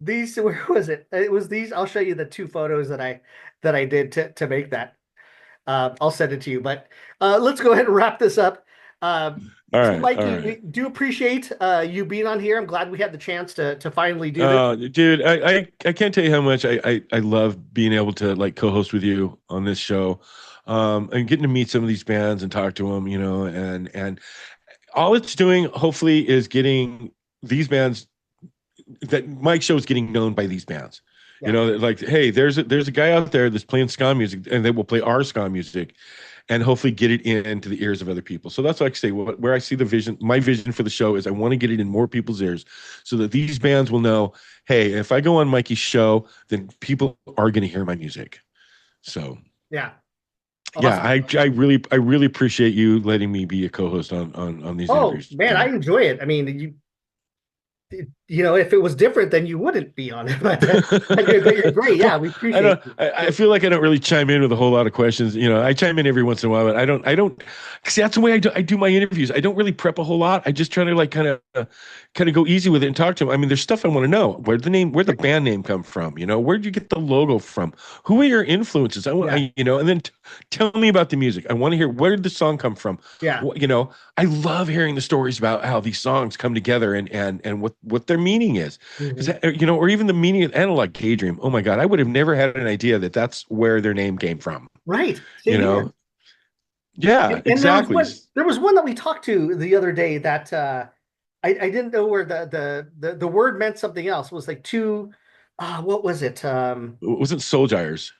these where was it? It was these. I'll show you the two photos that I did to make that. I'll send it to you. But let's go ahead and wrap this up. All So, right, all Mikey, we right. do appreciate you being on here. I'm glad we had the chance to finally do this. Dude, I can't tell you how much I love being able to like co-host with you on this show. And getting to meet some of these bands and talk to them, and all it's doing, hopefully, is getting these bands that Mike show is getting known by these bands. Yeah, Like, hey, there's a guy out there that's playing ska music, and they will play our ska music, and hopefully get it into the ears of other people. So that's like I say, where I see the vision. My vision for the show is I want to get it in more people's ears, so that these bands will know, hey, if I go on Mikey's show, then people are going to hear my music. So yeah, yeah, awesome. I really appreciate you letting me be a co-host on these Oh interviews. man, I enjoy it. I mean, if it was different, then you wouldn't be on it. But you're great. Yeah, we I appreciate don't. you. I feel like I don't really chime in with a whole lot of questions. I chime in every once in a while, but I don't. I don't. See, that's the way I do my interviews. I don't really prep a whole lot. I just try to like kind of go easy with it and talk to them. I mean, there's stuff I want to know. Where'd the band name come from? Where'd you get the logo from? Who are your influences? Yeah, And then tell me about the music. I want to hear where did the song come from? yeah. I love hearing the stories about how these songs come together and what their meaning is. Because Mhm. or even the meaning of Analog Daydream. Oh my God, I would have never had an idea that that's where their name came from. Right. You Same know? here. Yeah, And exactly. there was one that we talked to the other day that I didn't know where the word meant something else. It was like two what was it? It wasn't Soul Gyres.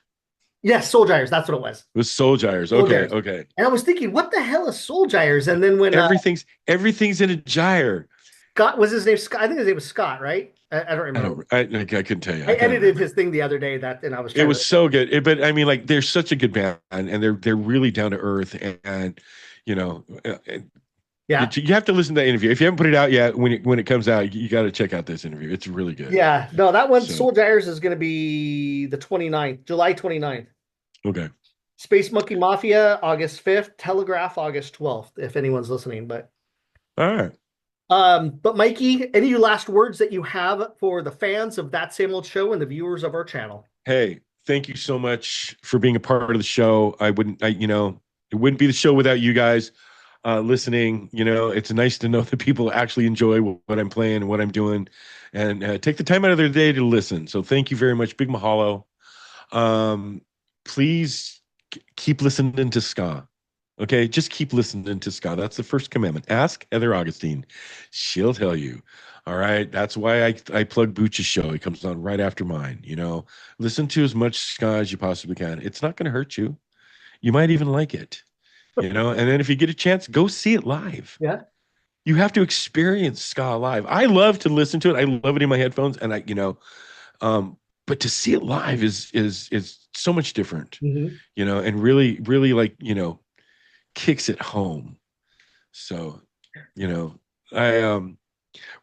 Yes, Soul Gyres, that's what it was. It was Soul Gyres. Soul Okay, Gyres. okay. And I was thinking, what the hell is Soul Gyres? And then when Everything's in a gyre. Scott was his name Scott, I think his name was Scott, right? I don't remember. I couldn't tell you. I I can't edited remember. his thing the other day and I was It trying to was so good. But I mean, like, they're such a good band, and they're really down to earth, and you know, uh, uh, yeah. you have to listen to that interview. If you haven't put it out yet, when it comes out, you got to check out this interview. It's really good. Yeah. No, that one, So Soul Gyres, is going to be the 29th, July 29th. okay, Space Monkey Mafia, August 5th. Telegraph, August 12th, if anyone's listening. all right. But Mikey, any last words that you have for the fans of That Same Old Show and the viewers of our channel? Hey, thank you so much for being a part of the show. It wouldn't be the show without you guys listening. It's nice to know that people actually enjoy what I'm playing and what I'm doing, and take the time out of their day to listen. So thank you very much. Big mahalo. Please keep listening to ska. Okay, just keep listening to ska. That's the first commandment. Ask Heather Augustine; she'll tell you. All right, that's why I plug Booch's show. He comes on right after mine. Listen to as much ska as you possibly can. It's not going to hurt you. You might even like it. And then if you get a chance, go see it live. Yeah. You have to experience ska live. I love to listen to it. I love it in my headphones, and but to see it live is so much different. Hmm. And really, really like kicks it home. So, I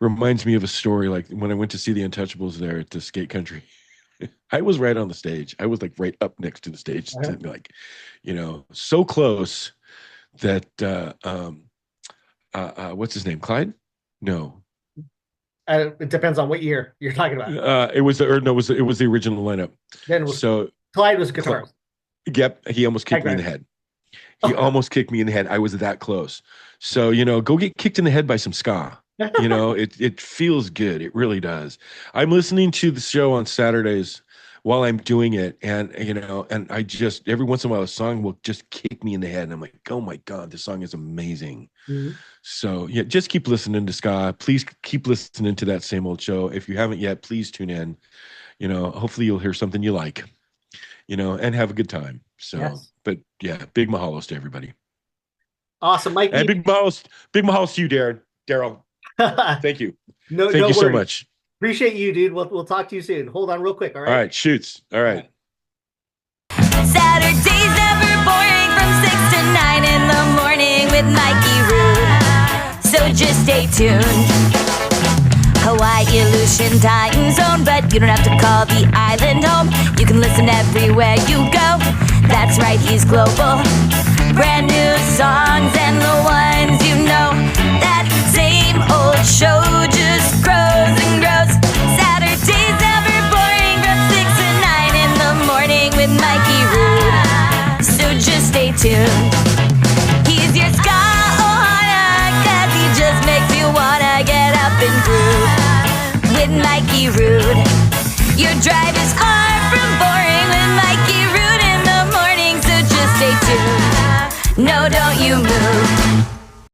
reminds me of a story like when I went to see the Untouchables there at the skate country. I was right on the stage. I was like right up next to the stage, to, like, so close that what's his name? Clyde? No. It depends on what year you're talking about. It was the original lineup. Then Clyde was guitarist. Yep, he almost kicked me in the head. He almost kicked me in the head. I was that close. So, go get kicked in the head by some ska. It feels good. It really does. I'm listening to the show on Saturdays while I'm doing it. And, and I just, every once in a while, a song will just kick me in the head. And I'm like, oh my God, this song is amazing. Mm-hmm. So yeah, just keep listening to ska. Please keep listening to that same old show. If you haven't yet, please tune in. Hopefully you'll hear something you like, and have a good time. So, yes. But yeah, big mahalos to everybody. Awesome, Mikey. And big mahalos to you, Daryl. Thank you. Thank you so much. Appreciate you, dude. We'll talk to you soon. Hold on real quick. All right. All right. Shoots. All right. Saturdays never boring from 6 to 9 in the morning with Mikey Rhude. So just stay tuned. Hawaii Aleutian time zone, but you don't have to call the island home. You can listen everywhere you go. That's right, he's global. Brand new songs and the ones you know. That same old show just grows and grows. Saturdays never boring from 6 to 9 in the morning with Mikey Rhude. So just stay tuned. He's your ska ohana, 'cause he just makes you wanna get up and groove. With Mikey Rhude, your drive is on.